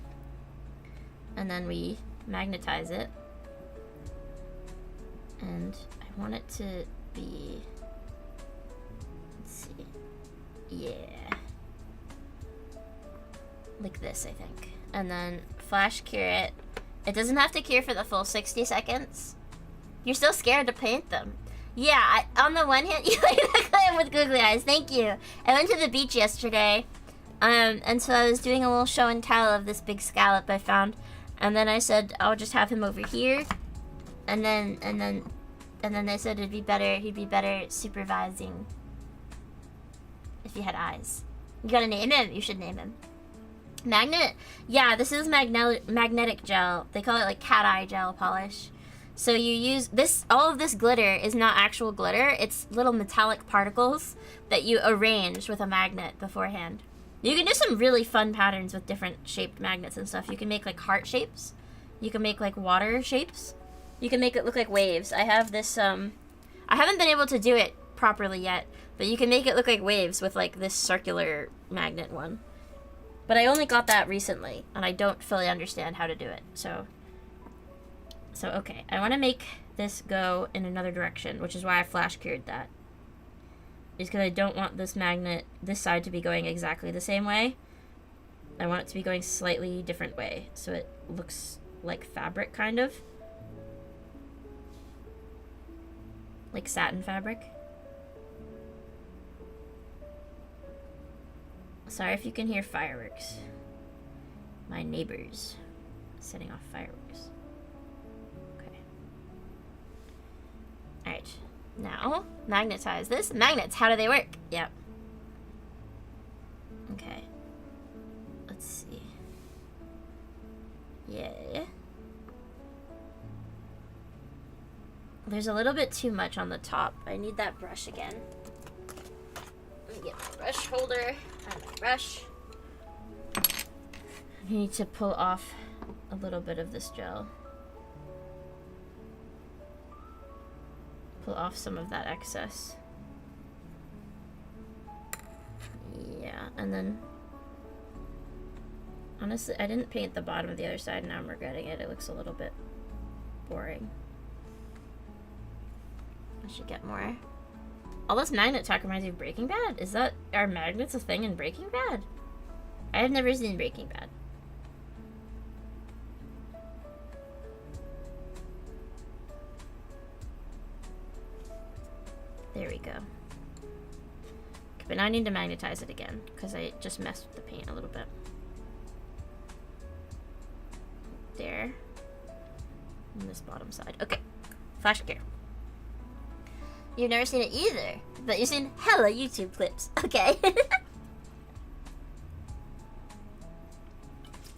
[SPEAKER 1] And then we magnetize it. And I want it to be... Let's see. Yeah. Like this, I think. And then flash cure it. It doesn't have to cure for the full 60 seconds. You're still scared to paint them. Yeah, on the one hand, you like the clam with googly eyes. Thank you. I went to the beach yesterday. And so I was doing a little show and tell of this big scallop I found. And then I said, I'll just have him over here. And then they said he'd be better supervising if he had eyes. You gotta name him. You should name him. Magnet? Yeah, this is magnetic gel. They call it like cat eye gel polish. So you use this, all of this glitter is not actual glitter. It's little metallic particles that you arrange with a magnet beforehand. You can do some really fun patterns with different shaped magnets and stuff. You can make like heart shapes. You can make like water shapes. You can make it look like waves. I have this, I haven't been able to do it properly yet, but you can make it look like waves with like this circular magnet one. But I only got that recently, and I don't fully understand how to do it. So okay, I want to make this go in another direction, which is why I flash cured that. Is because I don't want this magnet, this side to be going exactly the same way. I want it to be going slightly different way, so it looks like fabric, kind of. Like satin fabric. Sorry if you can hear fireworks. My neighbors setting off fireworks. Okay. Alright. Now, magnetize this. Magnets, how do they work? Yep. Okay. Let's see. Yeah. There's a little bit too much on the top. I need that brush again. Let me get my brush holder and my brush. I need to pull off a little bit of this gel. Pull off some of that excess. Yeah, and then honestly, I didn't paint the bottom of the other side, and now I'm regretting it. It looks a little bit boring. I should get more. All this magnet talk reminds me of Breaking Bad. Is that, are magnets a thing in Breaking Bad? I have never seen Breaking Bad. There we go. Okay, but now I need to magnetize it again, because I just messed with the paint a little bit. There. And this bottom side. Okay. Flash gear. You've never seen it either, but you've seen hella YouTube clips. Okay.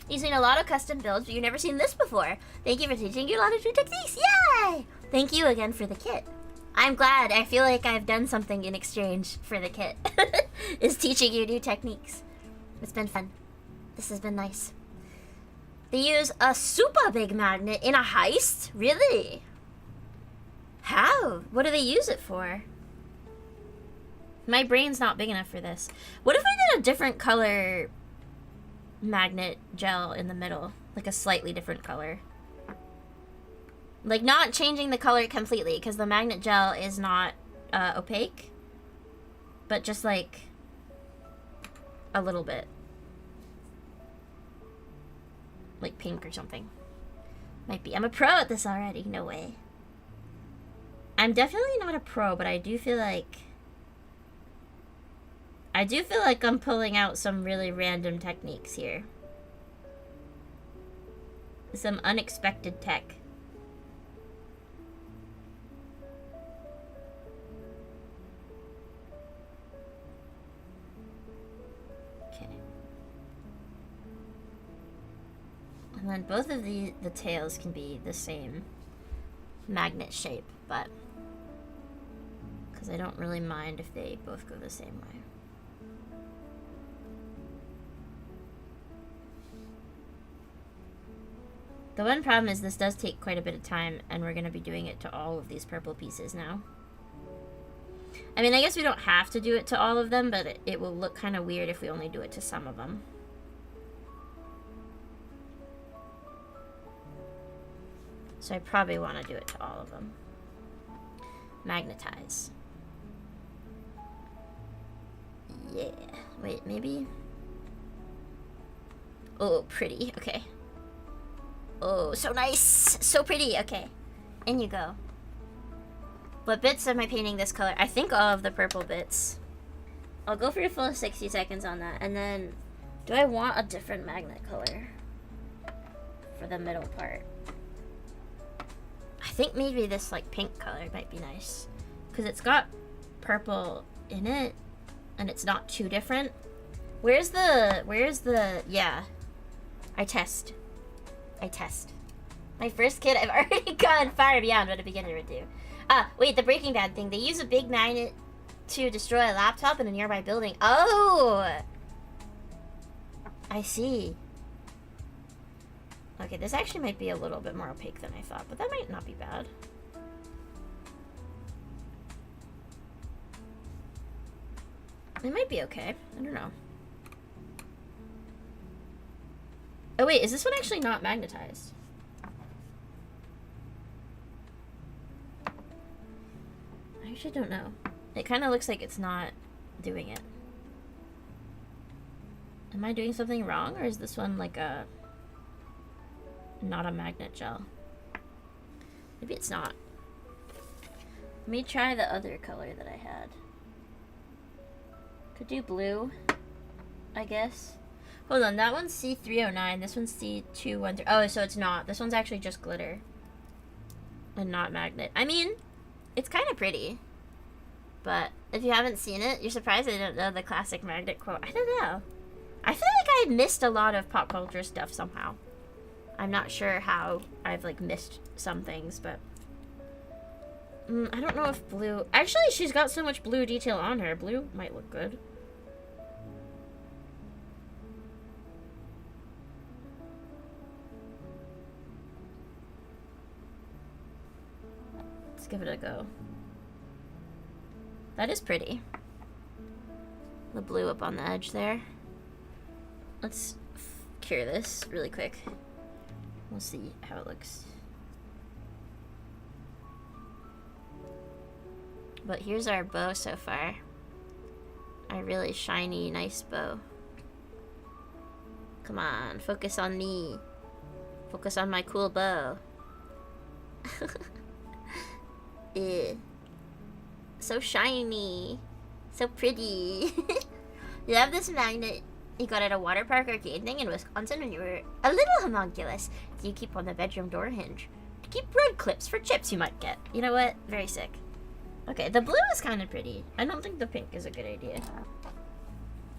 [SPEAKER 1] You've seen a lot of custom builds, but you've never seen this before. Thank you for teaching you a lot of new techniques. Yay! Thank you again for the kit. I'm glad. I feel like I've done something in exchange for the kit. Is teaching you new techniques. It's been fun. This has been nice. They use a super big magnet in a heist? Really? How? What do they use it for? My brain's not big enough for this. What if I did a different color magnet gel in the middle? Like a slightly different color. Like not changing the color completely, because the magnet gel is not opaque. But just like a little bit. Like pink or something. Might be. I'm a pro at this already. No way. I'm definitely not a pro, but I do feel like I'm pulling out some really random techniques here. Some unexpected tech. And then both of the tails can be the same magnet shape, but because I don't really mind if they both go the same way. The one problem is this does take quite a bit of time, and we're going to be doing it to all of these purple pieces now. I mean, I guess we don't have to do it to all of them, but it will look kind of weird if we only do it to some of them. So I probably want to do it to all of them. Magnetize. Yeah. Wait, maybe? Oh, pretty. Okay. Oh, so nice. So pretty. Okay. In you go. What bits am I painting this color? I think all of the purple bits. I'll go for a full 60 seconds on that. And then, do I want a different magnet color for the middle part? I think maybe this like pink color might be nice. Because it's got purple in it. And it's not too different. Where's the, yeah. I test. My first kid, I've already gone far beyond what a beginner would do. Wait, the Breaking Bad thing. They use a big magnet to destroy a laptop in a nearby building. Oh! I see. Okay, this actually might be a little bit more opaque than I thought, but that might not be bad. It might be okay. I don't know. Oh wait, is this one actually not magnetized? I actually don't know. It kind of looks like it's not doing it. Am I doing something wrong, or is this one like a... not a magnet gel? Maybe it's not. Let me try the other color that I had. Could do blue, I guess. Hold on, that one's C309, this one's C213. Oh, so it's not. This one's actually just glitter. And not magnet. I mean, it's kind of pretty. But if you haven't seen it, you're surprised I don't know the classic magnet quote. I don't know. I feel like I missed a lot of pop culture stuff somehow. I'm not sure how I've, like, missed some things, but... I don't know if blue... Actually, she's got so much blue detail on her. Blue might look good. Let's give it a go. That is pretty. The blue up on the edge there. Let's cure this really quick. We'll see how it looks. But here's our bow so far. A really shiny, nice bow. Come on, focus on me. Focus on my cool bow. So shiny. So pretty. You have this magnet you got at a water park arcade thing in Wisconsin when you were a little homunculus. You keep on the bedroom door hinge. Keep bread clips for chips you might get. You know what? Very sick. Okay, the blue is kind of pretty. I don't think the pink is a good idea.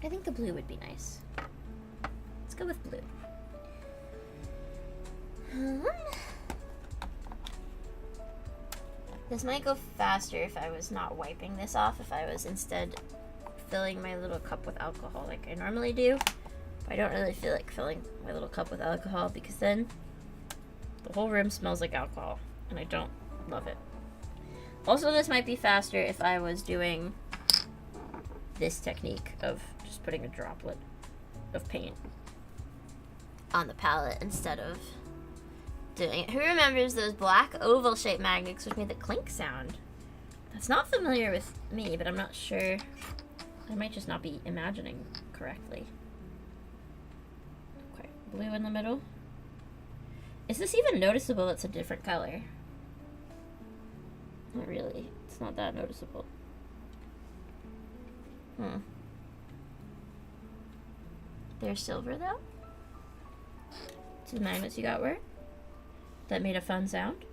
[SPEAKER 1] I think the blue would be nice. Let's go with blue. This might go faster if I was not wiping this off, if I was instead filling my little cup with alcohol like I normally do. But I don't really feel like filling my little cup with alcohol because then the whole room smells like alcohol and I don't love it. Also, this might be faster if I was doing this technique of just putting a droplet of paint on the palette instead of doing it. Who remembers those black oval-shaped magnets which made the clink sound? That's not familiar with me, but I'm not sure. I might just not be imagining correctly. Okay, blue in the middle. Is this even noticeable it's a different color? Not really. It's not that noticeable. There's silver, though. Two magnets you got where? That made a fun sound.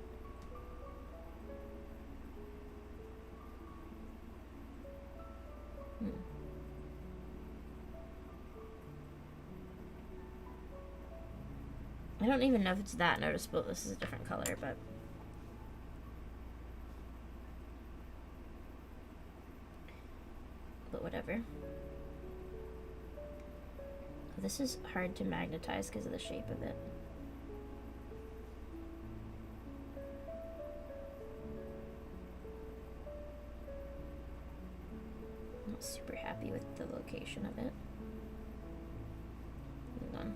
[SPEAKER 1] I I don't even know if it's that noticeable. This is a different color, but... But whatever. This is hard to magnetize because of the shape of it. I'm not super happy with the location of it. Hold on.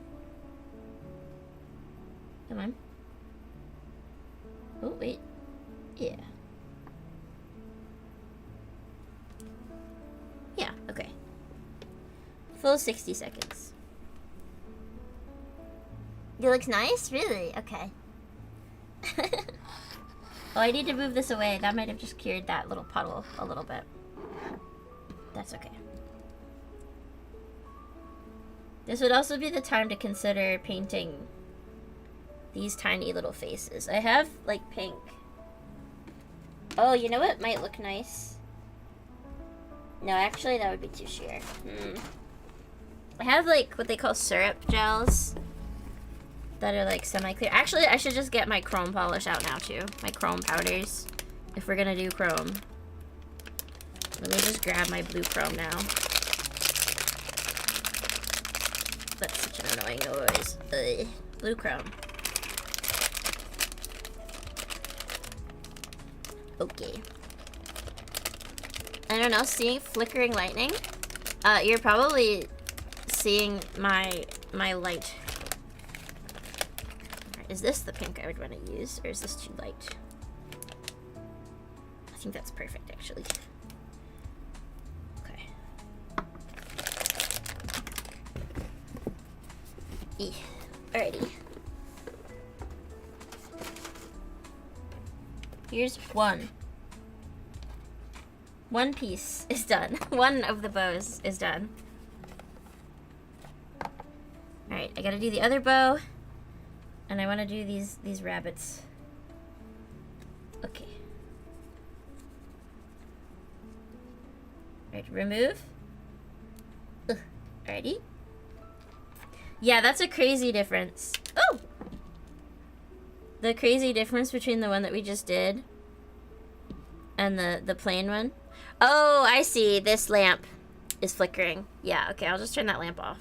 [SPEAKER 1] Come on. Oh, wait. Yeah. Yeah, okay. Full 60 seconds. It looks nice? Really? Okay. Oh, I need to move this away. That might have just cured that little puddle a little bit. That's okay. This would also be the time to consider painting these tiny little faces. I have, like, pink. Oh, you know what might look nice? No, actually, that would be too sheer. I have, like, what they call syrup gels that are, like, semi-clear. Actually, I should just get my chrome polish out now, too. My chrome powders, if we're gonna do chrome. Let me just grab my blue chrome now. That's such an annoying noise. Ugh. Blue chrome. Okay. I don't know, seeing flickering lightning? You're probably seeing my light. Is this the pink I would want to use, or is this too light? I think that's perfect, actually. Okay. Alrighty. Here's one. One piece is done. One of the bows is done. Alright, I gotta do the other bow. And I want to do these rabbits. Okay. Alright, remove. Ugh. Alrighty. Yeah, that's a crazy difference. Oh! The crazy difference between the one that we just did and the plain one. Oh, I see. This lamp is flickering. Yeah, okay, I'll just turn that lamp off.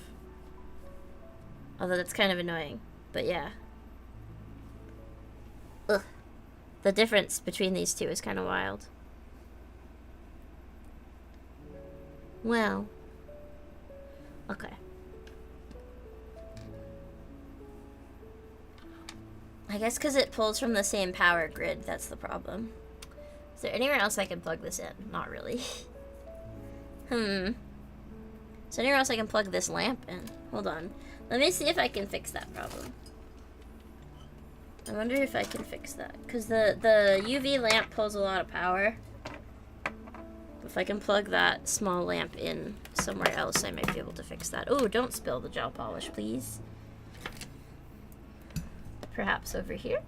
[SPEAKER 1] Although that's kind of annoying. But yeah. Ugh. The difference between these two is kind of wild. Well. Okay. I guess because it pulls from the same power grid, that's the problem. Is there anywhere else I can plug this in? Not really. Is there anywhere else I can plug this lamp in? Hold on. Let me see if I can fix that problem. I wonder if I can fix that. Because the UV lamp pulls a lot of power. If I can plug that small lamp in somewhere else, I might be able to fix that. Oh, don't spill the gel polish, please. Perhaps over here?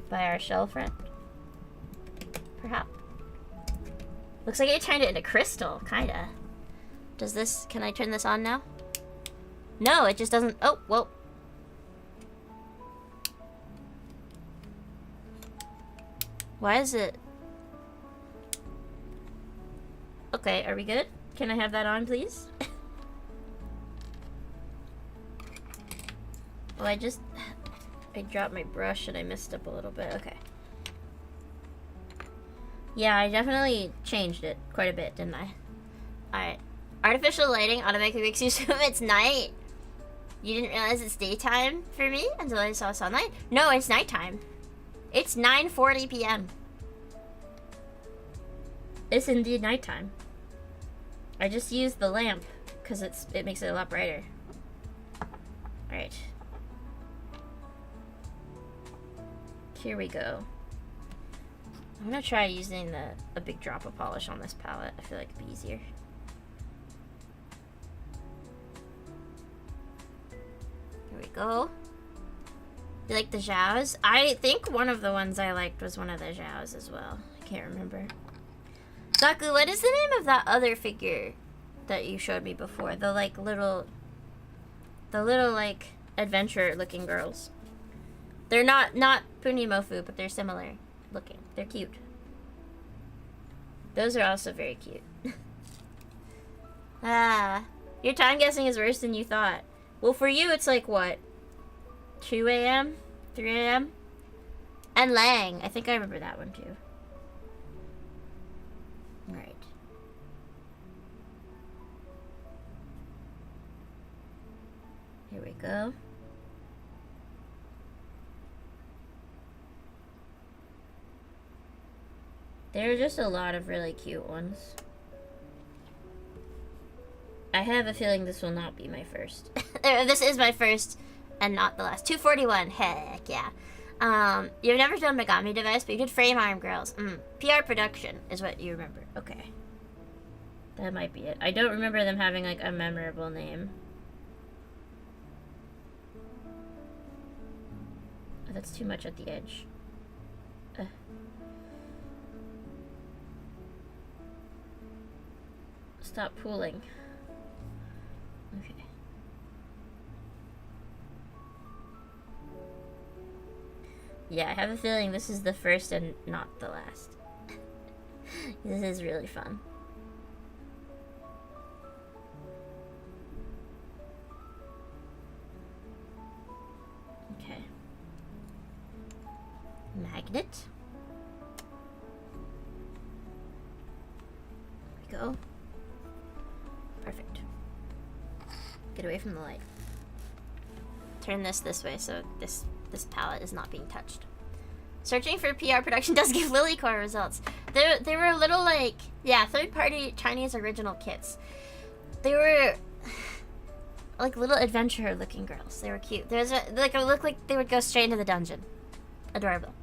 [SPEAKER 1] By our shell friend? Perhaps. Looks like I turned it into crystal, kinda. Does this, can I turn this on now? No, it just doesn't, oh, whoa. Why is it? Okay, are we good? Can I have that on, please? Well, I dropped my brush and I messed up a little bit. Okay. Yeah, I definitely changed it quite a bit, didn't I? Alright. Artificial lighting automatically makes you assume it's night. You didn't realize it's daytime for me until I saw sunlight? No, it's nighttime. It's 9:40 p.m. It's indeed nighttime. I just used the lamp because it makes it a lot brighter. Alright. Here we go. I'm gonna try using a big drop of polish on this palette. I feel like it'd be easier. Here we go. You like the Zhaos? I think one of the ones I liked was one of the Zhaos as well. I can't remember. Zaku, what is the name of that other figure that you showed me before? The little like adventure-looking girls. They're not PUNI MOFU, but they're similar looking. They're cute. Those are also very cute. Your time guessing is worse than you thought. Well, for you, it's like, what? 2 a.m.? 3 a.m.? And Lang. I think I remember that one, too. Right. Here we go. There are just a lot of really cute ones. I have a feeling this will not be my first. This is my first and not the last. 241. Heck yeah. You've never done Megami device, but you did Frame Arm Girls. PR production is what you remember. Okay. That might be it. I don't remember them having like a memorable name. Oh, that's too much at the edge. Stop pooling. Okay. Yeah, I have a feeling this is the first and not the last. This is really fun. Okay. Magnet. There we go. Perfect. Get away from the light. Turn this way so this palette is not being touched. Searching for PR production does give Lilycore results. They were a little like, yeah, third-party Chinese original kits. They were like little adventure-looking girls. They were cute. There's a like it looked like they would go straight into the dungeon. Adorable.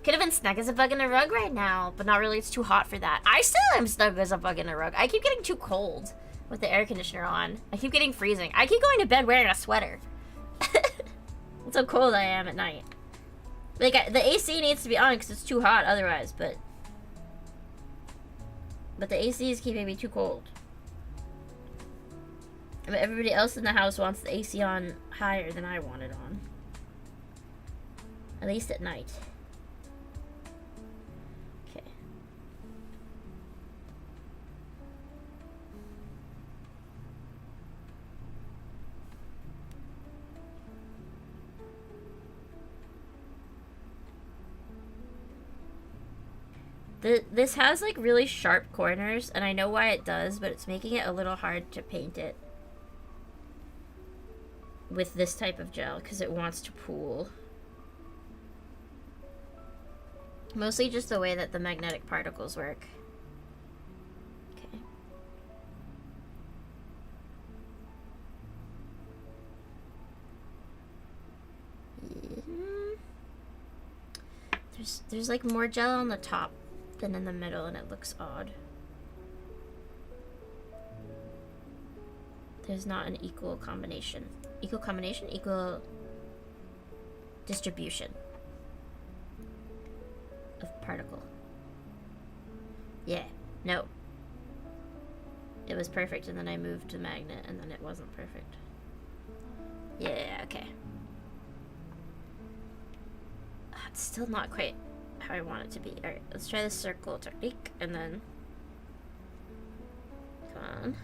[SPEAKER 1] Could have been snug as a bug in a rug right now, but not really. It's too hot for that. I still am snug as a bug in a rug. I keep getting too cold with the air conditioner on. I keep getting freezing. I keep going to bed wearing a sweater. That's how cold I am at night. Like, the AC needs to be on because it's too hot otherwise, but the AC is keeping me too cold. But everybody else in the house wants the AC on higher than I want it on. At least at night. Okay. This has like really sharp corners, and I know why it does, but it's making it a little hard to paint it with this type of gel because it wants to pool. Mostly just the way that the magnetic particles work. Okay. There's like more gel on the top than in the middle, and it looks odd. There's not an equal combination. Equal combination? Equal distribution of particle. Yeah. No. It was perfect, and then I moved the magnet, and then it wasn't perfect. Yeah, okay. It's still not quite how I want it to be. Alright, let's try the circle technique, and then... Come on.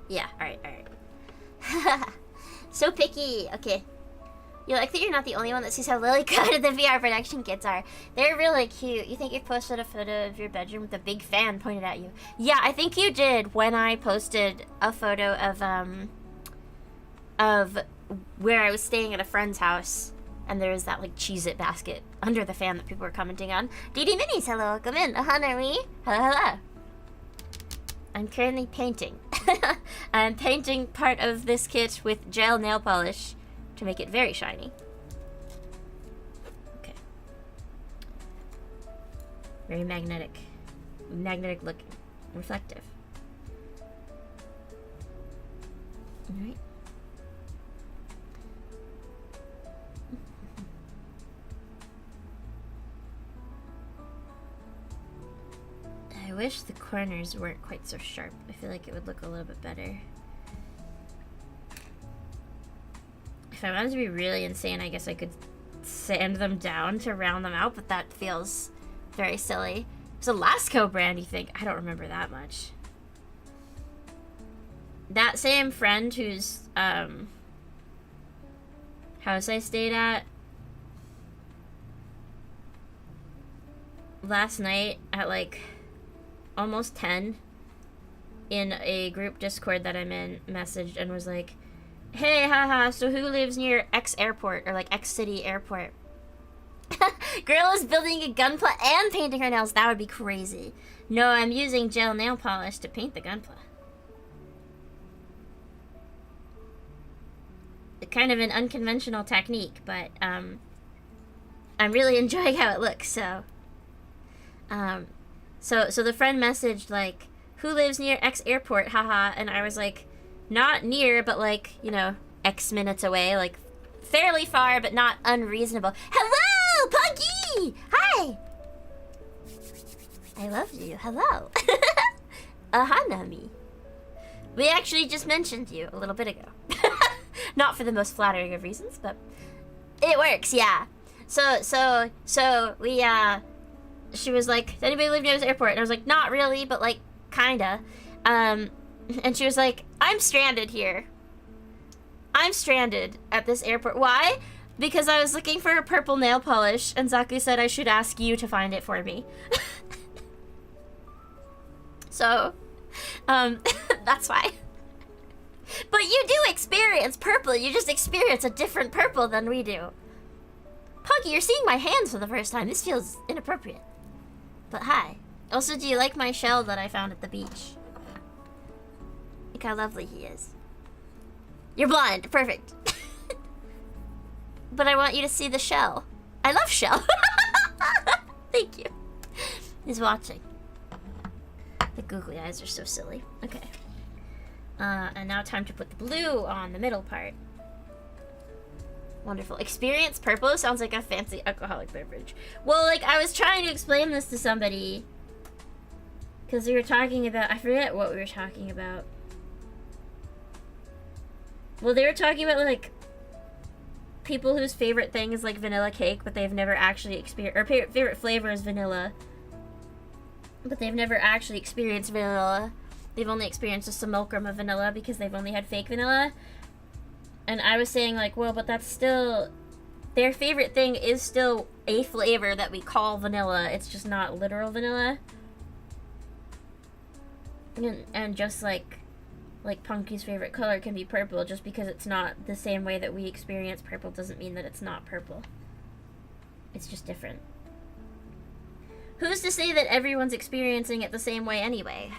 [SPEAKER 1] Yeah, alright. So picky. Okay. You like that you're not the only one that sees how lily coded the VR production kits are. They're really cute. You think you posted a photo of your bedroom with a big fan pointed at you. Yeah, I think you did when I posted a photo of where I was staying at a friend's house. And there was that like Cheez-It basket under the fan that people were commenting on. DD Minis, hello, come in. Hanari. Hello. I'm currently painting. I'm painting part of this kit with gel nail polish to make it very shiny. Okay. Very magnetic. Magnetic looking. Reflective. Alright. wish the corners weren't quite so sharp. I feel like it would look a little bit better. If I wanted to be really insane, I guess I could sand them down to round them out, but that feels very silly. It's a Lasco brand, you think? I don't remember that much. That same friend whose house I stayed at last night at like almost 10 in a group Discord that I'm in messaged and was like, hey, haha, so who lives near X airport or like X city airport? Girl is building a gunpla and painting her nails. That would be crazy. No, I'm using gel nail polish to paint the gunpla. Kind of an unconventional technique, but I'm really enjoying how it looks. So so the friend messaged like, who lives near X airport, haha, and I was like, not near, but like, you know, X minutes away, like fairly far, but not unreasonable. Hello, Puggy! Hi! I love you. Hello. Ahanami. We actually just mentioned you a little bit ago. Not for the most flattering of reasons, but it works, yeah. So we, she was like, does anybody live near this airport? And I was like, not really, but like, kinda. And she was like, I'm stranded here. I'm stranded at this airport. Why? Because I was looking for a purple nail polish, and Zaku said I should ask you to find it for me. So, that's why. But you do experience purple. You just experience a different purple than we do. Puggy, you're seeing my hands for the first time. This feels inappropriate. But hi. Also, do you like my shell that I found at the beach? Look how lovely he is. You're blind. Perfect. But I want you to see the shell. I love shell. Thank you. He's watching. The googly eyes are so silly. Okay. And now time to put the blue on the middle part. Wonderful. Experience purple sounds like a fancy alcoholic beverage. Well, like, I was trying to explain this to somebody. Because we were talking about... I forget what we were talking about. Well, they were talking about, like, people whose favorite thing is, like, vanilla cake, but they've never actually experienced... Or favorite flavor is vanilla. But they've never actually experienced vanilla. They've only experienced a simulacrum of vanilla because they've only had fake vanilla. And I was saying, like, well, but that's still... Their favorite thing is still a flavor that we call vanilla. It's just not literal vanilla. And just like Punky's favorite color can be purple, just because it's not the same way that we experience purple doesn't mean that it's not purple. It's just different. Who's to say that everyone's experiencing it the same way anyway?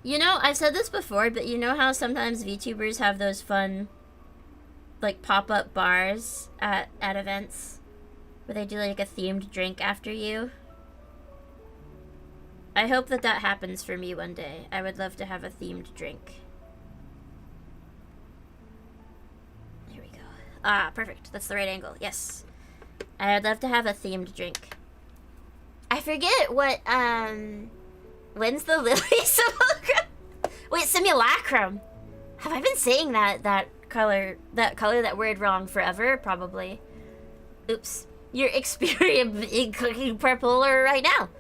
[SPEAKER 1] You know, I've said this before, but you know how sometimes VTubers have those fun, like, pop-up bars at events? Where they do, like, a themed drink after you? I hope that that happens for me one day. I would love to have a themed drink. Here we go. Ah, perfect. That's the right angle. Yes. I'd love to have a themed drink. I forget what, when's the Lily Simulacrum? Wait, Simulacrum. Have I been saying that color, that word wrong forever? Probably. Oops. You're experiencing purple right now.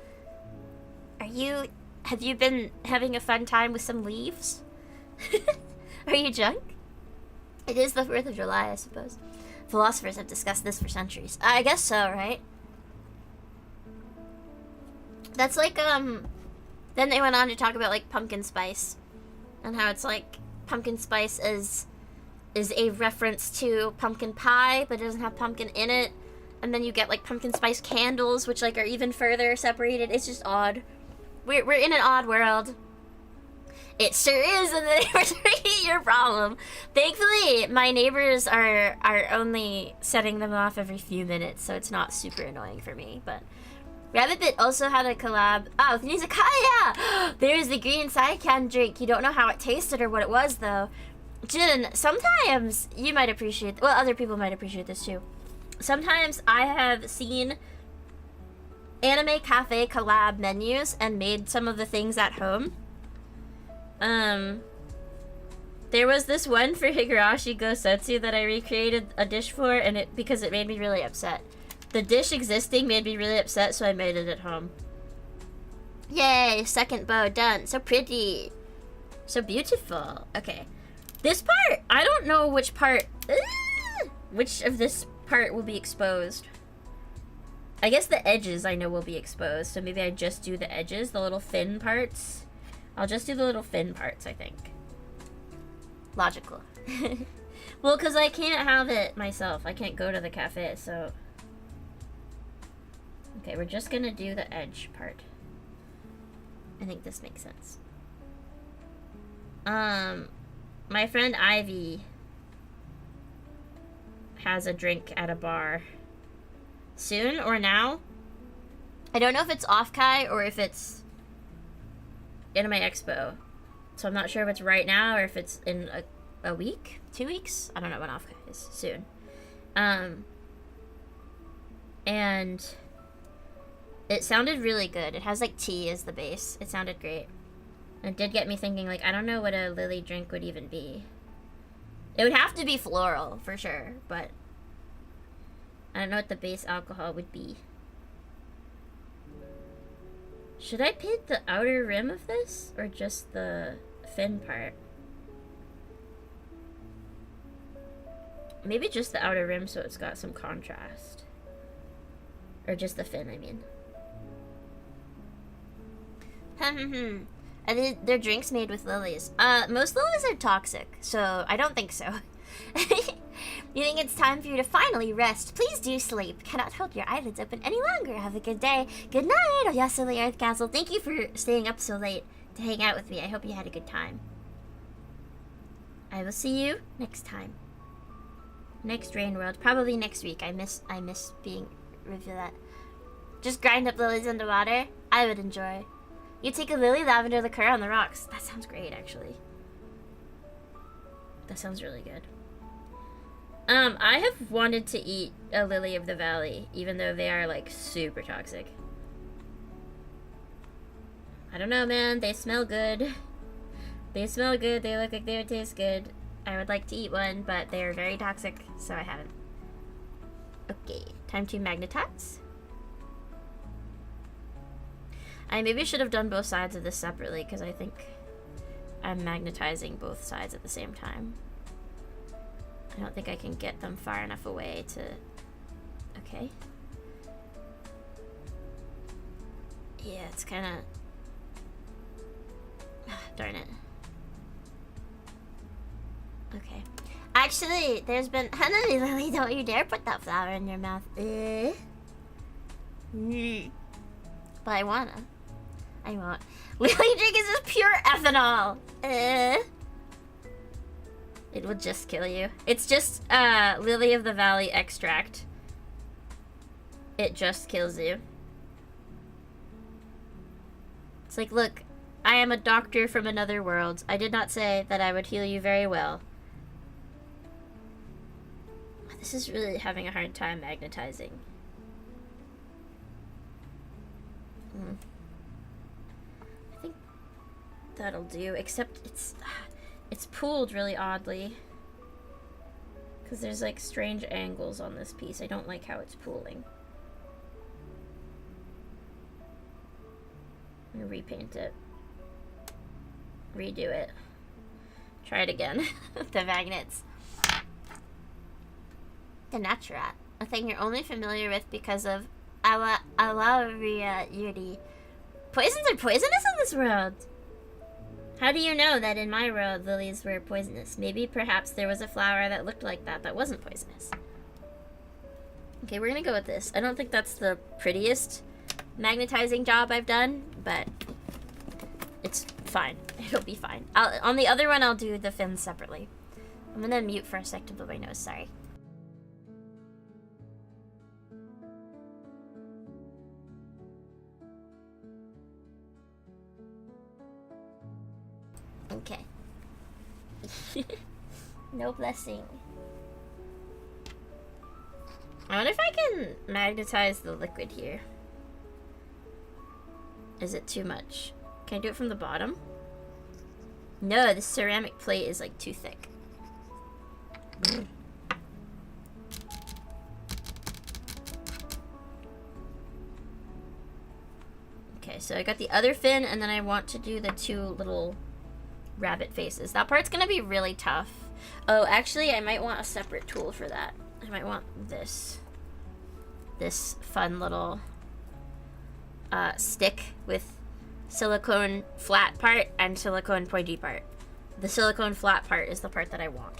[SPEAKER 1] Have you been having a fun time with some leaves? Are you drunk? It is the 4th of July, I suppose. Philosophers have discussed this for centuries. I guess so, right? That's like, then they went on to talk about, like, pumpkin spice. And how it's like, pumpkin spice is a reference to pumpkin pie, but it doesn't have pumpkin in it. And then you get, like, pumpkin spice candles, which, like, are even further separated. It's just odd. We're in an odd world. It sure is, and the neighbors are your problem. Thankfully, my neighbors are only setting them off every few minutes, so it's not super annoying for me, but... Rabbitbit also had a collab... Oh, with Nizakaya! There's the green Saikan drink. You don't know how it tasted or what it was, though. Jin, sometimes you might appreciate... Well, other people might appreciate this, too. Sometimes I have seen anime cafe collab menus and made some of the things at home. There was this one for Higurashi Go Setsu that I recreated a dish for, and because it made me really upset. The dish existing made me really upset, so I made it at home. Yay, second bow done. So pretty. So beautiful. Okay. This part, I don't know which part, which of this part will be exposed. I guess the edges I know will be exposed, so maybe I just do the edges, the little fin parts. I'll just do the little fin parts, I think. Logical. Well, because I can't have it myself. I can't go to the cafe, so... Okay, we're just gonna do the edge part. I think this makes sense. My friend Ivy has a drink at a bar. Soon or now? I don't know if it's off-kai or if it's Anime Expo. So I'm not sure if it's right now or if it's in a week? 2 weeks? I don't know when off-kai is. Soon. And it sounded really good. It has like tea as the base. It sounded great. And it did get me thinking, like, I don't know what a lily drink would even be. It would have to be floral, for sure, but I don't know what the base alcohol would be. Should I paint the outer rim of this, or just the fin part? Maybe just the outer rim so it's got some contrast. Or just the fin, I mean. Are their drinks made with lilies? Most lilies are toxic, so I don't think so. You think it's time for you to finally rest? Please do sleep. Cannot hold your eyelids open any longer. Have a good day. Good night, oh Yasuli Earth Castle. Thank you for staying up so late to hang out with me. I hope you had a good time. I will see you next time. Next Rain World. Probably next week. I miss being revealed. Just grind up lilies underwater. I would enjoy. You take a lily, lavender liqueur on the rocks. That sounds great, actually. That sounds really good. I have wanted to eat a lily of the valley, even though they are, like, super toxic. I don't know, man. They smell good. They smell good. They look like they would taste good. I would like to eat one, but they are very toxic, so I haven't. Okay, time to magnetize. I maybe should have done both sides of this separately, because I think I'm magnetizing both sides at the same time. I don't think I can get them far enough away to... Okay. Yeah, it's kind of... Darn it. Okay. Actually, there's been... Honey, Lily, don't you dare put that flower in your mouth. But I wanna. I won't. Lily drink is just pure ethanol. It will just kill you. It's just Lily of the Valley extract. It just kills you. It's like, look, I am a doctor from another world. I did not say that I would heal you very well. This is really having a hard time magnetizing. I think that'll do, except it's pooled really oddly. Because there's like strange angles on this piece. I don't like how it's pooling. I'm gonna repaint it. Redo it. Try it again. The magnets. The Naturat. A thing you're only familiar with because of Alaria Yuri. Poisons are poisonous in this world. How do you know that in my world lilies were poisonous? Maybe perhaps there was a flower that looked like that wasn't poisonous. Okay, we're gonna go with this. I don't think that's the prettiest magnetizing job I've done, but it's fine. It'll be fine. On the other one, I'll do the fins separately. I'm gonna mute for a sec to blow my nose, sorry. Okay. No blessing. I wonder if I can magnetize the liquid here. Is it too much? Can I do it from the bottom? No, the ceramic plate is like too thick. Okay, so I got the other fin, and then I want to do the two little rabbit faces. That part's gonna be really tough. Oh, actually, I might want a separate tool for that. I might want this fun little stick with silicone flat part and silicone pointy part. The silicone flat part is the part that I want.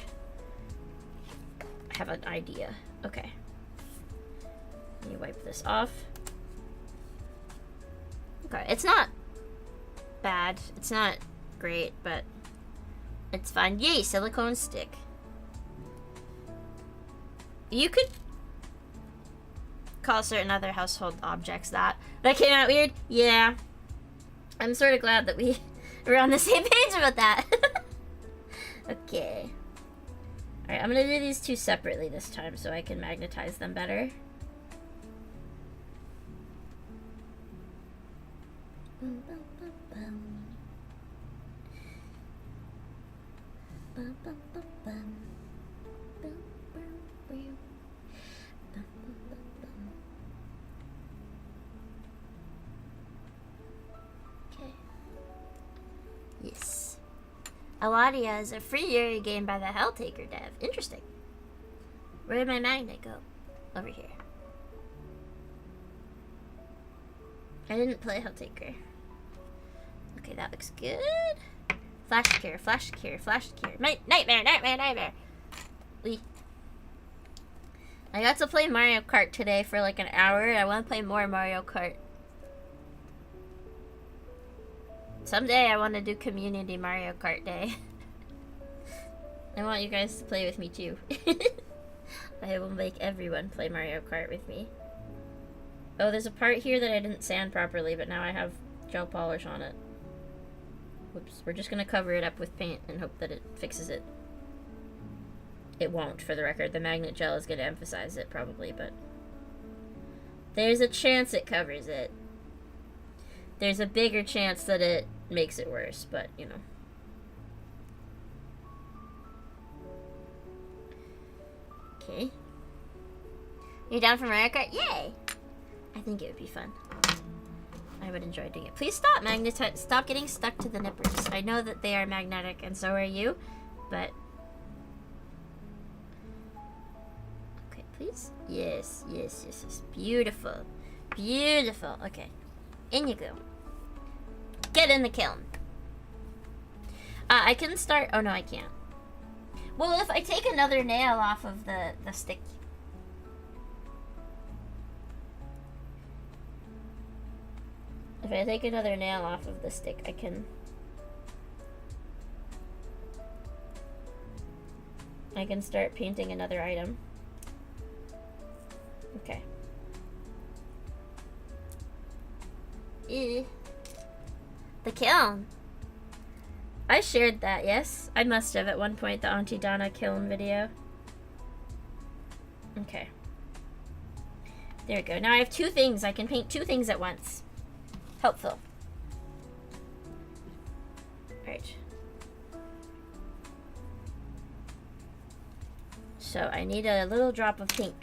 [SPEAKER 1] I have an idea. Okay. Let me wipe this off. Okay, it's not bad. It's not great, but it's fine. Yay, silicone stick. You could call certain other household objects that. That came out weird? Yeah. I'm sort of glad that we're on the same page about that. Okay. Alright, I'm gonna do these two separately this time so I can magnetize them better. Okay. Yes. Aladia is a free Yuri game by the Helltaker dev. Interesting. Where did my magnet go? Over here. I didn't play Helltaker. Okay, that looks good. Flash cure, flash cure, flash cure. Nightmare, nightmare, nightmare. I got to play Mario Kart today for like an hour. I want to play more Mario Kart. Someday I want to do community Mario Kart day. I want you guys to play with me too. I will make everyone play Mario Kart with me. Oh, there's a part here that I didn't sand properly, but now I have gel polish on it. Whoops. We're just gonna cover it up with paint and hope that it fixes it. It won't, for the record. The magnet gel is gonna emphasize it, probably, but there's a chance it covers it. There's a bigger chance that it makes it worse, but, you know. Okay. You down for Mario Kart? Yay! I think it would be fun. I would enjoy doing it. Please stop stop getting stuck to the nippers. I know that they are magnetic, and so are you, but... Okay, please? Yes, yes, yes, yes. Beautiful. Beautiful. Okay. In you go. Get in the kiln. I can start... Oh, no, I can't. Well, if I take another nail off of the stick... If I take another nail off of the stick, I can start painting another item. Okay. The kiln. I shared that, yes? I must have at one point, the Auntie Donna kiln video. Okay. There we go. Now I have two things. I can paint two things at once. Helpful. Right. So I need a little drop of pink.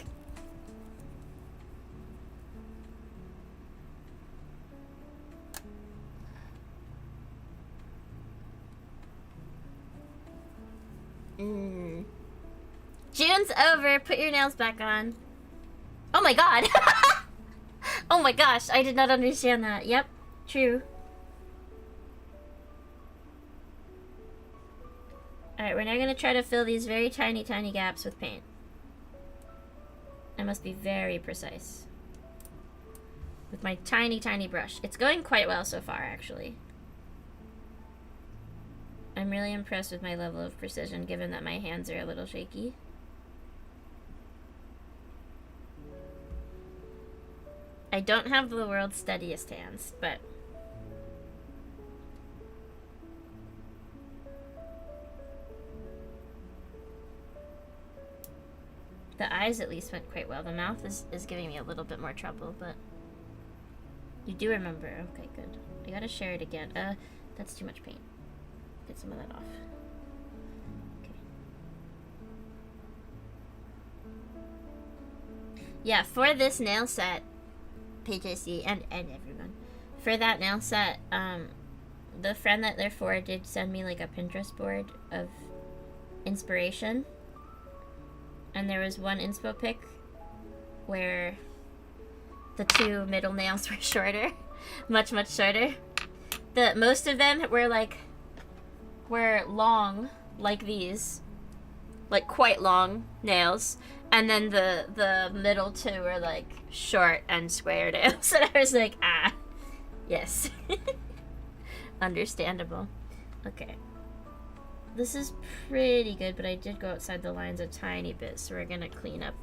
[SPEAKER 1] June's over. Put your nails back on. Oh my god. Oh my gosh, I did not understand that. Yep, true. Alright, we're now going to try to fill these very tiny, tiny gaps with paint. I must be very precise. With my tiny, tiny brush. It's going quite well so far, actually. I'm really impressed with my level of precision, given that my hands are a little shaky. I don't have the world's steadiest hands, but... The eyes at least went quite well. The mouth is giving me a little bit more trouble, but... You do remember. Okay, good. I gotta share it again. That's too much paint. Get some of that off. Okay. Yeah, for this nail set, PJC and everyone, for that nail set, the friend that they're for did send me like a Pinterest board of inspiration. And there was one inspo pic where the two middle nails were shorter. much shorter. Most of them were long like these. Like quite long nails. And then the middle two were like short and square nails. And I was like, ah, yes. Understandable. Okay. This is pretty good, but I did go outside the lines a tiny bit, so we're gonna clean up.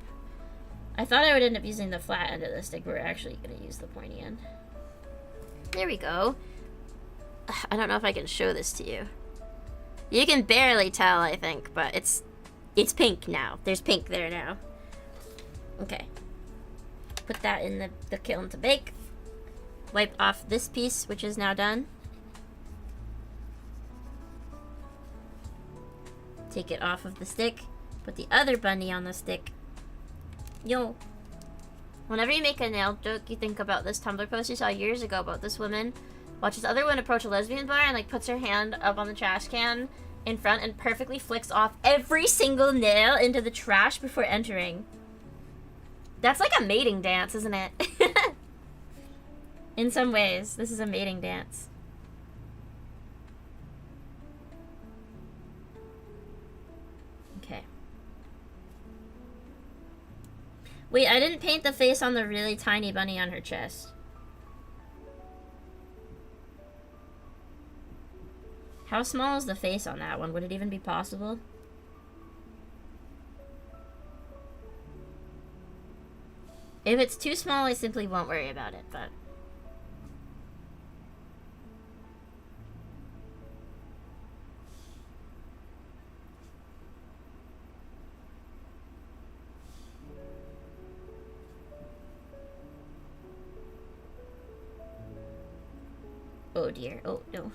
[SPEAKER 1] I thought I would end up using the flat end of the stick, but we're actually gonna use the pointy end. There we go. I don't know if I can show this to you. You can barely tell, I think, but it's pink now. There's pink there now. Okay. Put that in the kiln to bake. Wipe off this piece, which is now done. Take it off of the stick. Put the other bunny on the stick. Yo. Whenever you make a nail joke, you think about this Tumblr post you saw years ago about this woman watches other women approach a lesbian bar and like puts her hand up on the trash can in front and perfectly flicks off every single nail into the trash before entering. That's like a mating dance, isn't it? In some ways, this is a mating dance. Okay. Wait, I didn't paint the face on the really tiny bunny on her chest. How small is the face on that one? Would it even be possible? If it's too small, I simply won't worry about it, but... Oh dear. Oh, no.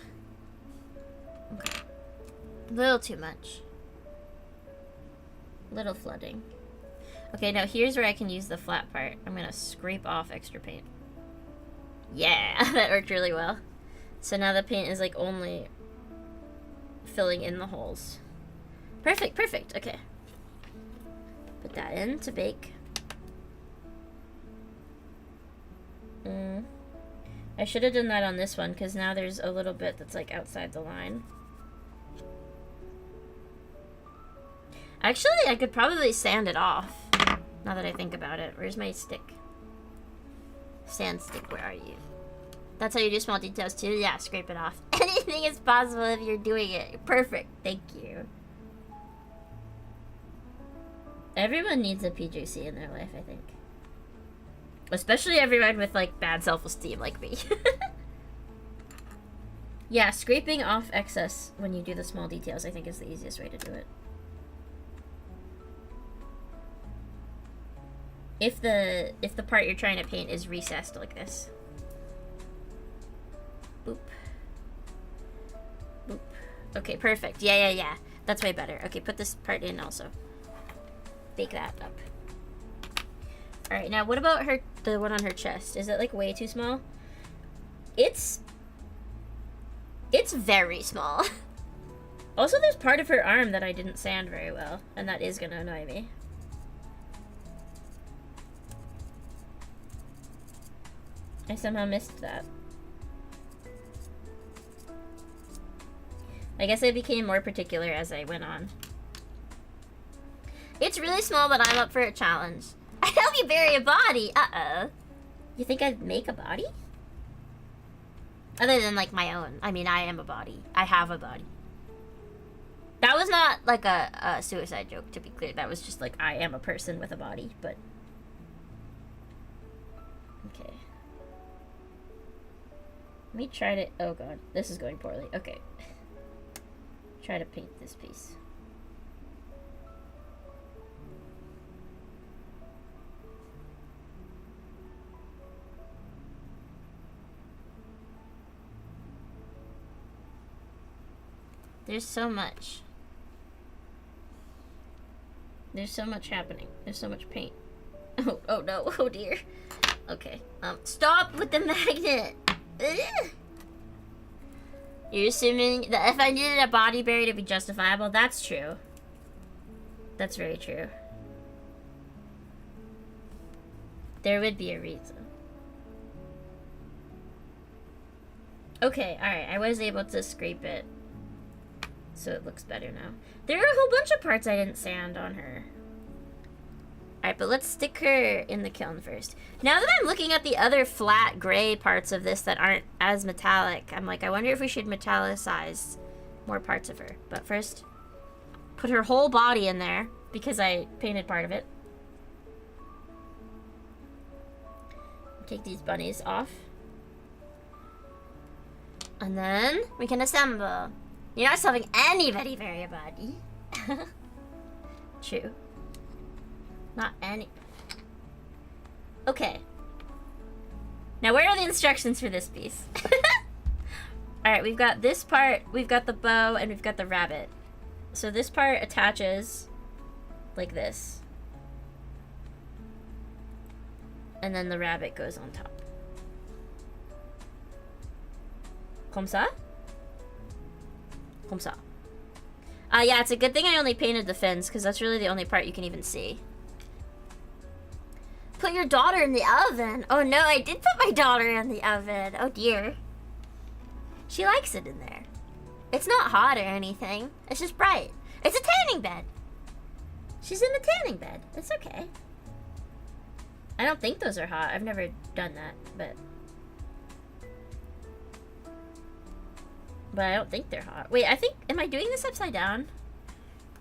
[SPEAKER 1] Okay. A little too much. Little flooding. Okay, now here's where I can use the flat part. I'm gonna scrape off extra paint. Yeah, that worked really well. So now the paint is like only filling in the holes. Perfect, perfect. Okay. Put that in to bake. I should have done that on this one, because now there's a little bit that's like outside the line. Actually, I could probably sand it off, now that I think about it. Where's my stick? Sand stick, where are you? That's how you do small details too? Yeah, scrape it off. Anything is possible if you're doing it. Perfect, thank you. Everyone needs a PJC in their life, I think. Especially everyone with, like, bad self-esteem like me. Yeah, scraping off excess when you do the small details, I think, is the easiest way to do it. If the part you're trying to paint is recessed like this. Boop. Boop. Okay, perfect. Yeah. That's way better. Okay, put this part in also. Bake that up. Alright, now what about the one on her chest? Is it like way too small? It's very small. Also, there's part of her arm that I didn't sand very well, and that is gonna annoy me. I somehow missed that. I guess I became more particular as I went on. It's really small, but I'm up for a challenge. I'd help you bury a body. Uh-oh. You think I'd make a body? Other than, like, my own. I mean, I am a body. I have a body. That was not, like, a suicide joke, to be clear. That was just, like, I am a person with a body, but... Okay. Let me try to... Oh, God. This is going poorly. Okay. Try to paint this piece. There's so much. There's so much happening. There's so much paint. Oh no, oh dear. Okay, stop with the magnet! Ugh. You're assuming that if I needed a body berry to be justifiable, that's true. That's very true. There would be a reason. Okay, alright, I was able to scrape it. So it looks better now. There are a whole bunch of parts I didn't sand on her. Alright, but let's stick her in the kiln first. Now that I'm looking at the other flat gray parts of this that aren't as metallic, I'm like, I wonder if we should metallicize more parts of her. But first, put her whole body in there, because I painted part of it. Take these bunnies off. And then we can assemble. You're not solving anybody very body. True. Not any. Okay. Now where are the instructions for this piece? Alright, we've got this part, we've got the bow, and we've got the rabbit. So this part attaches like this. And then the rabbit goes on top. Comme ça? Comme ça. Yeah, it's a good thing I only painted the fins, because that's really the only part you can even see. Put your daughter in the oven. Oh no, I did put my daughter in the oven. Oh dear. She likes it in there. It's not hot or anything. It's just bright. It's a tanning bed. She's in the tanning bed. It's okay. I don't think those are hot. I've never done that, but I don't think they're hot. Wait, I think, am I doing this upside down?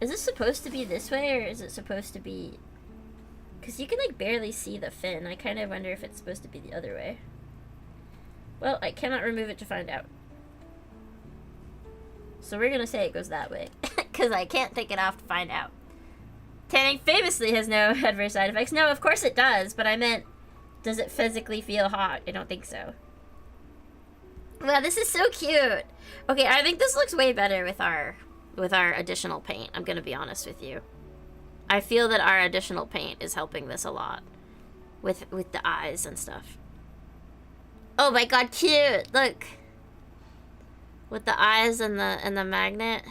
[SPEAKER 1] Is this supposed to be this way, or is it supposed to be... Because you can, like, barely see the fin. I kind of wonder if it's supposed to be the other way. Well, I cannot remove it to find out. So we're gonna say it goes that way. Because I can't take it off to find out. Tanning famously has no adverse side effects. No, of course it does, but I meant, does it physically feel hot? I don't think so. Wow, this is so cute. Okay, I think this looks way better with our additional paint. I'm gonna be honest with you. I feel that our additional paint is helping this a lot with the eyes and stuff. Oh my god, cute! Look, with the eyes and the magnet.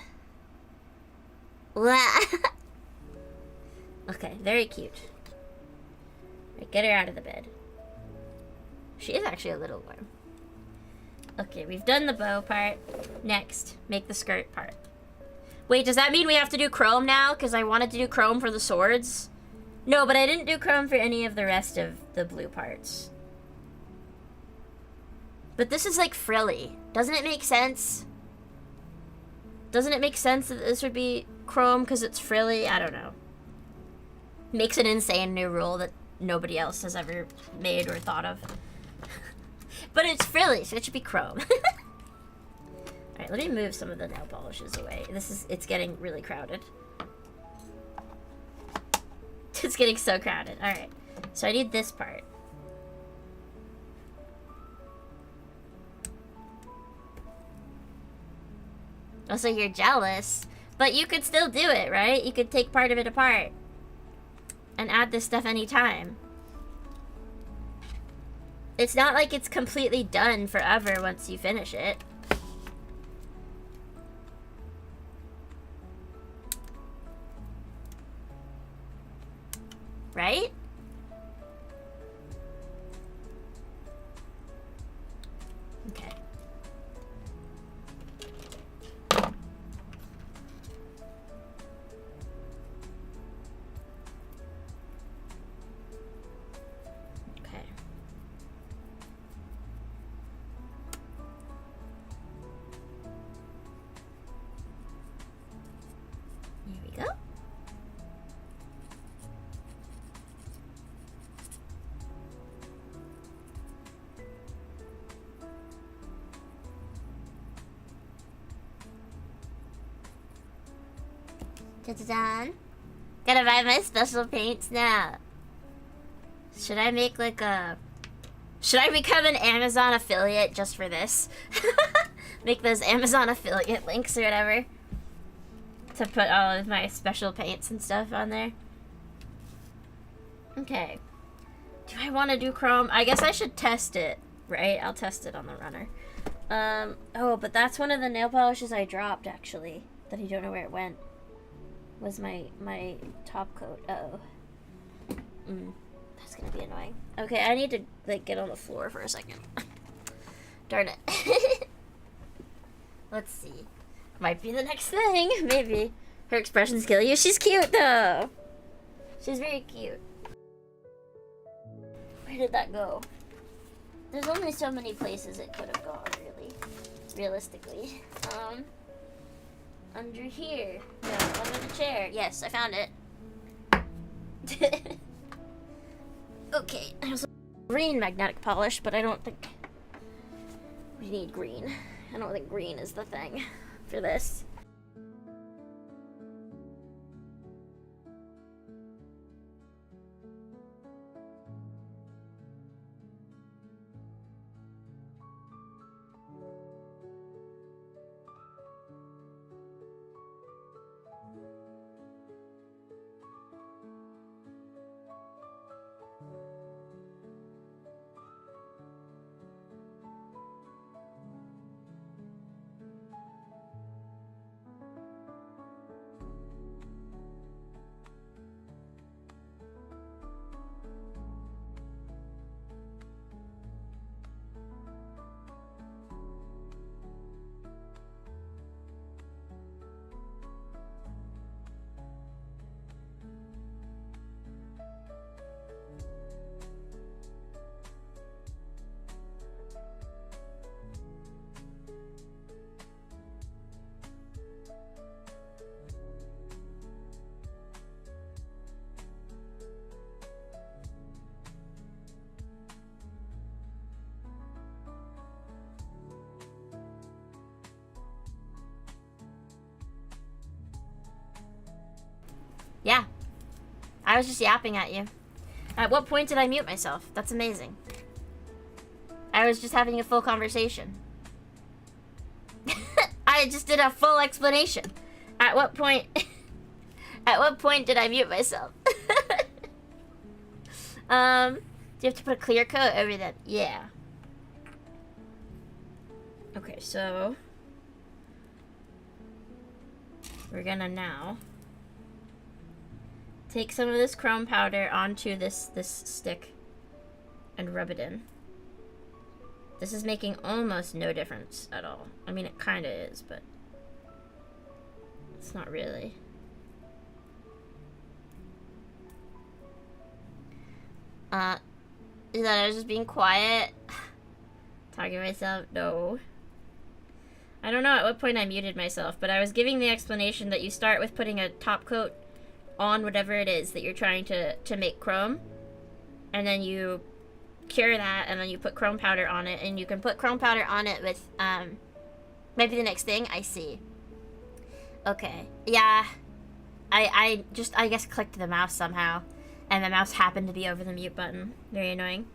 [SPEAKER 1] Okay, very cute. Right, get her out of the bed. She is actually a little warm. Okay, we've done the bow part. Next, make the skirt part. Wait, does that mean we have to do chrome now? Because I wanted to do chrome for the swords. No, but I didn't do chrome for any of the rest of the blue parts. But this is like frilly. Doesn't it make sense? Doesn't it make sense that this would be chrome because it's frilly? I don't know. Makes an insane new rule that nobody else has ever made or thought of. But it's frilly, so it should be chrome. Alright, let me move some of the nail polishes away. It's getting really crowded. It's getting so crowded. Alright, so I need this part. Oh, so you're jealous. But you could still do it, right? You could take part of it apart. And add this stuff anytime. It's not like it's completely done forever once you finish it. Right? Okay. Done. Gotta buy my special paints now. Should I make like a... Should I become an Amazon affiliate just for this? Make those Amazon affiliate links or whatever. to put all of my special paints and stuff on there. Okay. Do I want to do chrome? I guess I should test it, right? I'll test it on the runner. Oh, but that's one of the nail polishes I dropped, actually. That I don't know where it went. Was my top coat. Uh-oh. That's gonna be annoying. Okay, I need to, like, get on the floor for a second. Darn it. Let's see. Might be the next thing, maybe. Her expressions kill you. She's cute, though. She's very cute. Where did that go? There's only so many places it could have gone, really. Realistically. Under here. No, under the chair. Yes, I found it. Okay, there's green magnetic polish, but I don't think we need green. I don't think green is the thing for this. Yeah. I was just yapping at you. At what point did I mute myself? That's amazing. I was just having a full conversation. I just did a full explanation. At what point... At what point did I mute myself? Do you have to put a clear coat over that? Yeah. Okay, so... we're gonna now... take some of this chrome powder onto this stick and rub it in. This is making almost no difference at all. I mean, it kind of is, but it's not really. Is that I was just being quiet? Talking to myself? No. I don't know at what point I muted myself, but I was giving the explanation that you start with putting a top coat on whatever it is that you're trying to make chrome, and then you cure that, and then you put chrome powder on it, and you can put chrome powder on it with maybe the next thing. I see. Okay, yeah, I guess clicked the mouse somehow, and the mouse happened to be over the mute button. Very annoying.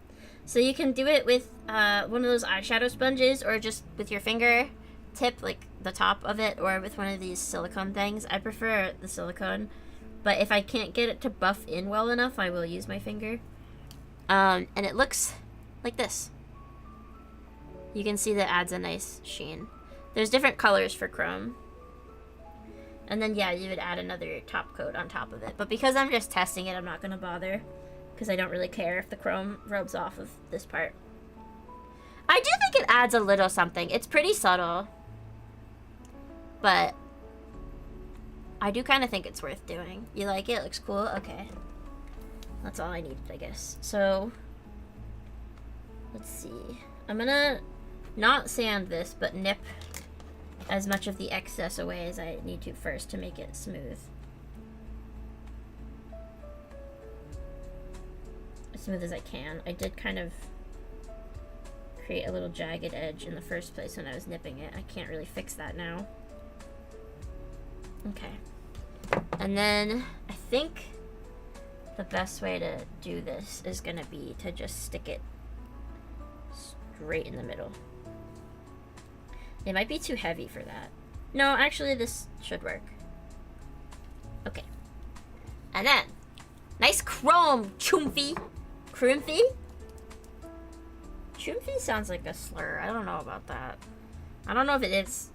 [SPEAKER 1] So you can do it with one of those eyeshadow sponges, or just with your finger tip, like the top of it, or with one of these silicone things. I prefer the silicone. But if I can't get it to buff in well enough, I will use my finger. And it looks like this. You can see that adds a nice sheen. There's different colors for chrome. And then, yeah, you would add another top coat on top of it. But because I'm just testing it, I'm not going to bother. Because I don't really care if the chrome rubs off of this part. I do think it adds a little something. It's pretty subtle. But... I do kind of think it's worth doing. You like it? It looks cool? Okay. That's all I needed, I guess. So, let's see. I'm gonna not sand this, but nip as much of the excess away as I need to first to make it smooth. As smooth as I can. I did kind of create a little jagged edge in the first place when I was nipping it. I can't really fix that now. Okay. And then I think the best way to do this is gonna be to just stick it straight in the middle. It might be too heavy for that. No, actually this should work. And then, nice chrome, choomfy. Chroomfy? Choomfy sounds like a slur. I don't know about that. I don't know if it is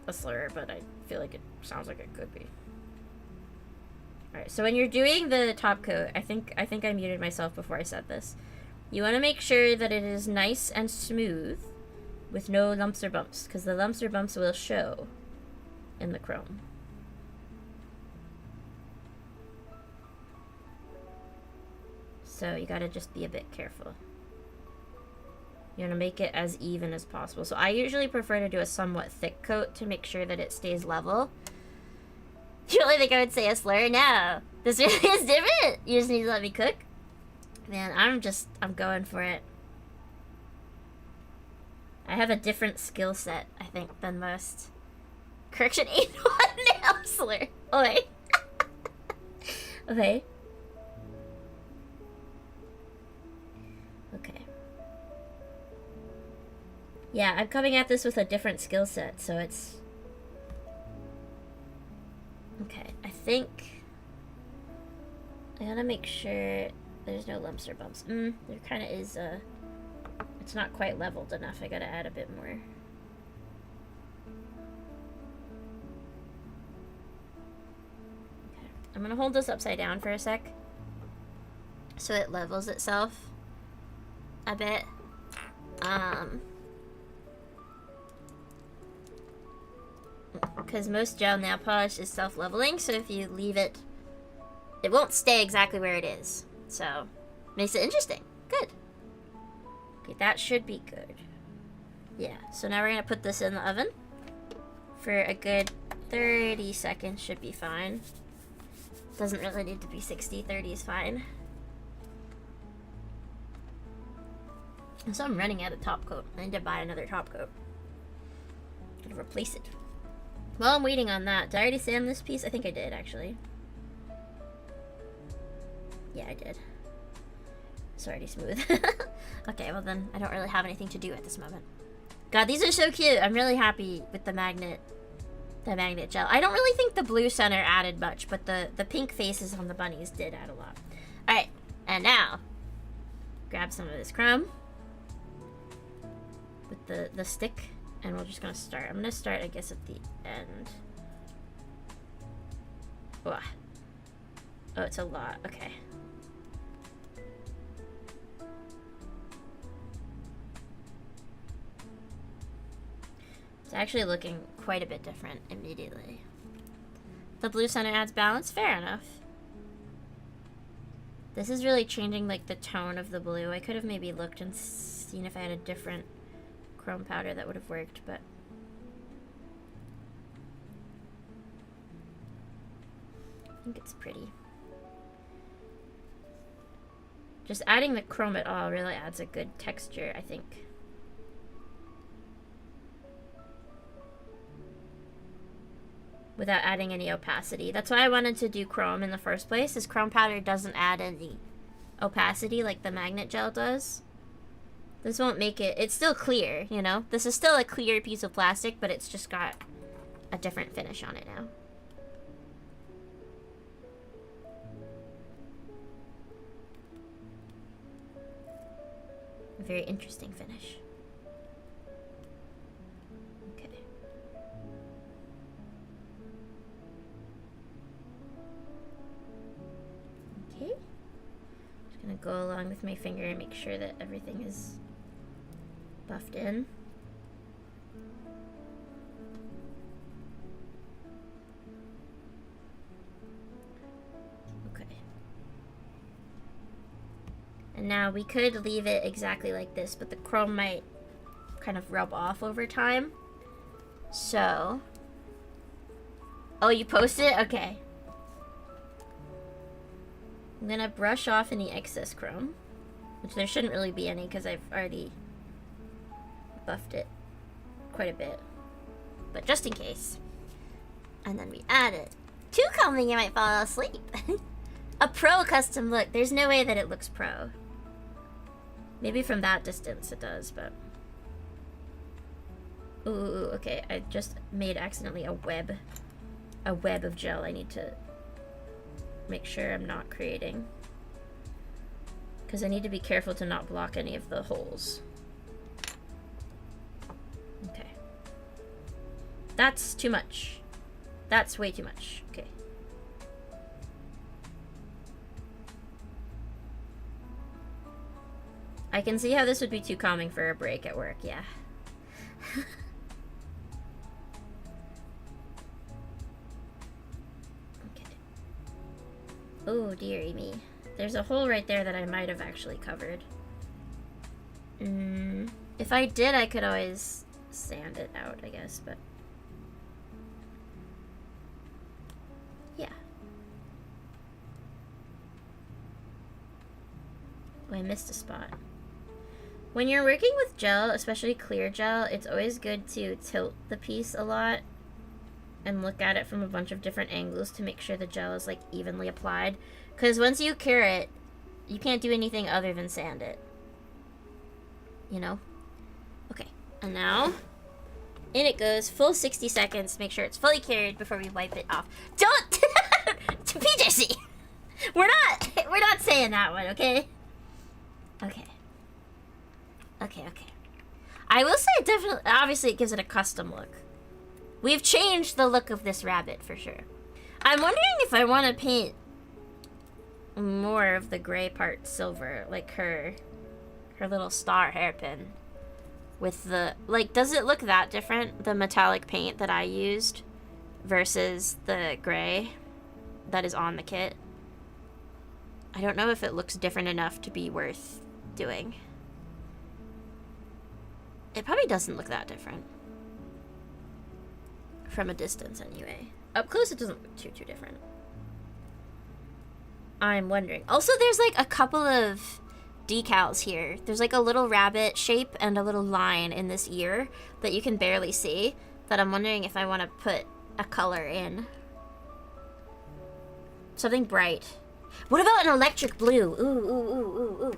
[SPEAKER 1] a slur, but I feel like it sounds like it could be. Alright, so when you're doing the top coat, I think I muted myself before I said this. You want to make sure that it is nice and smooth with no lumps or bumps, because the lumps or bumps will show in the chrome. So you gotta just be a bit careful. You want to make it as even as possible. So I usually prefer to do a somewhat thick coat to make sure that it stays level. You really think I would say a slur? No. This really is different. You just need to let me cook. Man, I'm going for it. I have a different skill set, I think, than most. Correction, ain't one nail slur. Oi. Okay. Okay. Yeah, I'm coming at this with a different skill set, so it's... Okay, I think... I gotta make sure there's no lumps or bumps. There kinda is, it's not quite leveled enough. I gotta add a bit more. Okay, I'm gonna hold this upside down for a sec, so it levels itself a bit. Because most gel nail polish is self-leveling, so if you leave it, it won't stay exactly where it is. So, makes it interesting. Good. Okay, that should be good. Yeah, so now we're going to put this in the oven for a good 30 seconds. Should be fine. Doesn't really need to be 60. 30 is fine. And so I'm running out of top coat. I need to buy another top coat. Gotta replace it. While I'm waiting on that, did I already sand this piece? I think I did, actually. Yeah, I did. It's already smooth. Okay, well then, I don't really have anything to do at this moment. God, these are so cute. I'm really happy with the magnet gel. I don't really think the blue center added much, but the pink faces on the bunnies did add a lot. Alright, and now, grab some of this chrome with the stick. And we're just gonna start. I'm gonna start, I guess, at the end. Oh, it's a lot. Okay. It's actually looking quite a bit different immediately. The blue center adds balance. Fair enough. This is really changing, like, the tone of the blue. I could have maybe looked and seen if I had a different chrome powder that would have worked, but I think it's pretty. Just adding the chrome at all really adds a good texture, I think. Without adding any opacity. That's why I wanted to do chrome in the first place, is chrome powder doesn't add any opacity like the magnet gel does. This won't make it... It's still clear, you know? This is still a clear piece of plastic, but it's just got a different finish on it now. A very interesting finish. Okay. Okay. Just gonna go along with my finger and make sure that everything is buffed in. Okay. And now we could leave it exactly like this, but the chrome might kind of rub off over time. So... Oh, you post it? Okay. I'm gonna brush off any excess chrome, which there shouldn't really be any because I've already buffed it quite a bit, but just in case. And then we add it. Too calming, you might fall asleep. A pro custom look. There's no way that it looks pro. Maybe from that distance it does, but... Ooh, okay. I just made accidentally a web of gel. I need to make sure I'm not creating. Because I need to be careful to not block any of the holes. Okay. That's too much. That's way too much. Okay. I can see how this would be too calming for a break at work, yeah. Okay. Oh, dearie me. There's a hole right there that I might have actually covered. If I did, I could always sand it out, I guess, but... yeah. Oh, I missed a spot. When you're working with gel, especially clear gel, it's always good to tilt the piece a lot and look at it from a bunch of different angles to make sure the gel is like evenly applied. Because once you cure it, you can't do anything other than sand it. You know? Okay, and now in it goes, full 60 seconds. Make sure it's fully cured before we wipe it off. Don't PJC! We're not saying that one, okay? Okay. Okay. I will say it definitely, obviously it gives it a custom look. We've changed the look of this rabbit for sure. I'm wondering if I want to paint more of the gray part silver, like her little star hairpin. With the, like, does it look that different, the metallic paint that I used versus the gray that is on the kit? I don't know if it looks different enough to be worth doing. It probably doesn't look that different. From a distance, anyway. Up close, it doesn't look too different. I'm wondering. Also, there's, like, a couple of decals here. There's, like, a little rabbit shape and a little line in this ear that you can barely see, that I'm wondering if I want to put a color in. Something bright. What about an electric blue? Ooh.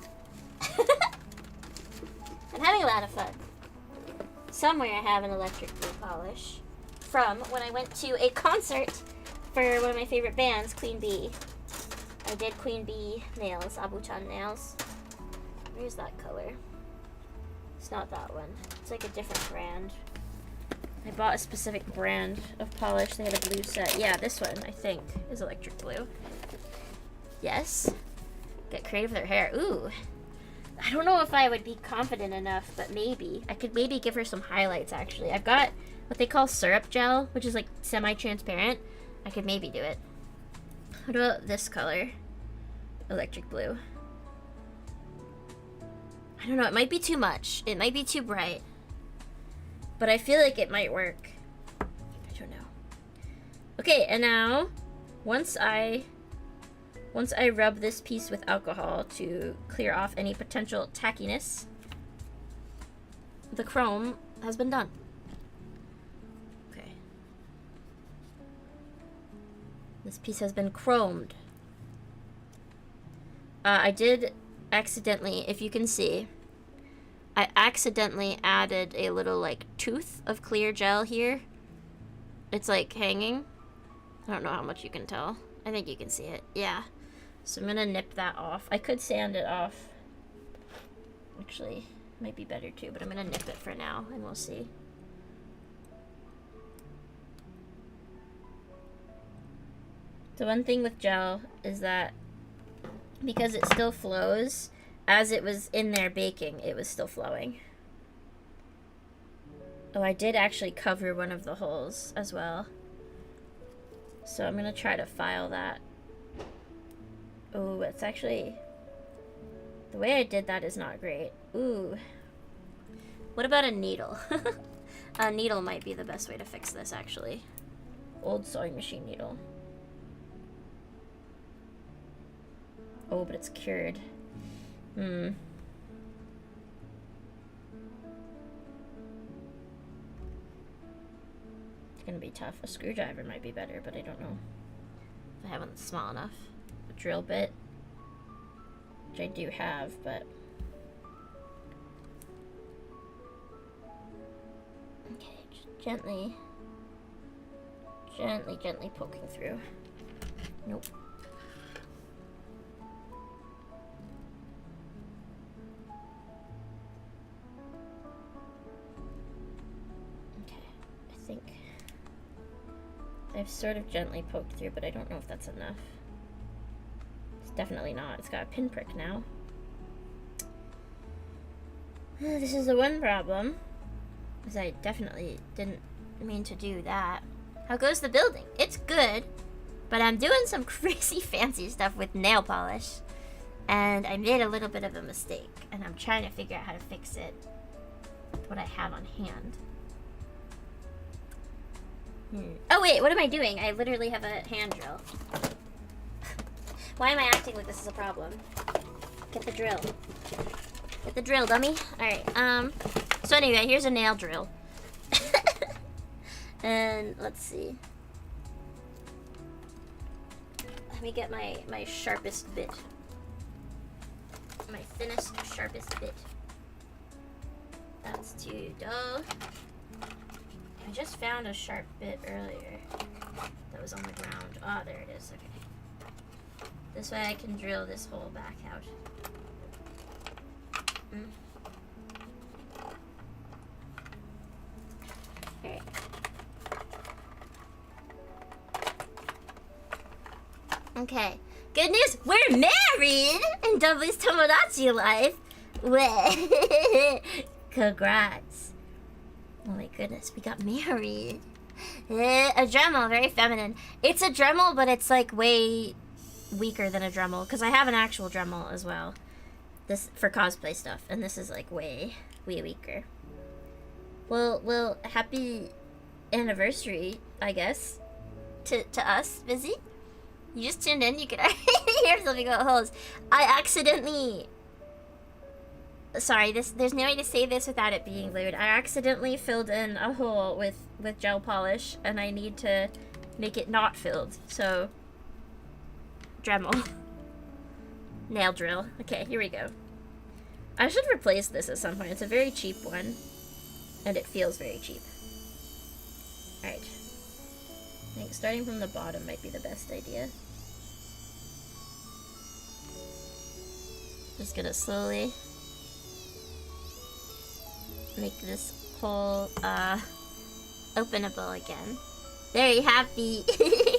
[SPEAKER 1] I'm having a lot of fun. Somewhere I have an electric blue polish from when I went to a concert for one of my favorite bands, Queen Bee. I did Queen Bee nails, Abu-chan nails. Where's that color? It's not that one. It's like a different brand. I bought a specific brand of polish. They had a blue set. Yeah, this one, I think, is electric blue. Yes. Get creative with her hair. Ooh. I don't know if I would be confident enough, but maybe. I could maybe give her some highlights, actually. I've got what they call syrup gel, which is like semi-transparent. I could maybe do it. What about this color? Electric blue. I don't know, it might be too much. It might be too bright. But I feel like it might work. I don't know. Okay, and now, once I rub this piece with alcohol to clear off any potential tackiness, the chrome has been done. Okay. This piece has been chromed. I did accidentally, if you can see, I accidentally added a little, like, tooth of clear gel here. It's, like, hanging. I don't know how much you can tell. I think you can see it. Yeah. So I'm gonna nip that off. I could sand it off. Actually, might be better too, but I'm gonna nip it for now, and we'll see. The one thing with gel is that because it still flows, as it was in there baking, it was still flowing. Oh, I did actually cover one of the holes as well. So I'm gonna try to file that. Oh, it's actually... the way I did that is not great. Ooh. What about a needle? A needle might be the best way to fix this, actually. Old sewing machine needle. Oh, but it's cured. It's gonna be tough. A screwdriver might be better, but I don't know if I have one small enough. A drill bit, which I do have, but... okay, just gently poking through. Nope. think I've sort of gently poked through, but I don't know if that's enough. It's definitely not. It's got a pinprick now. This is the one problem, because I definitely didn't mean to do that. How goes the building? It's good, but I'm doing some crazy fancy stuff with nail polish, and I made a little bit of a mistake, and I'm trying to figure out how to fix it with what I have on hand. Oh wait, what am I doing? I literally have a hand drill. Why am I acting like this is a problem? Get the drill. Get the drill, dummy. Alright, so anyway, here's a nail drill. And let's see. Let me get my sharpest bit. My thinnest, sharpest bit. That's too dull. I just found a sharp bit earlier that was on the ground. Oh, there it is. Okay. This way I can drill this hole back out. Alright. Okay. Good news, we're married in Dudley's Tomodachi life. Congrats. Oh my goodness, we got married. A Dremel, very feminine. It's a Dremel, but it's like way weaker than a Dremel, because I have an actual Dremel as well. This for cosplay stuff, and this is like way weaker. Well, happy anniversary, I guess, to us, Busy. You just tuned in, you could already hear something about holes. I accidentally... Sorry, there's no way to say this without it being lewd. I accidentally filled in a hole with gel polish, and I need to make it not filled, so... Dremel. Nail drill. Okay, here we go. I should replace this at some point. It's a very cheap one, and it feels very cheap. Alright. I think starting from the bottom might be the best idea. Just gonna slowly make this hole openable again. Very happy. Okay.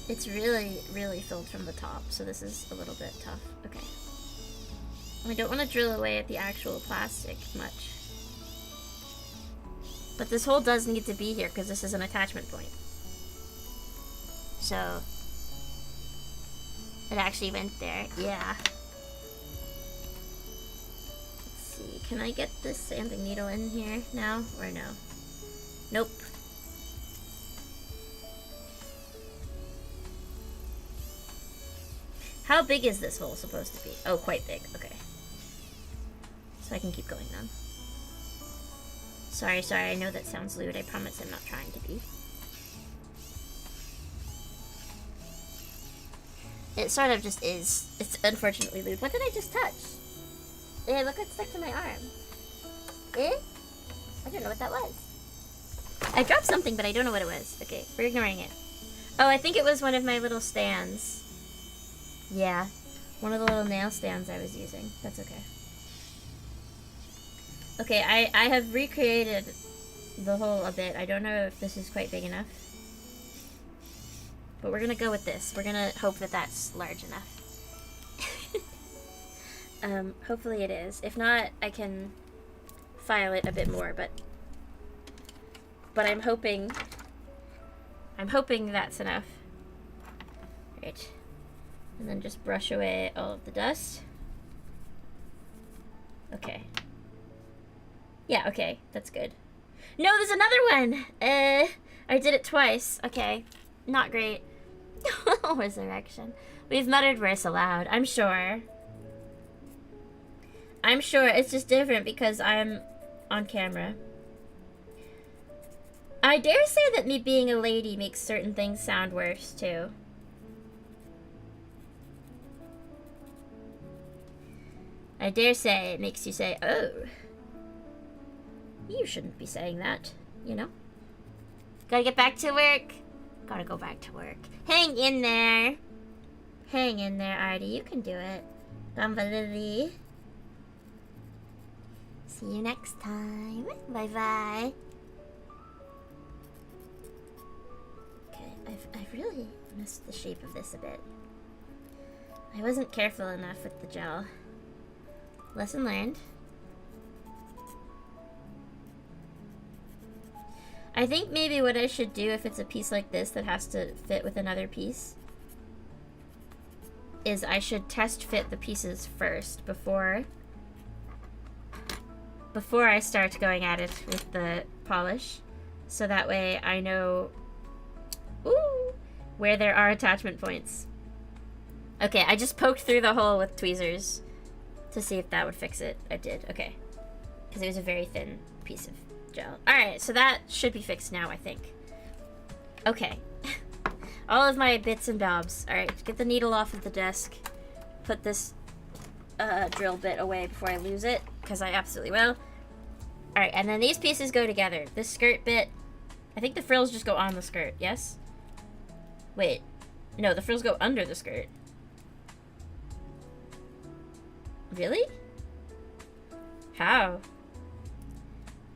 [SPEAKER 1] It's really filled from the top, so this is a little bit tough. Okay. I don't want to drill away at the actual plastic much. But this hole does need to be here because this is an attachment point. So it actually went there. Yeah. Let's see. Can I get this sanding needle in here now or no? Nope. How big is this hole supposed to be? Oh, quite big. Okay. So I can keep going then. Sorry, I know that sounds lewd. I promise I'm not trying to be. It sort of just is. It's unfortunately lewd. What did I just touch? Eh, look what stuck to my arm. Eh? I don't know what that was. I dropped something, but I don't know what it was. Okay, we're ignoring it. Oh, I think it was one of my little stands. Yeah, one of the little nail stands I was using. That's okay. Okay, I have recreated the hole a bit. I don't know if this is quite big enough. But we're gonna go with this. We're gonna hope that that's large enough. Hopefully it is. If not, I can file it a bit more, but I'm hoping that's enough. Right. And then just brush away all of the dust. Okay. Yeah, okay, that's good. No, there's another one! I did it twice. Okay, not great. Resurrection. We've muttered worse aloud, I'm sure. I'm sure, it's just different because I'm on camera. I dare say that me being a lady makes certain things sound worse, too. I dare say it makes you say, oh. You shouldn't be saying that, you know? Gotta get back to work. Gotta go back to work. Hang in there. Hang in there, Artie. You can do it. Gumbalili. See you next time. Bye-bye. Okay, I've really messed the shape of this a bit. I wasn't careful enough with the gel. Lesson learned. I think maybe what I should do if it's a piece like this that has to fit with another piece is I should test fit the pieces first before I start going at it with the polish, so that way I know where there are attachment points. Okay, I just poked through the hole with tweezers to see if that would fix it. I did, okay. Because it was a very thin piece of gel. Alright, so that should be fixed now, I think. Okay. All of my bits and bobs. Alright, get the needle off of the desk. Put this drill bit away before I lose it, because I absolutely will. Alright, and then these pieces go together. This skirt bit, I think the frills just go on the skirt, yes? Wait, no, the frills go under the skirt. Really? How?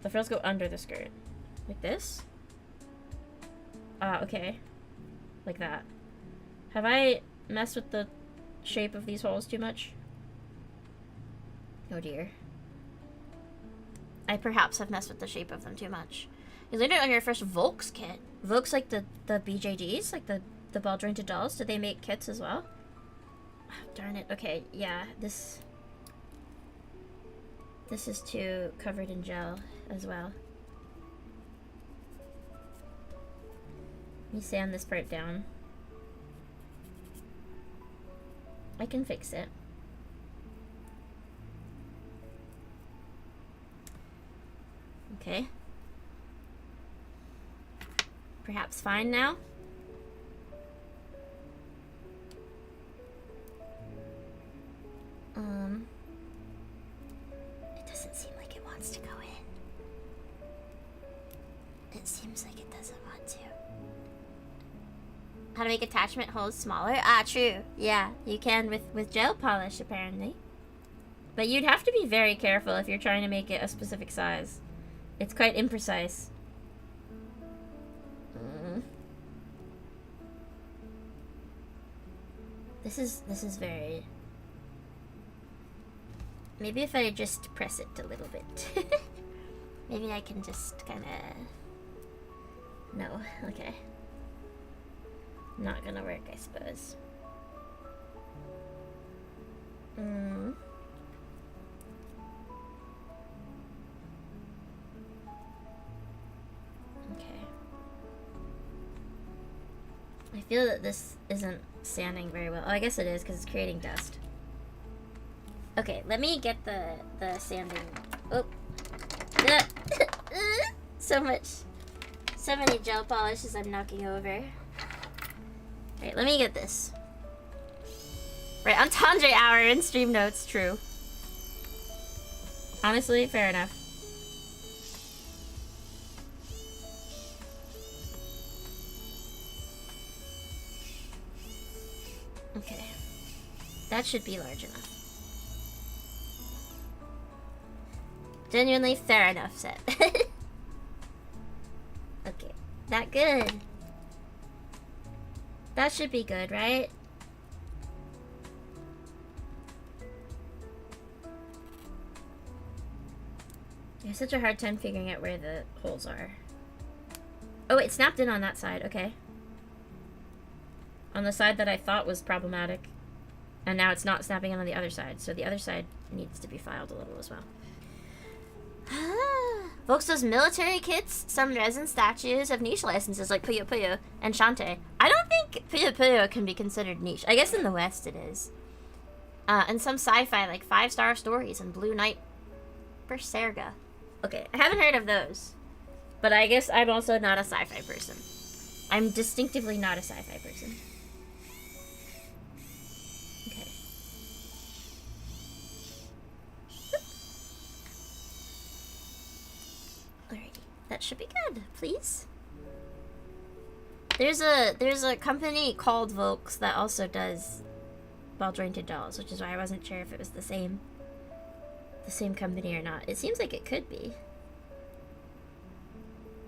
[SPEAKER 1] The frills go under the skirt. Like this? Okay. Like that. Have I messed with the shape of these holes too much? Oh dear. I perhaps have messed with the shape of them too much. You learned it on your first Volks kit. Volks like the BJDs? Like the ball jointed dolls? Did they make kits as well? Oh, darn it. Okay, yeah, this is too covered in gel as well. Let me sand this part down. I can fix it. Okay. Perhaps fine now? It doesn't seem like it wants to go in. It seems like it doesn't want to. How to make attachment holes smaller? Ah, true. Yeah, you can with gel polish, apparently. But you'd have to be very careful if you're trying to make it a specific size. It's quite imprecise. This is very... Maybe if I just press it a little bit. Maybe I can just kind of... No, okay. Not gonna work, I suppose. Okay. I feel that this isn't sanding very well. Oh, I guess it is because it's creating dust. Okay, let me get the sanding. Oh. So many gel polishes I'm knocking over. Alright, let me get this. Right, Entendre hour in stream notes, true. Honestly, fair enough. Okay. That should be large enough. Genuinely fair enough set. Okay. That good. That should be good, right? I have such a hard time figuring out where the holes are. Oh, it snapped in on that side. Okay. On the side that I thought was problematic. And now it's not snapping in on the other side. So the other side needs to be filed a little as well. Volks does military kits, some resin statues of niche licenses like Puyo Puyo and Shantae. I don't think Puyo Puyo can be considered niche. I guess in the West it is. And some sci-fi like 5-Star Stories and Blue Knight Berserga. Okay, I haven't heard of those. But I guess I'm also not a sci-fi person. I'm distinctively not a sci-fi person. Okay. Alrighty, that should be good, please. There's a company called Volks that also does ball jointed dolls, which is why I wasn't sure if it was the same company or not. It seems like it could be,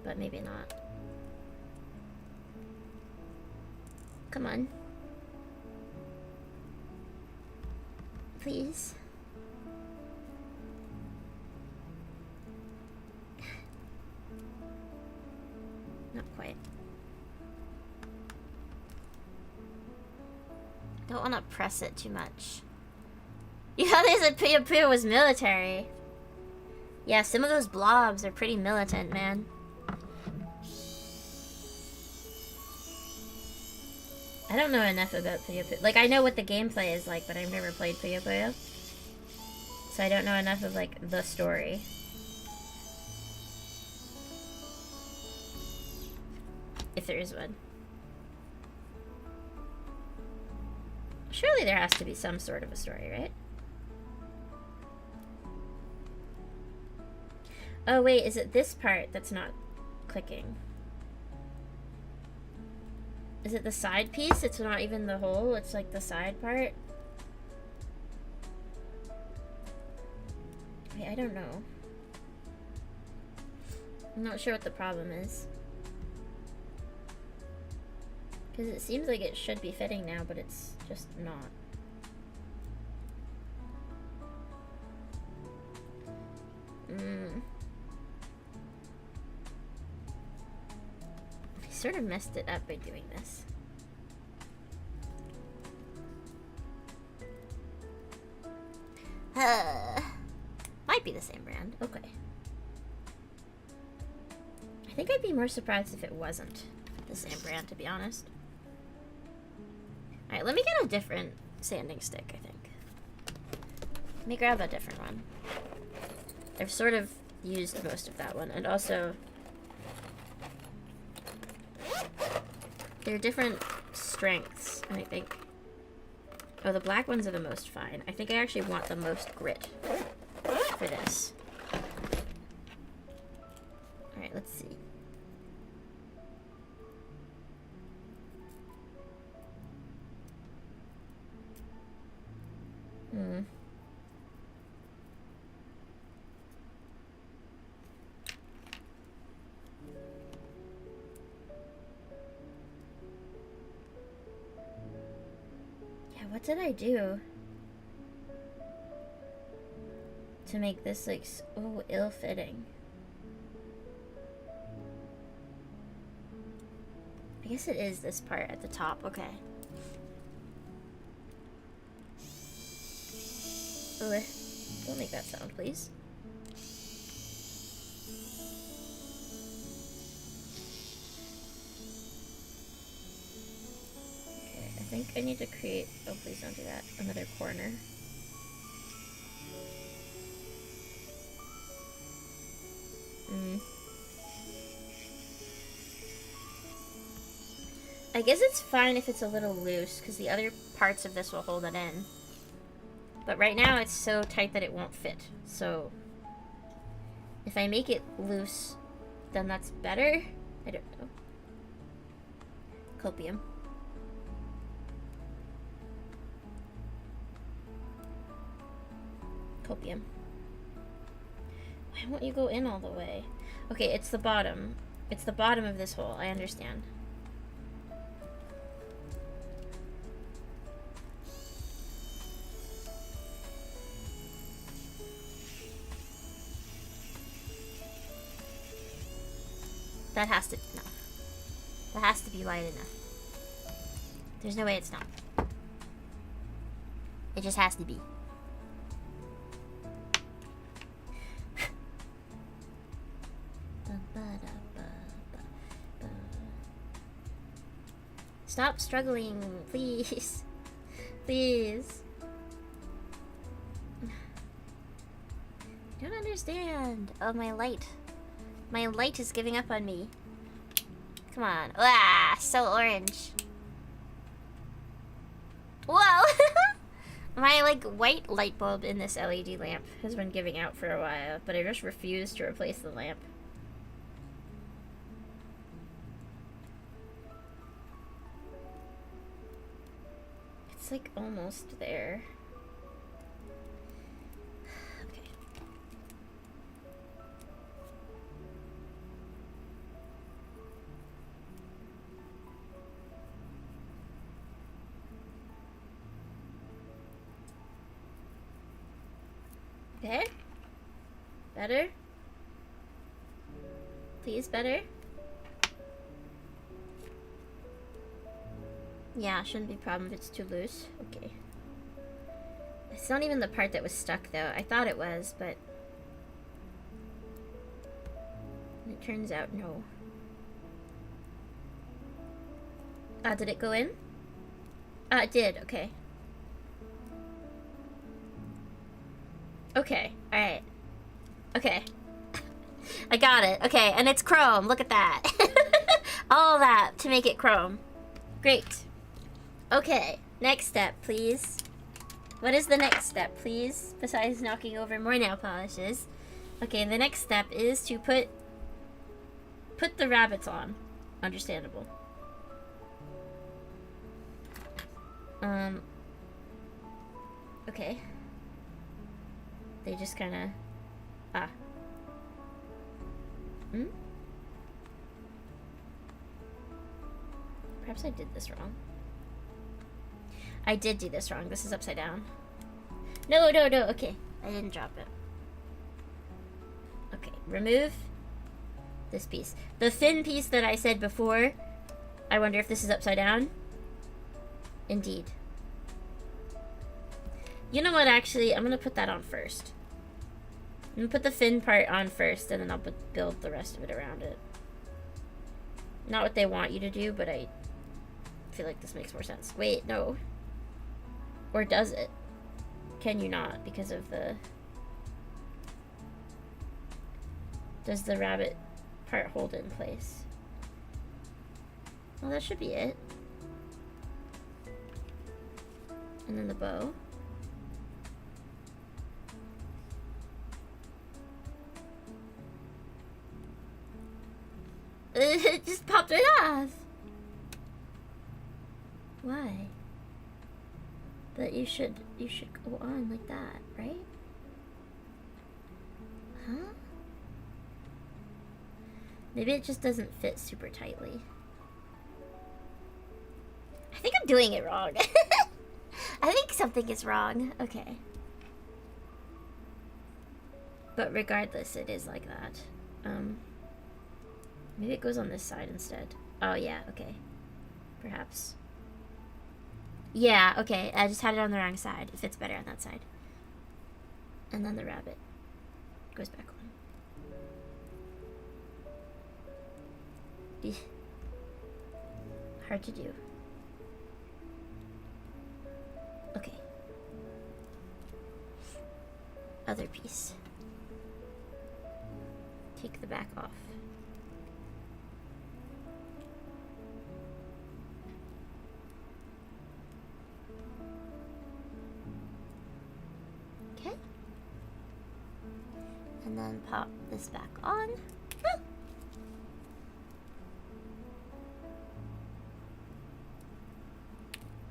[SPEAKER 1] but maybe not. Come on. Please. Not quite. Don't want to press it too much. You thought they said Puyo was military. Yeah, some of those blobs are pretty militant, man. I don't know enough about Puyo Puyo. Like, I know what the gameplay is like, but I've never played Puyo Puyo. So I don't know enough of, like, the story. If there is one. Surely there has to be some sort of a story, right? Oh wait, is it this part that's not clicking? Is it the side piece? It's not even the whole, it's like the side part? Wait, I don't know. I'm not sure what the problem is. Because it seems like it should be fitting now, but it's just not. I sort of messed it up by doing this. Might be the same brand. Okay. I think I'd be more surprised if it wasn't the same brand, to be honest. Alright, let me get a different sanding stick, I think. Let me grab a different one. I've sort of used most of that one, and also they're different strengths, I think. Oh, the black ones are the most fine. I think I actually want the most grit for this. Alright, let's see. Yeah, what did I do to make this like so ill-fitting? I guess it is this part at the top. Okay. Ugh. Don't make that sound, please. Okay, I think I need to create... Oh, please don't do that. Another corner. I guess it's fine if it's a little loose, because the other parts of this will hold it in. But right now it's so tight that it won't fit. So if I make it loose, then that's better. I don't know. Copium. Copium. Why won't you go in all the way? Okay, it's the bottom. It's the bottom of this hole. I understand. That has to... No. That has to be wide enough. There's no way it's not. It just has to be. Stop struggling, please. Please. I don't understand. Oh, my light. My light is giving up on me. Come on. Ah, so orange. Whoa! My, like, white light bulb in this LED lamp has been giving out for a while, but I just refuse to replace the lamp. It's It's like almost there. Okay. Okay. Better? Please, better? Yeah, shouldn't be a problem if it's too loose. Okay. It's not even the part that was stuck, though. I thought it was, but... it turns out no. Did it go in? It did. Okay. Okay. Alright. Okay. I got it. Okay, and it's chrome. Look at that. All that to make it chrome. Great. Okay, next step, please. What is the next step, please? Besides knocking over more nail polishes. Okay, the next step is to put the rabbits on. Understandable. Okay. They just kinda... Perhaps I did this wrong. I did do this wrong. This is upside down. No, no, no. Okay. I didn't drop it. Okay. Remove this piece. The thin piece that I said before, I wonder if this is upside down. Indeed. You know what, actually? I'm going to put that on first. I'm going to put the thin part on first, and then I'll build the rest of it around it. Not what they want you to do, but I feel like this makes more sense. Wait, no. Or does it? Can you not? Because of the... Does the rabbit part hold it in place? Well, that should be it. And then the bow. It just popped right off. Why? But you should go on like that, right? Huh? Maybe it just doesn't fit super tightly. I think I'm doing it wrong. I think something is wrong. Okay. But regardless, it is like that. Maybe it goes on this side instead. Oh, yeah, okay. Perhaps. Yeah, okay. I just had it on the wrong side. It fits better on that side. And then the rabbit goes back on. Hard to do. Okay. Other piece. Take the back off. Okay. And then pop this back on. Ah!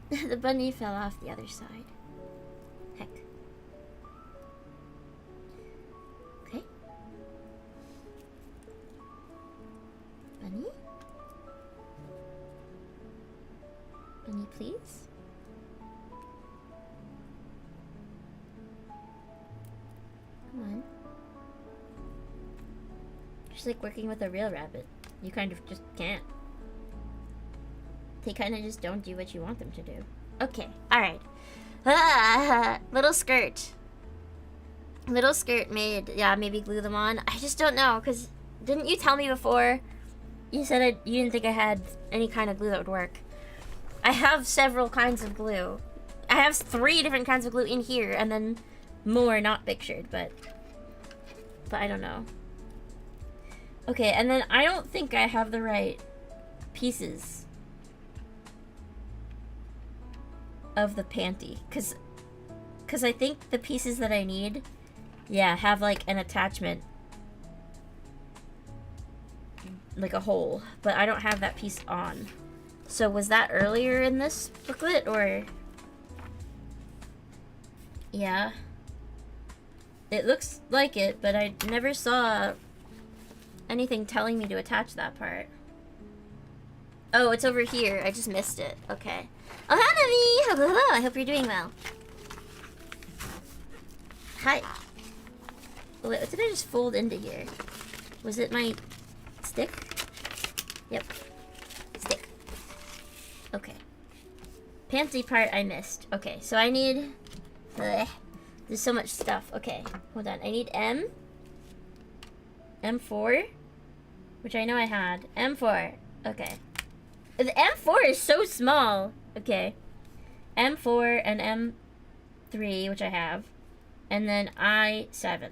[SPEAKER 1] The bunny fell off the other side. Heck. Okay. Bunny? Bunny, please? Come on. Just like working with a real rabbit. You kind of just can't. They kind of just don't do what you want them to do. Okay, alright. Little skirt. Little skirt made, yeah, maybe glue them on. I just don't know, because didn't you tell me before? You said you didn't think I had any kind of glue that would work. I have several kinds of glue. I have 3 different kinds of glue in here, and then more not pictured, but I don't know. Okay, and then I don't think I have the right pieces of the panty, because I think the pieces that I need, yeah, have like an attachment, like a hole, but I don't have that piece on. So was that earlier in this booklet, or Yeah. It looks like it, but I never saw anything telling me to attach that part. Oh, it's over here. I just missed it. Okay. Oh, Hanami! I hope you're doing well. Hi. Oh, wait, what did I just fold into here? Was it my stick? Yep. Stick. Okay. Panty part I missed. Okay, so I need... Ugh, there's so much stuff. Okay, hold on. I need M4, which I know I had. M4. Okay. The M4 is so small. Okay. M4 and M3, which I have. And then I7.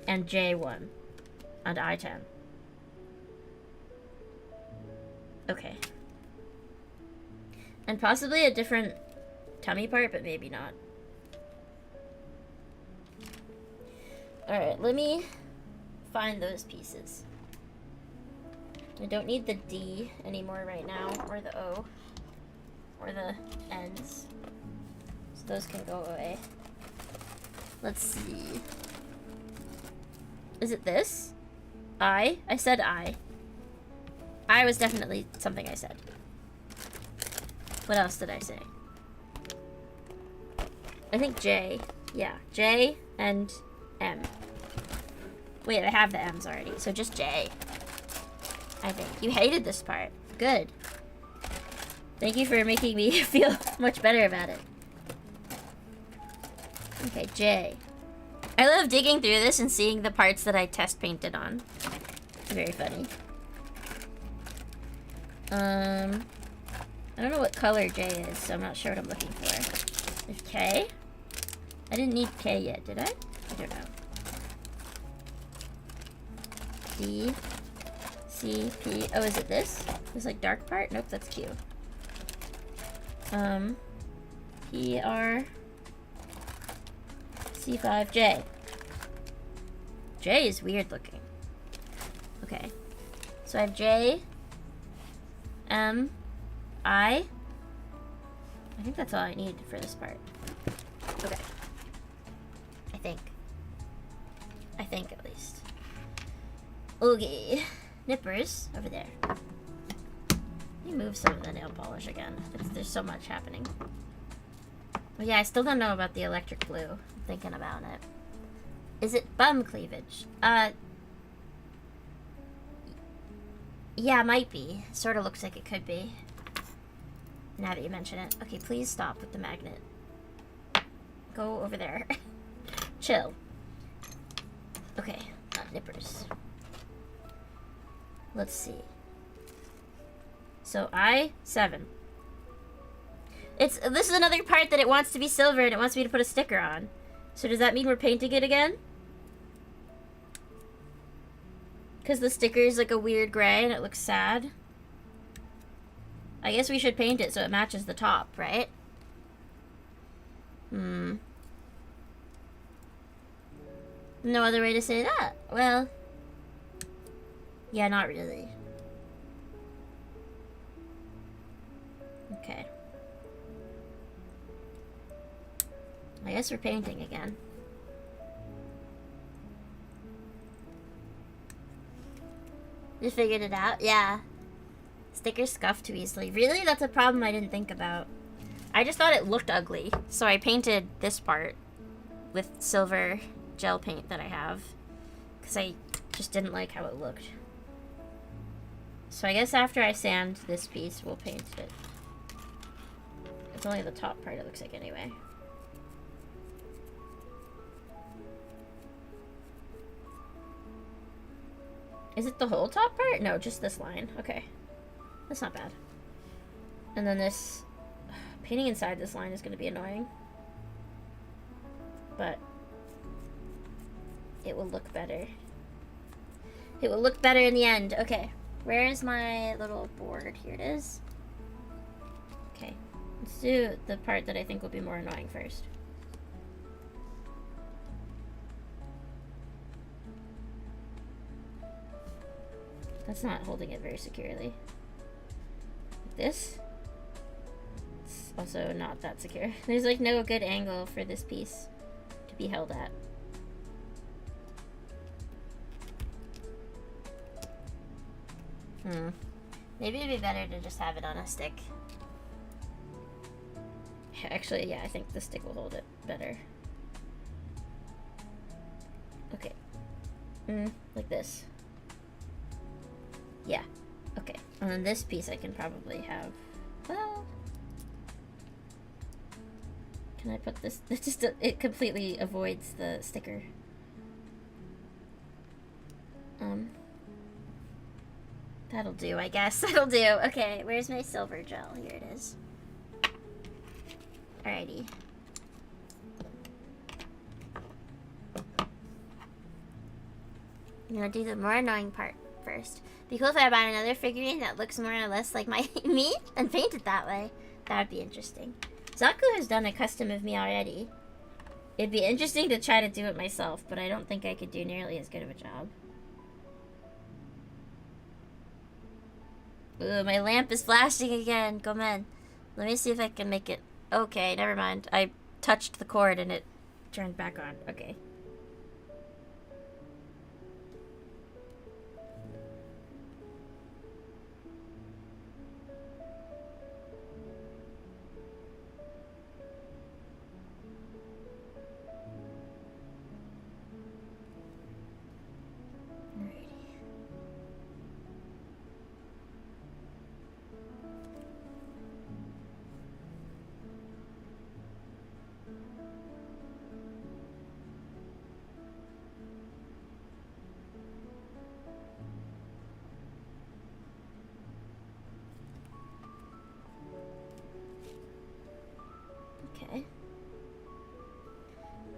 [SPEAKER 1] And J1. And I10. Okay. And possibly a different tummy part, but maybe not. Alright, let me find those pieces. I don't need the D anymore right now, or the O, or the N's. So those can go away. Let's see. Is it this? I? I said I. I was definitely something I said. What else did I say? I think J. Yeah, J and M. Wait, I have the M's already, so just J. I think. You hated this part. Good. Thank you for making me feel much better about it. Okay, J. I love digging through this and seeing the parts that I test painted on. Very funny. I don't know what color J is, so I'm not sure what I'm looking for. There's K? I didn't need K yet, did I? I don't know. D, C, P. Oh, is it this? This like dark part? Nope, that's Q. P, R, C5, J. J is weird looking. Okay. So I have J, M, I think that's all I need for this part. Okay. I think at least. Okay. Nippers over there. Let me move some of the nail polish again. There's so much happening. But yeah, I still don't know about the electric blue. I'm thinking about it. Is it bum cleavage? Yeah, it might be. Sort of looks like it could be. Now that you mention it. Okay, please stop with the magnet. Go over there. Chill. Okay, nippers. Let's see. So I7. This is another part that it wants to be silver and it wants me to put a sticker on. So does that mean we're painting it again? Because the sticker is like a weird gray and it looks sad. I guess we should paint it so it matches the top, right? No other way to say that. Well, yeah, not really. Okay. I guess we're painting again. You figured it out? Yeah. Stickers scuff too easily. Really? That's a problem I didn't think about. I just thought it looked ugly. So I painted this part with silver gel paint that I have. Because I just didn't like how it looked. So I guess after I sand this piece, we'll paint it. It's only the top part it looks like anyway. Is it the whole top part? No, just this line. Okay. That's not bad. And then this... Painting inside this line is going to be annoying. But... it will look better. It will look better in the end. Okay. Where is my little board? Here it is. Okay. Let's do the part that I think will be more annoying first. That's not holding it very securely. Like this. it's also not that secure. There's like no good angle for this piece to be held at. Maybe it'd be better to just have it on a stick. Actually, yeah, I think the stick will hold it better. Okay. Like this. Yeah. Okay. And then this piece I can probably have... Well... Can I put this... It just... It completely avoids the sticker. That'll do, I guess. That'll do. Okay, where's my silver gel? Here it is. Alrighty. I'm gonna do the more annoying part first. Be cool if I buy another figurine that looks more or less like me and paint it that way. That would be interesting. Zaku has done a custom of me already. It'd be interesting to try to do it myself, but I don't think I could do nearly as good of a job. Ooh, my lamp is flashing again. Come on. Let me see if I can make it. Okay, never mind. I touched the cord and it turned back on. Okay.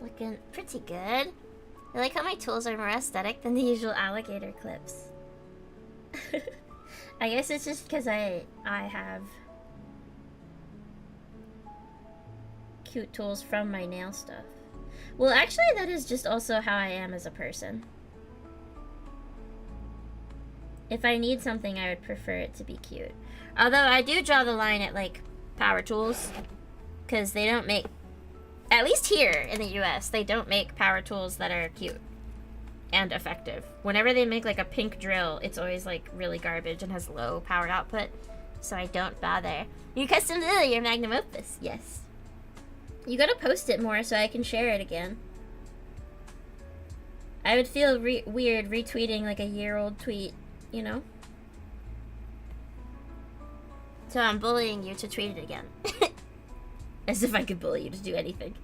[SPEAKER 1] Looking pretty good. I like how my tools are more aesthetic than the usual alligator clips. I guess it's just because I have cute tools from my nail stuff. Well, actually, that is just also how I am as a person. If I need something, I would prefer it to be cute. Although I do draw the line at, like, power tools. Because they don't make... At least here in the US, they don't make power tools that are cute and effective. Whenever they make, like, a pink drill, it's always, like, really garbage and has low power output. So I don't bother. You custom your magnum opus. Yes. You gotta post it more so I can share it again. I would feel weird retweeting, like, a year-old tweet, you know? So I'm bullying you to tweet it again. As if I could bully you to do anything.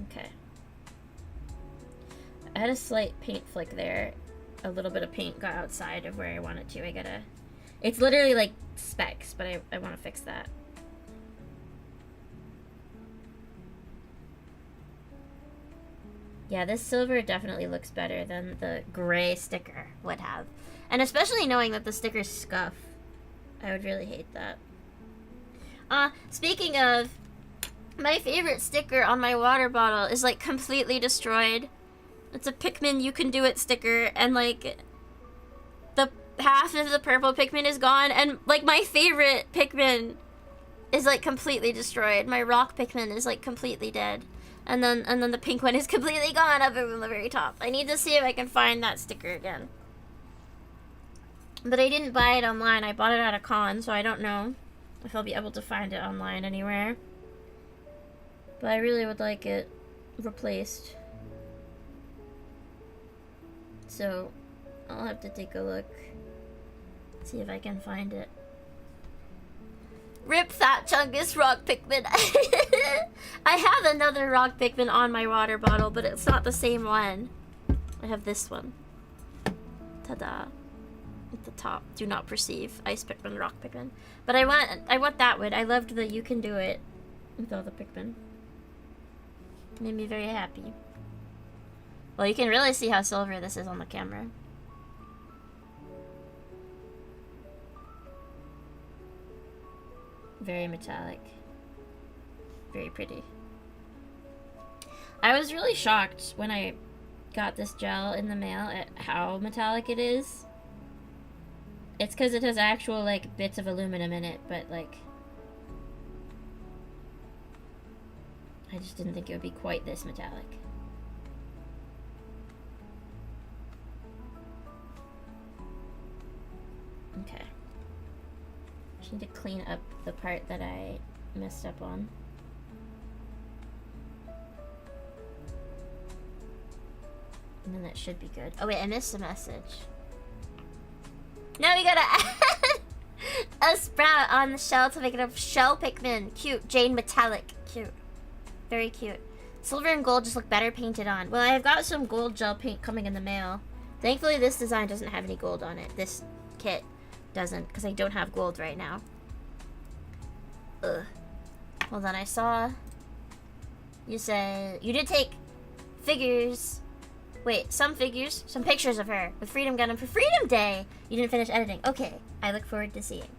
[SPEAKER 1] Okay. I had a slight paint flick there. A little bit of paint got outside of where I wanted to. I gotta... It's literally like specks, but I want to fix that. Yeah, this silver definitely looks better than the gray sticker would have. And especially knowing that the sticker's scuff. I would really hate that. Speaking of, my favorite sticker on my water bottle is, like, completely destroyed. It's a Pikmin You Can Do It sticker, and, like, the half of the purple Pikmin is gone, and, like, my favorite Pikmin is, like, completely destroyed. My rock Pikmin is, like, completely dead. And then the pink one is completely gone up in the very top. I need to see if I can find that sticker again. But I didn't buy it online. I bought it at a con, so I don't know if I'll be able to find it online anywhere. But I really would like it replaced. So I'll have to take a look. See if I can find it. Rip Fat Chungus Rock Pikmin. I have another Rock Pikmin on my water bottle, but it's not the same one. I have this one. Ta-da. At the top, do not perceive. Ice Pikmin, Rock Pikmin. But I want that one. I loved the You Can Do It with all the Pikmin. Made me very happy. Well, you can really see how silver this is on the camera. Very metallic. Very pretty. I was really shocked when I got this gel in the mail at how metallic it is. It's because it has actual, like, bits of aluminum in it, but, like... I just didn't think it would be quite this metallic. Okay. Just need to clean up the part that I messed up on. And then that should be good. Oh wait, I missed a message. Now we gotta add a sprout on the shell to make it a shell Pikmin. Cute. Jane metallic. Cute. Very cute. Silver and gold just look better painted on. Well, I've got some gold gel paint coming in the mail. Thankfully, this design doesn't have any gold on it. This kit doesn't, because I don't have gold right now. Ugh. Hold on, I saw... You said... You did take figures... Wait, some figures, some pictures of her with Freedom Gundam for Freedom Day. You didn't finish editing. Okay, I look forward to seeing.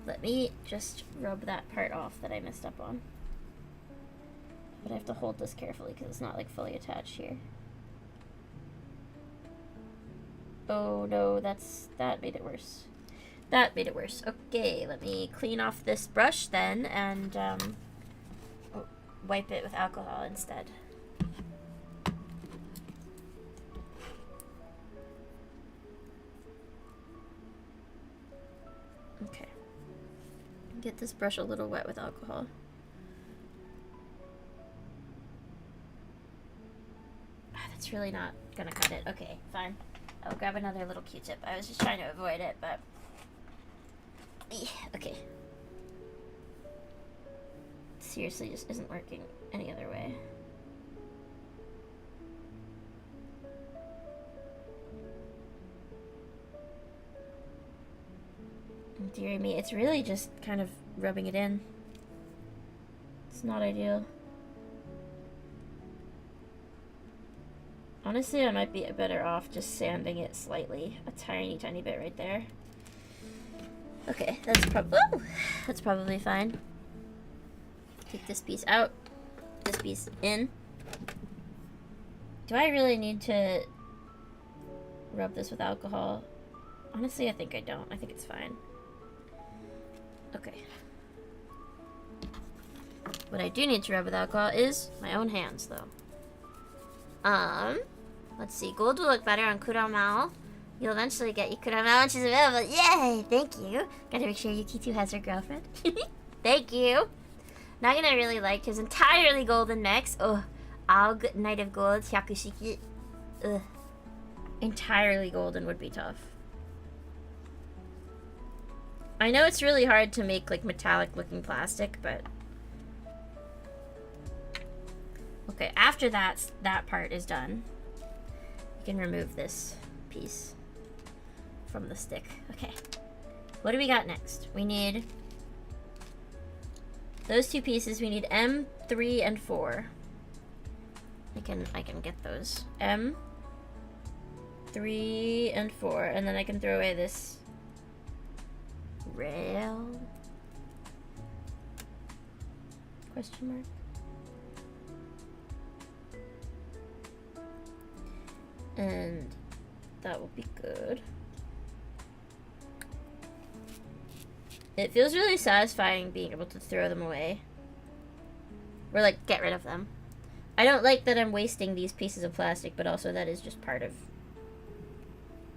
[SPEAKER 1] Let me just rub that part off that I messed up on. But I have to hold this carefully because it's not like fully attached here. Oh no, that made it worse. That made it worse. Okay, let me clean off this brush then and wipe it with alcohol instead. Okay. Get this brush a little wet with alcohol. That's really not gonna cut it. Okay, fine. I'll grab another little Q-tip. I was just trying to avoid it, but... Okay. Seriously, just isn't working any other way. Dear me, it's really just kind of rubbing it in. It's not ideal. Honestly, I might be better off just sanding it slightly. A tiny, tiny bit right there. Okay, that's probably fine. Take this piece out. This piece in. Do I really need to rub this with alcohol? Honestly, I think I don't. I think it's fine. Okay. What I do need to rub with alcohol is my own hands, though. Let's see. Gold will look better on Kuramao. You'll eventually get Kuramao when she's available. Yay! Thank you. Gotta make sure Yuki too has her girlfriend. Thank you. Not gonna really like his entirely golden mechs. Oh, Aug, Knight of Gold, Hyakushiki. Ugh. Entirely golden would be tough. I know it's really hard to make like metallic looking plastic, but okay, after that part is done, you can remove this piece from the stick. Okay, what do we got next? We need those two pieces. We need M3 and 4. I can get those M3 and 4, and then I can throw away this rail question mark. And that will be good. It feels really satisfying being able to throw them away. Or like get rid of them. I don't like that I'm wasting these pieces of plastic, but also that is just part of...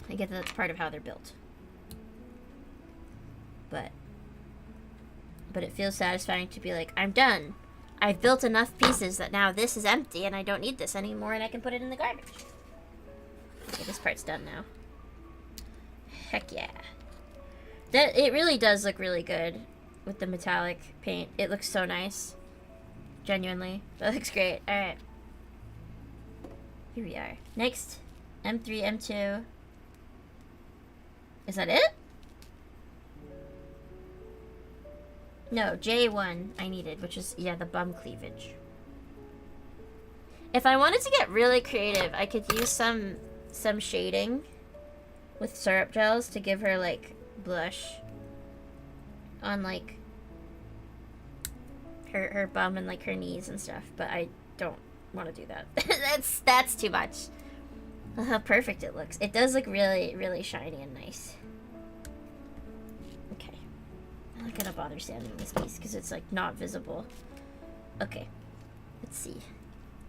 [SPEAKER 1] I get that that's part of how they're built. But it feels satisfying to be like, I'm done. I've built enough pieces that now this is empty and I don't need this anymore and I can put it in the garbage. Okay, this part's done now. Heck yeah. It really does look really good with the metallic paint. It looks so nice. Genuinely. That looks great. Alright. Here we are. Next. M3, M2. Is that it? No, J1 I needed, which is, yeah, the bum cleavage. If I wanted to get really creative, I could use some shading with syrup gels to give her, like, blush on, like, her bum and, like, her knees and stuff, but I don't want to do that. That's too much. Oh, how perfect it looks. It does look really, really shiny and nice. Okay. I'm not gonna bother sanding this piece because it's like not visible. Okay. Let's see.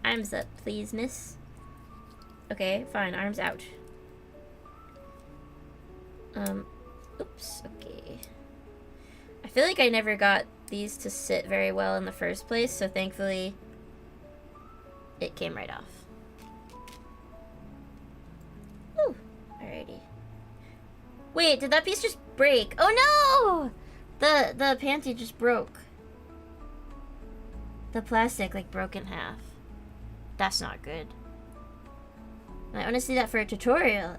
[SPEAKER 1] Arms up, please, miss. Okay, fine. Arms out. Oops. Okay. I feel like I never got these to sit very well in the first place, so thankfully it came right off. Ooh. Alrighty. Wait, did that piece just break? Oh no! The panty just broke. The plastic like broke in half. That's not good. I want to see that for a tutorial.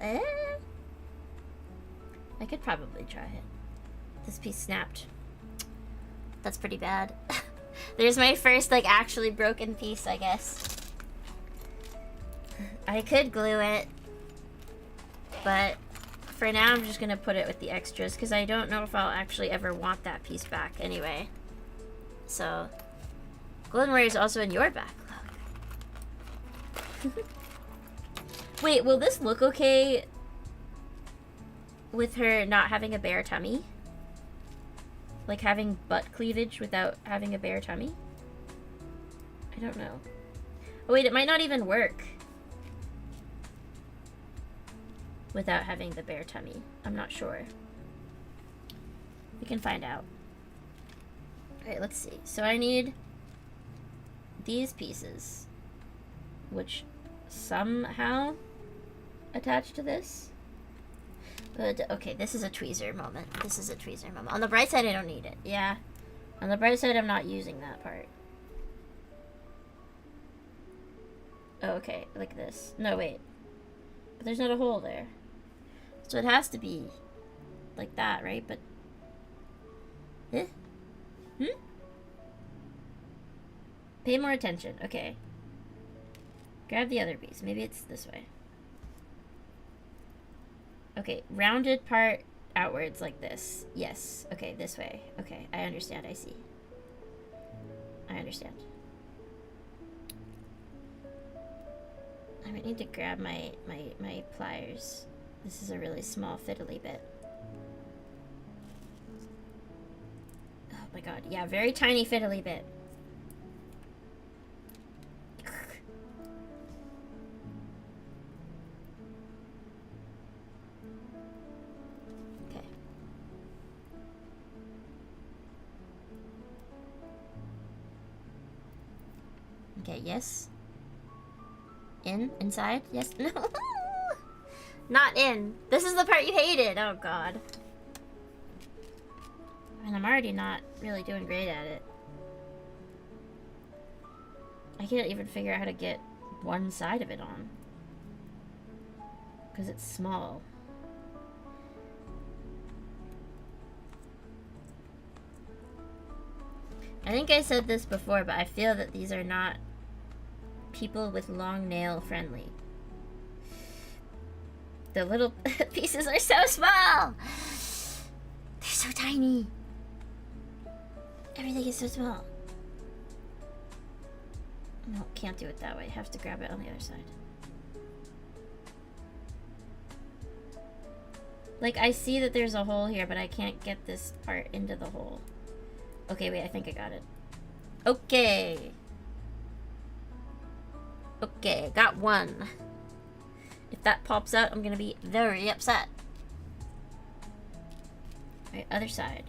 [SPEAKER 1] I could probably try it. This piece snapped. That's pretty bad. There's my first like actually broken piece, I guess. I could glue it, but for now I'm just gonna put it with the extras because I don't know if I'll actually ever want that piece back anyway. So, Golden Warrior is also in your backlog. Wait, will this look okay with her not having a bare tummy? Like having butt cleavage without having a bare tummy? I don't know. Oh wait, it might not even work without having the bare tummy. I'm not sure. We can find out. Alright, let's see. So I need these pieces, which somehow attach to this. But, okay, this is a tweezer moment. This is a tweezer moment. On the bright side, I don't need it. Yeah. On the bright side, I'm not using that part. Oh, okay, like this. No, wait. But there's not a hole there. So it has to be like that, right? But... Eh? Hmm? Pay more attention. Okay. Grab the other piece. Maybe it's this way. Okay, rounded part outwards like this. Yes. Okay, this way. Okay, I understand. I see. I understand. I might need to grab my pliers. This is a really small fiddly bit. Oh my god. Yeah, very tiny fiddly bit. Okay, yes. Inside? Yes. No. Not in. This is the part you hated. Oh god. And I'm already not really doing great at it. I can't even figure out how to get one side of it on. Because it's small. I think I said this before, but I feel that these are not people with long nail friendly. The little pieces are so small! They're so tiny! Everything is so small. No, can't do it that way. Have to grab it on the other side. Like, I see that there's a hole here, but I can't get this part into the hole. Okay, wait, I think I got it. Okay. Okay, got one. If that pops out, I'm gonna be very upset. Alright, other side.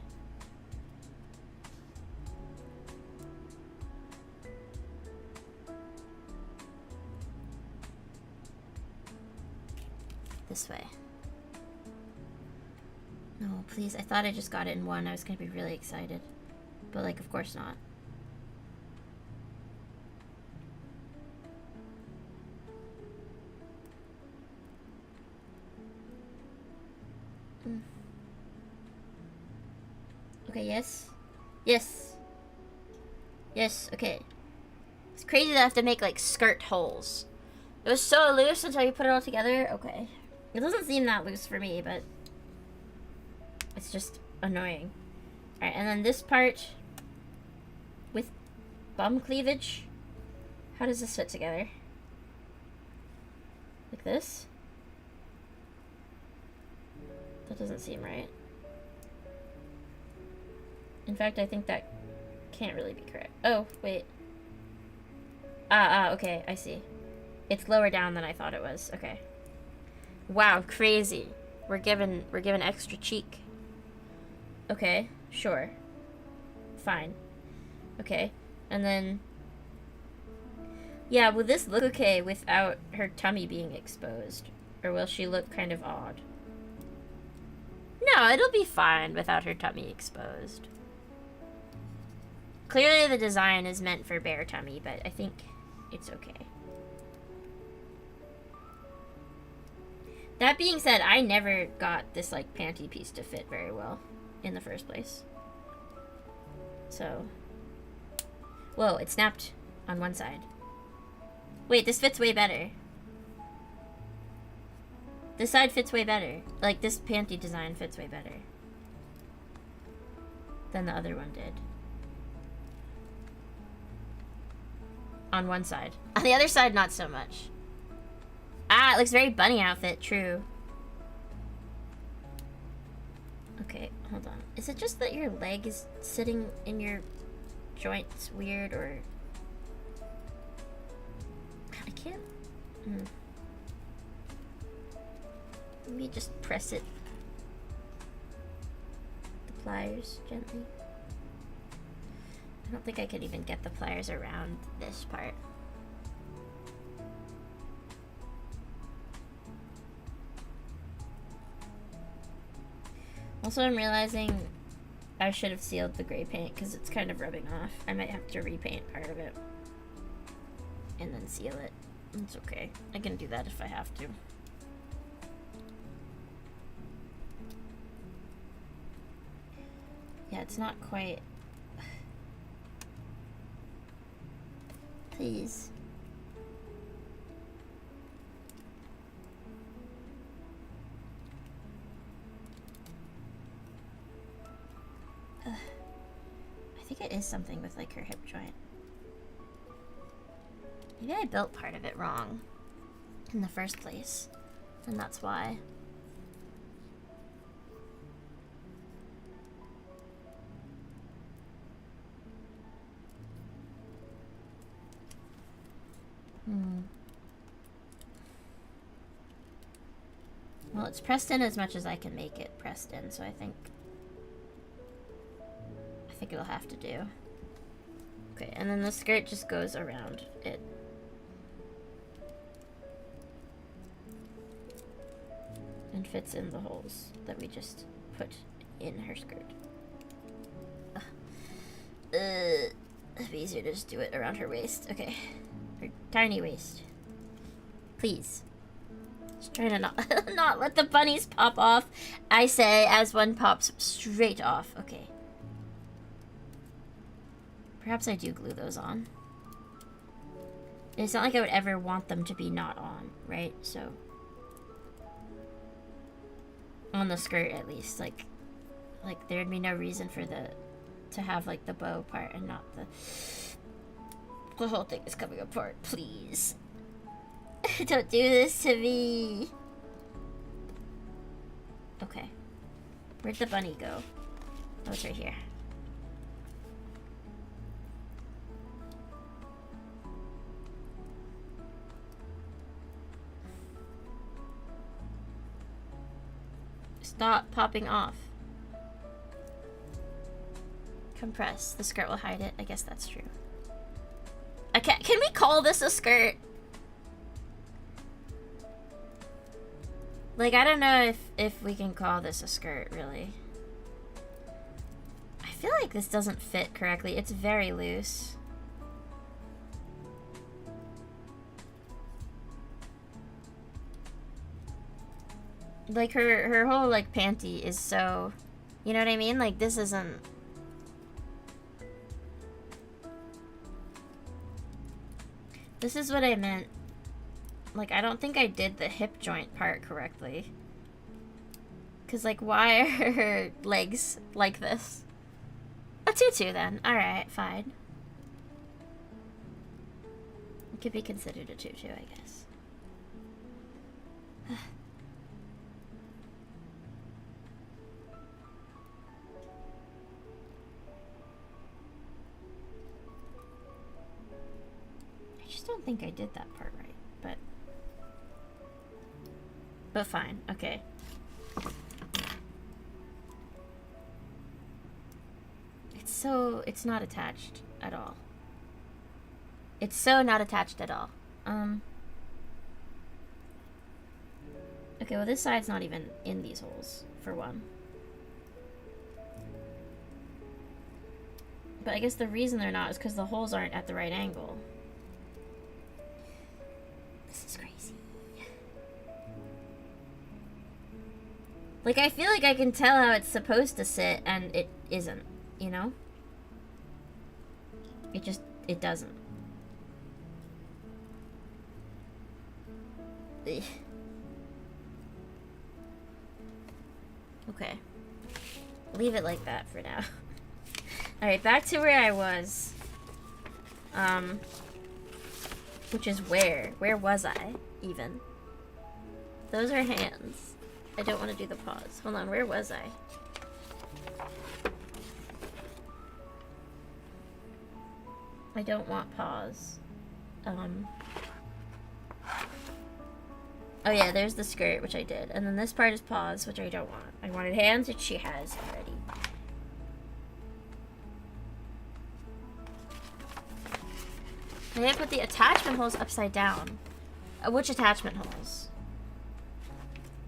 [SPEAKER 1] This way. No, please. I thought I just got it in one. I was gonna be really excited. But, like, of course not. Okay, yes. Yes. Yes, okay. It's crazy that I have to make, like, skirt holes. It was so loose until you put it all together. Okay. It doesn't seem that loose for me, but it's just annoying. Alright, and then this part with bum cleavage. How does this fit together? Like this? That doesn't seem right. In fact, I think that can't really be correct. Oh, wait. Okay, I see. It's lower down than I thought it was. Okay. Wow, crazy. We're given extra cheek. Okay, sure. Fine. Okay. And then yeah, will this look okay without her tummy being exposed? Or will she look kind of odd? No, it'll be fine without her tummy exposed. Clearly the design is meant for bare tummy, but I think it's okay. That being said, I never got this, like, panty piece to fit very well in the first place. So. Whoa, it snapped on one side. Wait, this fits way better. This side fits way better. Like, this panty design fits way better than the other one did. On one side. On the other side, not so much. Ah, it looks very bunny outfit, true. Okay, hold on. Is it just that your leg is sitting in your joints weird, or... I can't... Let me just press it. The pliers gently. I don't think I could even get the pliers around this part. Also, I'm realizing I should have sealed the gray paint because it's kind of rubbing off. I might have to repaint part of it and then seal it. It's okay. I can do that if I have to. Yeah, it's not quite... Please. I think it is something with, like, her hip joint. Maybe I built part of it wrong in the first place, and that's why. Well, it's pressed in as much as I can make it pressed in, so I think it'll have to do. Okay, and then the skirt just goes around it. And fits in the holes that we just put in her skirt. It'd be easier to just do it around her waist. Okay. Her tiny waist. Please. Just trying to not let the bunnies pop off. I say as one pops straight off. Okay. Perhaps I do glue those on. It's not like I would ever want them to be not on, right? So on the skirt at least, like there'd be no reason for to have like the bow part and not the whole thing is coming apart. Please. Don't do this to me. Okay. Where'd the bunny go? Oh, it's right here. Stop popping off. Compress. The skirt will hide it. I guess that's true. Okay, can we call this a skirt? Like, I don't know if we can call this a skirt, really. I feel like this doesn't fit correctly. It's very loose. Like, her whole, like, panty is so... You know what I mean? Like, this isn't... This is what I meant. Like, I don't think I did the hip joint part correctly. Because, like, why are her legs like this? A tutu, then. Alright, fine. It could be considered a tutu, I guess. I just don't think I did that part right, but fine, okay. It's not attached at all. It's so not attached at all. Okay, well this side's not even in these holes, for one. But I guess the reason they're not is because the holes aren't at the right angle. This is crazy. Like, I feel like I can tell how it's supposed to sit, and it isn't, you know? It doesn't. Ugh. Okay. Leave it like that for now. Alright, back to where I was. Which is where? Where was I, even? Those are hands. I don't want to do the pause. Hold on, where was I? I don't want pause. Oh yeah, there's the skirt, which I did. And then this part is pause, which I don't want. I wanted hands, which she has already. Maybe I put the attachment holes upside down. Which attachment holes?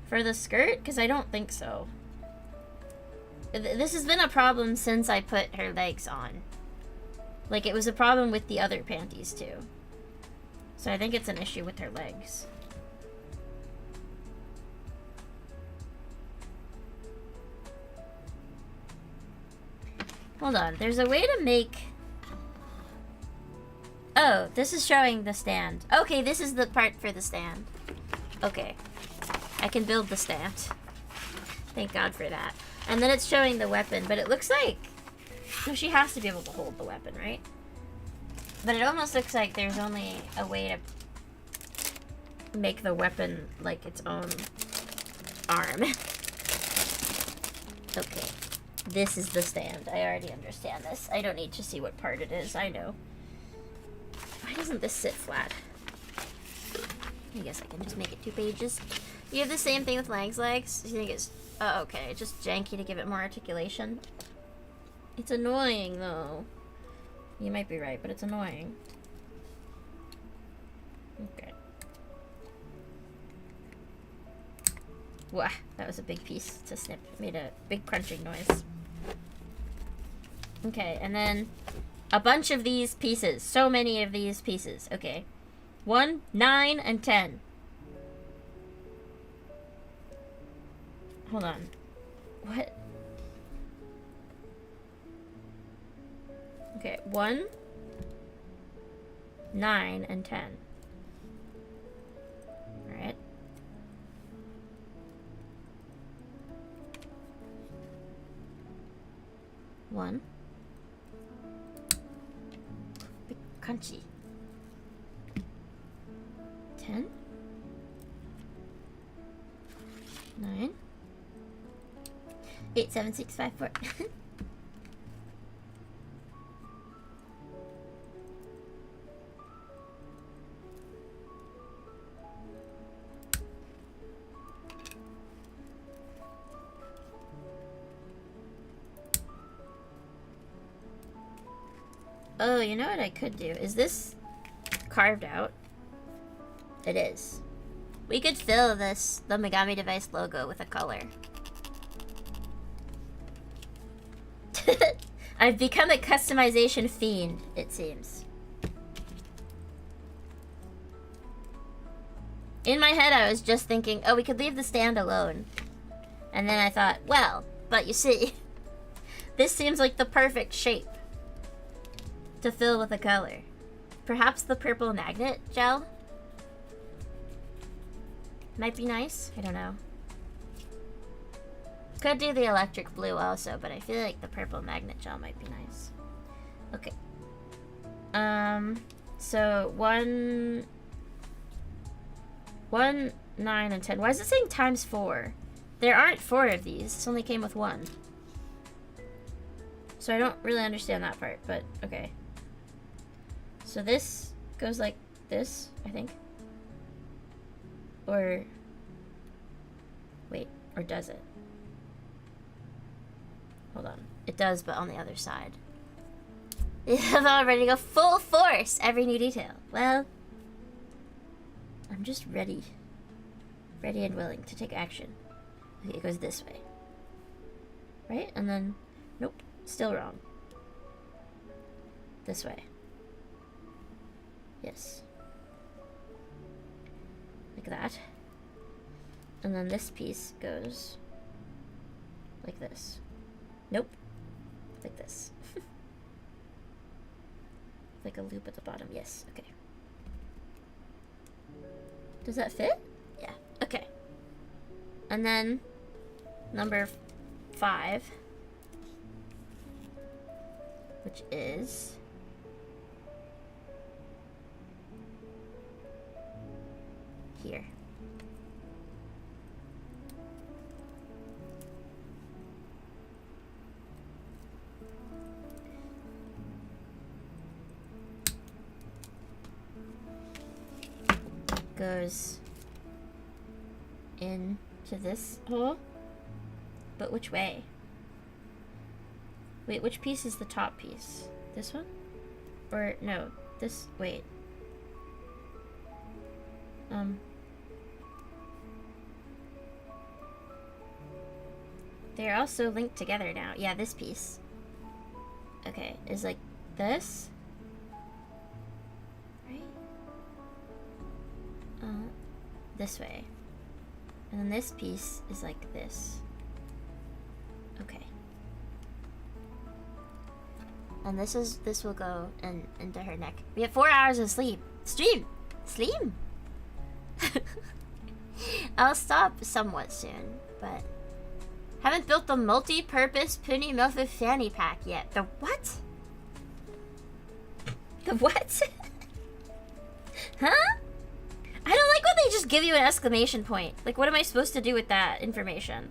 [SPEAKER 1] For the skirt? Because I don't think so. This has been a problem since I put her legs on. Like, it was a problem with the other panties, too. So I think it's an issue with her legs. Hold on, there's a way to make... Oh, this is showing the stand. Okay, this is the part for the stand. Okay. I can build the stand. Thank God for that. And then it's showing the weapon, but it looks like... No, she has to be able to hold the weapon, right? But it almost looks like there's only a way to make the weapon like its own arm. Okay. This is the stand. I already understand this. I don't need to see what part it is. I know. Why doesn't this sit flat? I guess I can just make it 2 pages. You have the same thing with Lang's legs? You think it's... Oh, okay. Just janky to give it more articulation. It's annoying, though. You might be right, but it's annoying. Okay. Wah, that was a big piece to snip. It made a big crunching noise. Okay, and then a bunch of these pieces. So many of these pieces. Okay. 1, 9, and 10. Hold on. What? Okay, 1, 9, and 10. Alright. One. Big crunchy. 10. 9. 8, 7, 6, 5, 4. Oh, you know what I could do? Is this carved out? It is. We could fill this, the Megami device logo, with a color. I've become a customization fiend, it seems. In my head, I was just thinking, oh, we could leave the stand alone. And then I thought, well, but you see, this seems like the perfect shape to fill with a color. Perhaps the purple magnet gel might be nice. I don't know. Could do the electric blue also, but I feel like the purple magnet gel might be nice. Okay. So one 9, and 10. Why is it saying times 4? There aren't 4 of these. This only came with 1. So I don't really understand that part, but okay. So this goes like this, I think. Or... wait, or does it? Hold on. It does, but on the other side. I'm all ready to go full force. Every new detail. Well, I'm just ready. Ready and willing to take action. Okay, it goes this way. Right? And then, nope. Still wrong. This way. Yes. Like that. And then this piece goes like this. Nope. Like this. Like a loop at the bottom. Yes. Okay. Does that fit? Yeah. Okay. And then number 5, which is here. Goes into this hole. But which way? Wait, which piece is the top piece? This one? Or, no, this, wait. They're also linked together now. Yeah, this piece. Okay, is like this. Right? This way. And then this piece is like this. Okay. And this will go into her neck. We have 4 hours of sleep. Sleep! I'll stop somewhat soon, but haven't built the multi-purpose PUNI MOFU fanny pack yet. The what? The what? Huh? I don't like when they just give you an exclamation point. Like, what am I supposed to do with that information?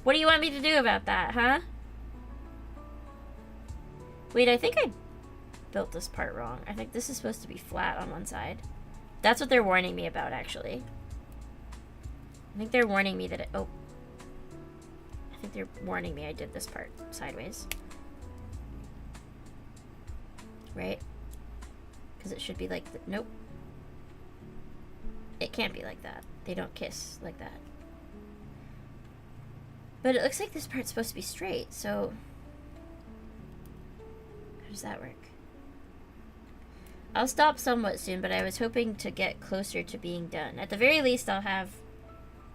[SPEAKER 1] What do you want me to do about that, huh? Wait, I think I built this part wrong. I think this is supposed to be flat on one side. That's what they're warning me about, actually. I think they're warning me that it... oh. I think they're warning me I did this part sideways. Right? Because it should be like... nope. It can't be like that. They don't kiss like that. But it looks like this part's supposed to be straight, so... how does that work? I'll stop somewhat soon, but I was hoping to get closer to being done. At the very least, I'll have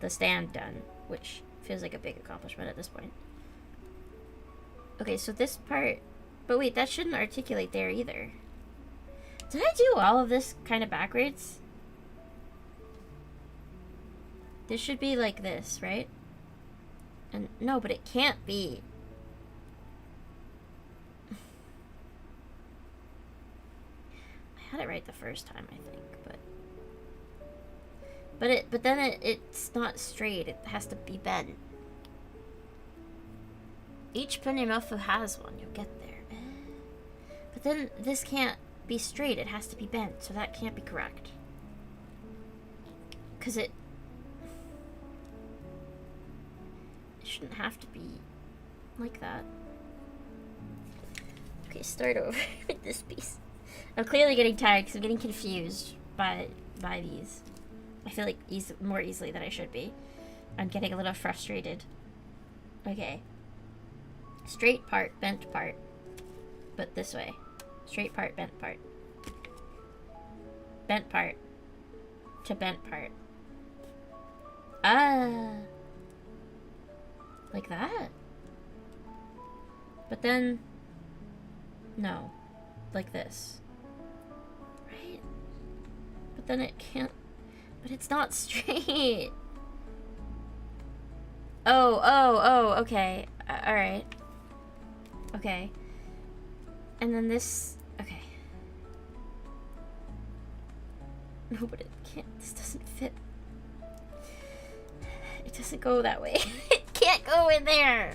[SPEAKER 1] the stand done, which feels like a big accomplishment at this point. Okay, so this part... but wait, that shouldn't articulate there either. Did I do all of this kind of backwards? This should be like this, right? And no, but it can't be. I had it right the first time, I think, but then it's not straight. It has to be bent. Each PUNI MOFU has one. You'll get there. But then this can't be straight. It has to be bent, so that can't be correct. 'Cause it shouldn't have to be like that. Okay, start over with this piece. I'm clearly getting tired because I'm getting confused by these. I feel like more easily than I should be. I'm getting a little frustrated. Okay. Straight part, bent part. But this way. Straight part, bent part. Bent part. To bent part. Ah. Like that? But then... no. Like this. Right? But then it can't... but it's not straight. Oh, okay. Alright. Okay. And then this... okay. No, but it can't... this doesn't fit. It doesn't go that way. It can't go in there.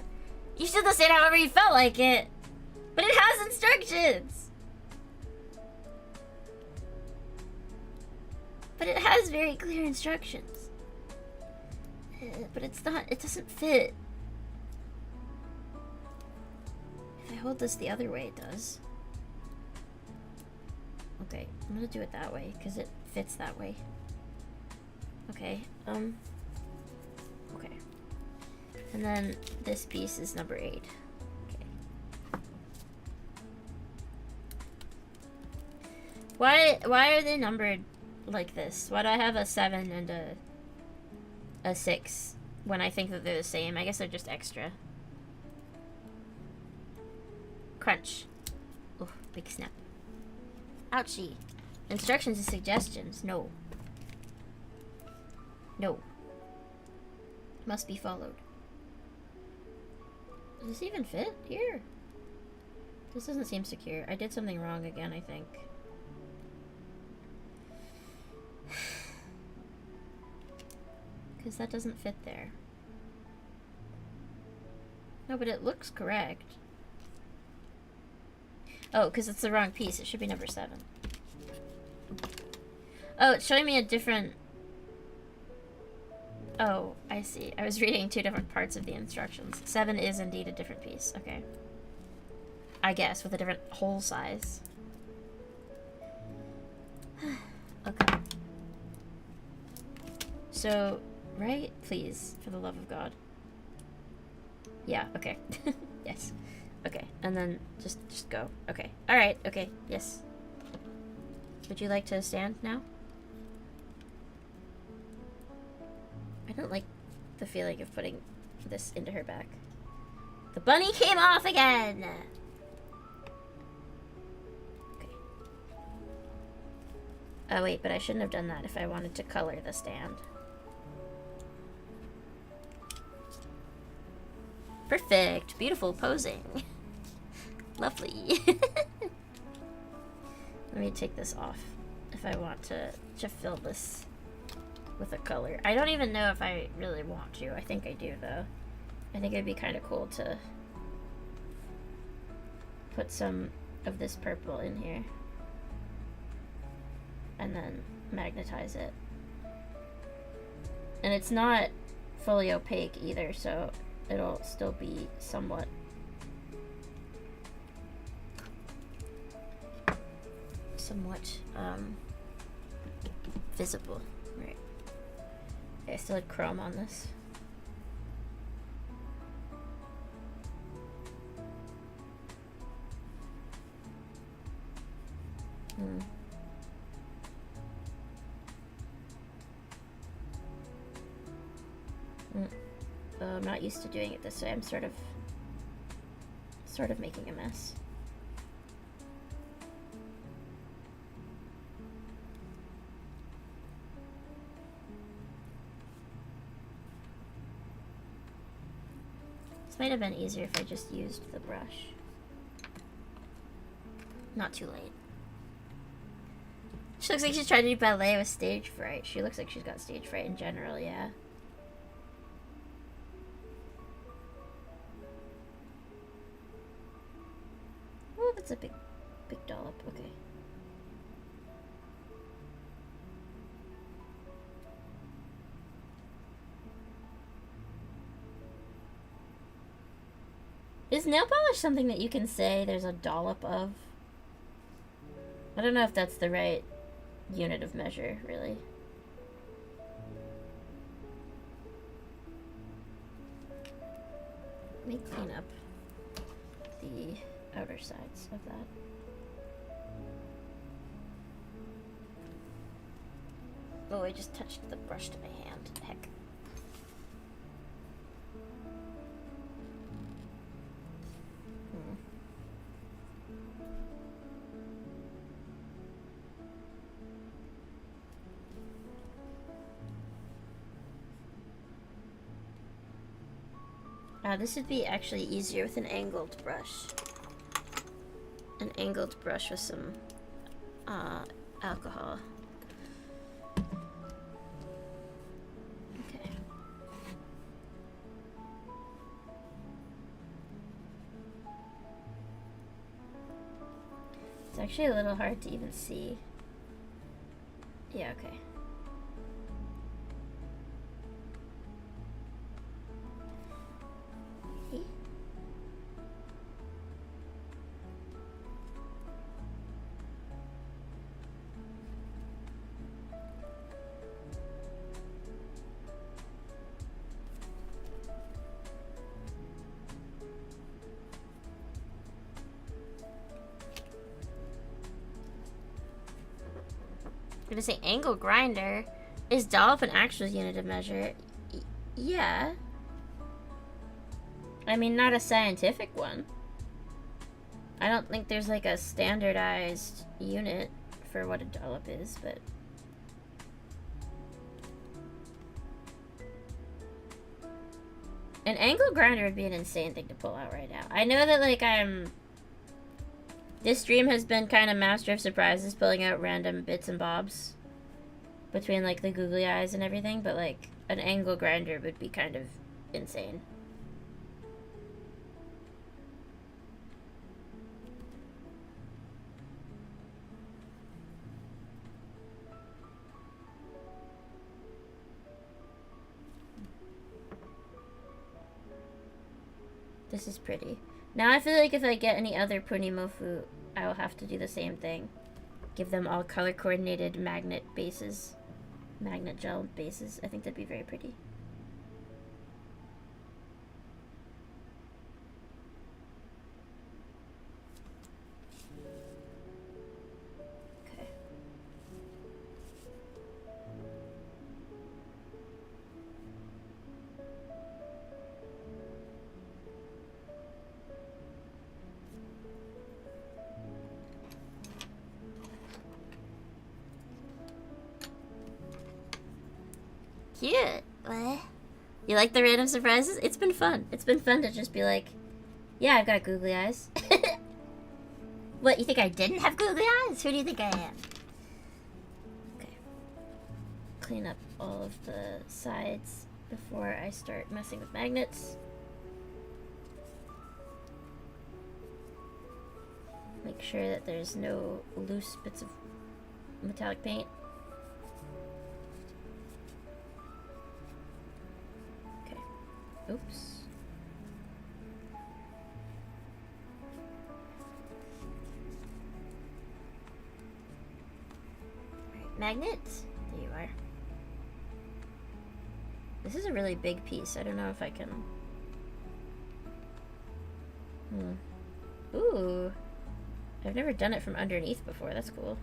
[SPEAKER 1] You should have said however you felt like it. But it has instructions. But it has very clear instructions. But it's not, it doesn't fit. If I hold this the other way, it does. Okay, I'm gonna do it that way, because it fits that way. Okay, okay. And then this piece is number 8. Okay. Why are they numbered like this? Why do I have a 7 and a 6 when I think that they're the same? I guess they're just extra. Crunch. Oh, big snap. Ouchie. Instructions and suggestions. No. No. Must be followed. Does this even fit here? This doesn't seem secure. I did something wrong again, I think. Because that doesn't fit there. No, but it looks correct. Oh, because it's the wrong piece. It should be number 7. Oh, it's showing me a different... Oh, I see. I was reading 2 different parts of the instructions. 7 is indeed a different piece. Okay. I guess, with a different hole size. Okay. So, right? Please, for the love of God. Yeah, okay. Yes. Okay, and then just go. Okay. Alright, okay, yes. Would you like to stand now? I don't like the feeling of putting this into her back. The bunny came off again! Okay. Oh wait, but I shouldn't have done that if I wanted to color the stand. Perfect. Beautiful posing. Lovely. Let me take this off if I want to fill this with a color. I don't even know if I really want to. I think I do, though. I think it'd be kind of cool to put some of this purple in here. And then magnetize it. And it's not fully opaque either, so it'll still be somewhat visible. Right. Okay, I still had chrome on this. I'm not used to doing it this way. I'm sort of making a mess. This might have been easier if I just used the brush. Not too late. She looks like she's trying to do ballet with stage fright. She looks like she's got stage fright in general, yeah. Oh, that's a big dollop. Okay. Is nail polish something that you can say there's a dollop of? I don't know if that's the right unit of measure, really. Let me clean up the outer sides of that. Oh, I just touched the brush to my hand. Heck. This would be actually easier with an angled brush. An angled brush with some alcohol. Okay. actually a little hard to even see. Yeah, okay. I'm gonna say angle grinder. Is dollop an actual unit of measure? Yeah. I mean, not a scientific one. I don't think there's like a standardized unit for what a dollop is, but... An angle grinder would be an insane thing to pull out right now. I know that, like, this stream has been kind of master of surprises, pulling out random bits and bobs between, like, the googly eyes and everything, but, like, an angle grinder would be kind of insane. This is pretty. Now I feel like if I get any other PUNI MOFU, I will have to do the same thing. Give them all color-coordinated magnet bases. Magnet gel bases. I think that'd be very pretty. Okay. Cute. What? You like the random surprises? It's been fun. It's been fun to just be like, yeah, I've got googly eyes. What, you think I didn't have googly eyes? Who do you think I am? Okay. Clean up all of the sides before I start messing with magnets. Make sure that there's no loose bits of metallic paint. Oops. Alright, magnet. There you are. This is a really big piece. I don't know if I can... Ooh. I've never done it from underneath before. That's cool.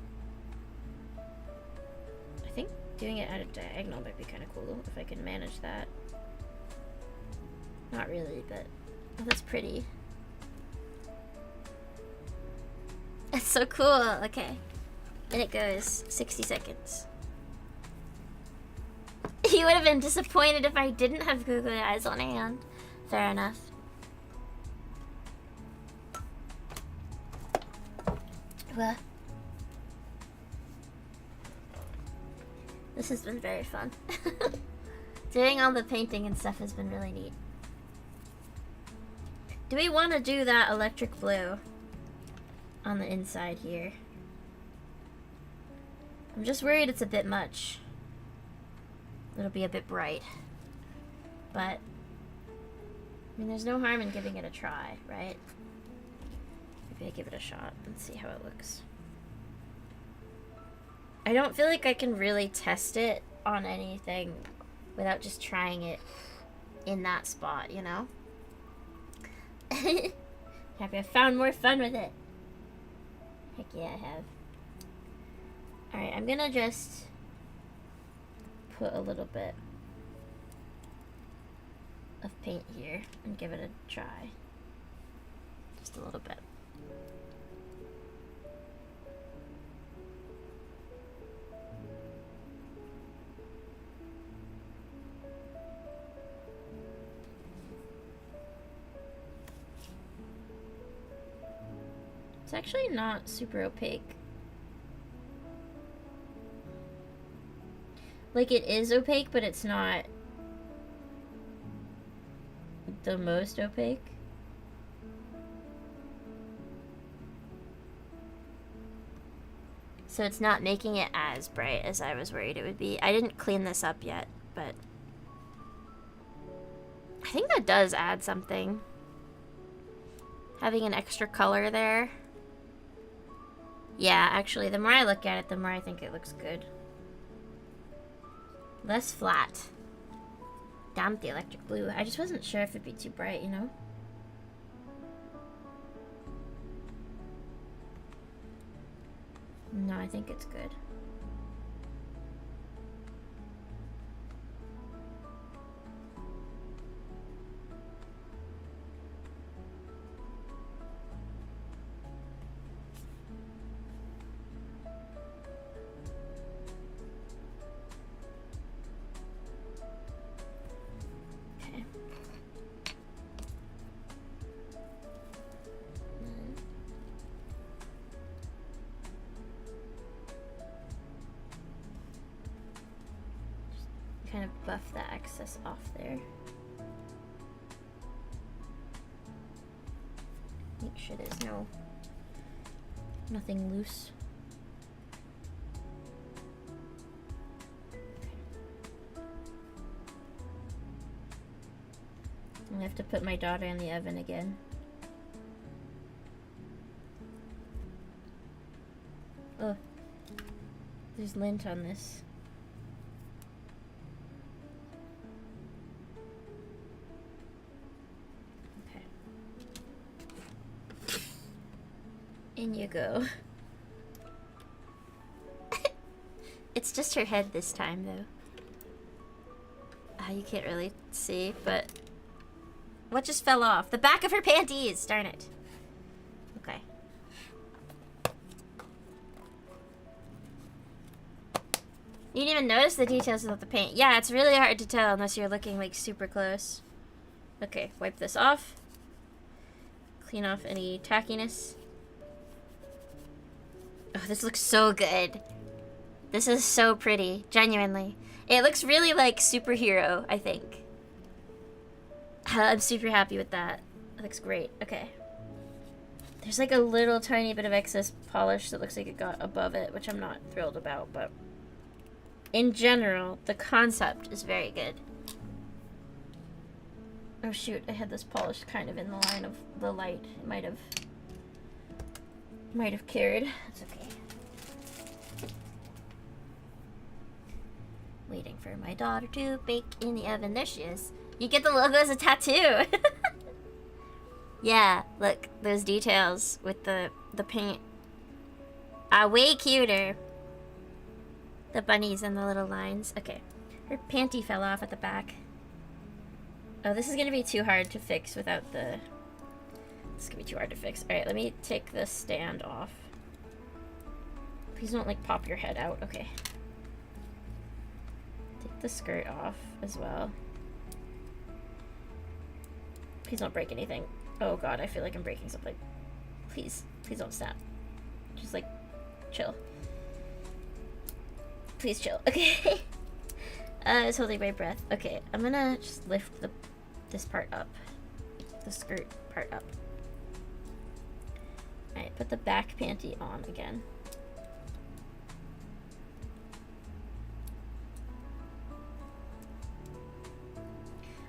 [SPEAKER 1] I think doing it at a diagonal might be kind of cool if I can manage that. Not really, but oh, that's pretty. That's so cool. Okay. And it goes 60 seconds. You would have been disappointed if I didn't have googly eyes on hand. Fair enough. Well, this has been very fun. Doing all the painting and stuff has been really neat. Do we want to do that electric blue on the inside here? I'm just worried it's a bit much. It'll be a bit bright. But, I mean, there's no harm in giving it a try, right? Maybe I give it a shot and see how it looks. I don't feel like I can really test it on anything without just trying it in that spot, you know? Happy I found more fun with it. Heck yeah, I have. Alright, I'm gonna just put a little bit of paint here and give it a try. Just a little bit. It's actually not super opaque. Like, it is opaque, but it's not the most opaque. So it's not making it as bright as I was worried it would be. I didn't clean this up yet, but I think that does add something. Having an extra color there. Yeah, actually, the more I look at it, the more I think it looks good. Less flat. Damn the electric blue. I just wasn't sure if it'd be too bright, you know? No, I think it's good. Okay. Kind of buff the excess off there. Make sure there's nothing loose. I have to put my daughter in the oven again. Oh, there's lint on this. In you go. It's just her head this time, though. You can't really see, but... What just fell off? The back of her panties! Darn it. Okay. You didn't even notice the details without the paint. Yeah, it's really hard to tell unless you're looking, like, super close. Okay, wipe this off. Clean off any tackiness. Oh, this looks so good. This is so pretty, genuinely. It looks really like superhero, I think. I'm super happy with that. It looks great. Okay. There's like a little tiny bit of excess polish that looks like it got above it, which I'm not thrilled about, but in general, the concept is very good. Oh shoot, I had this polish kind of in the line of the light. It might have carried. It's okay. Waiting for my daughter to bake in the oven. There she is. You get the logo as a tattoo. Yeah, look, those details with the paint are way cuter. The bunnies and the little lines. Okay, her panty fell off at the back. Oh, this is gonna be too hard to fix without the... This is gonna be too hard to fix. Alright, let me take the stand off. Please don't, like, pop your head out. Okay. Take the skirt off as well. Please don't break anything. Oh god, I feel like I'm breaking something. Please. Please don't snap. Just, like, chill. Please chill. Okay. I was holding my breath. Okay, I'm gonna just lift this part up. The skirt part up. Alright, put the back panty on again.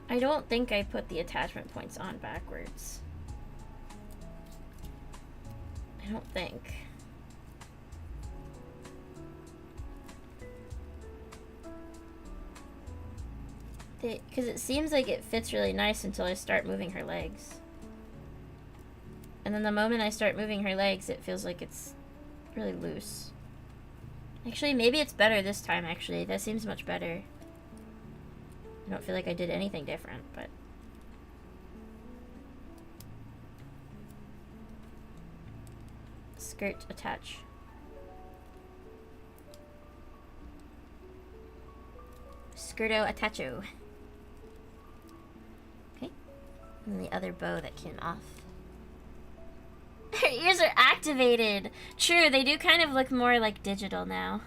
[SPEAKER 1] I don't think I put the attachment points on backwards. I don't think. Because it seems like it fits really nice until I start moving her legs. And then the moment I start moving her legs, it feels like it's really loose. Actually, maybe it's better this time, actually. That seems much better. I don't feel like I did anything different, but... Skirt attach. Skirto attacho. Okay. And the other bow that came off. Her ears are activated! True, they do kind of look more like digital now.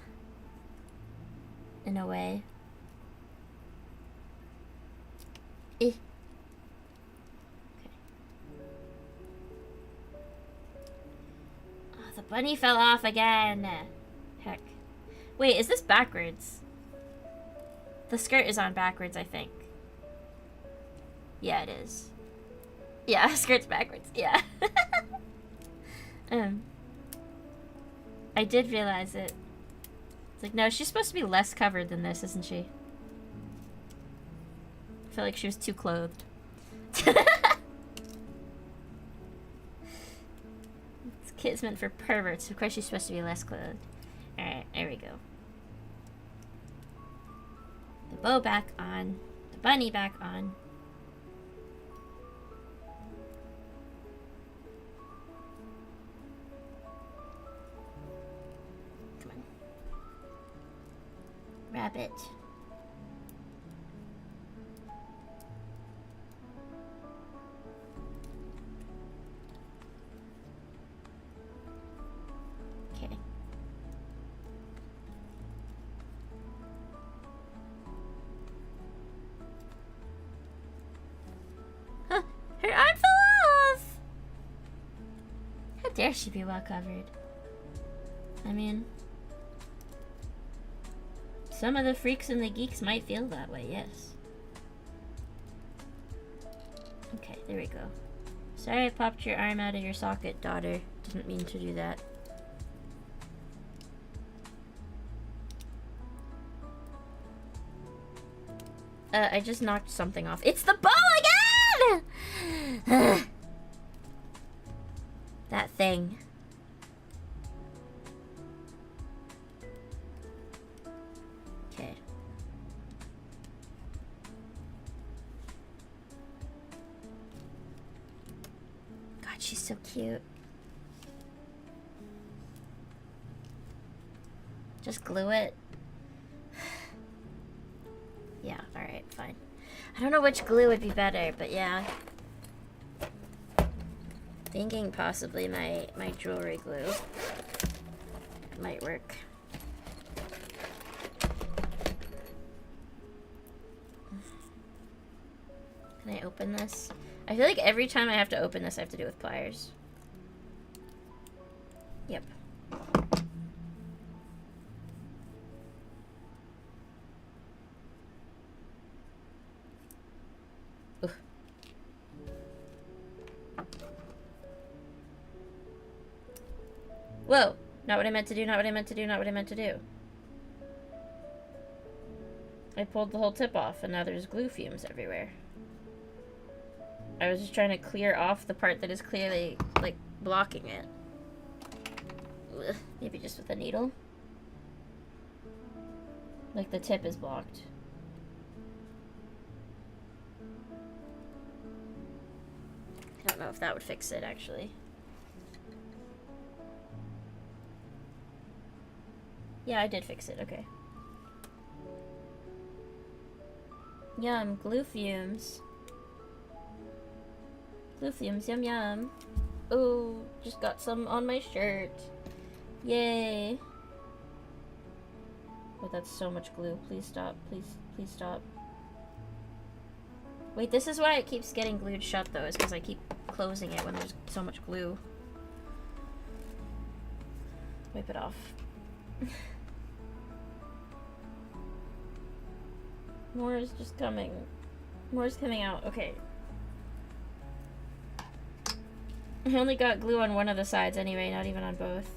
[SPEAKER 1] In a way. Eh. Okay. Oh, the bunny fell off again. Wait, is this backwards? The skirt is on backwards, I think. Yeah, it is. Yeah, skirt's backwards. Yeah. I did realize it. It's like, no, she's supposed to be less covered than this, isn't she? I feel like she was too clothed. This kit's meant for perverts. Of course she's supposed to be less clothed. Alright, there we go. The bow back on. The bunny back on. Come on. Rabbit. Okay. Huh, her arm fell off! How dare she be well covered? I mean, some of the freaks and the geeks might feel that way, yes. Okay, there we go. Sorry I popped your arm out of your socket, daughter. Didn't mean to do that. I just knocked something off. It's the bow again! That thing. Okay. God, she's so cute. Just glue it. Yeah, alright, fine. I don't know which glue would be better, but yeah. Thinking possibly my jewelry glue might work. Can I open this? I feel like every time I have to open this, I have to do it with pliers. Yep. Whoa! Not what I meant to do, not what I meant to do, not what I meant to do. I pulled the whole tip off, and now there's glue fumes everywhere. I was just trying to clear off the part that is clearly, like, blocking it. Ugh, maybe just with a needle. Like, the tip is blocked. I don't know if that would fix it, actually. Yeah, I did fix it, okay. Yum, glue fumes. Glue fumes, yum yum. Oh, just got some on my shirt. Yay. Oh, that's so much glue. Please stop, please stop. Wait, this is why it keeps getting glued shut though, is because I keep closing it when there's so much glue. Wipe it off. More is just coming. More is coming out. Okay. I only got glue on one of the sides anyway, not even on both.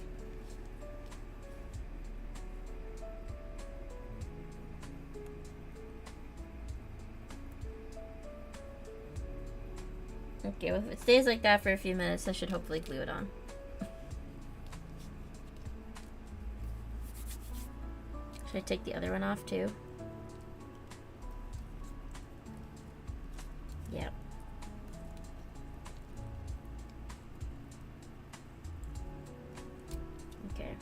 [SPEAKER 1] Okay, well, if it stays like that for a few minutes, I should hopefully glue it on. Should I take the other one off too? Yep. Okay.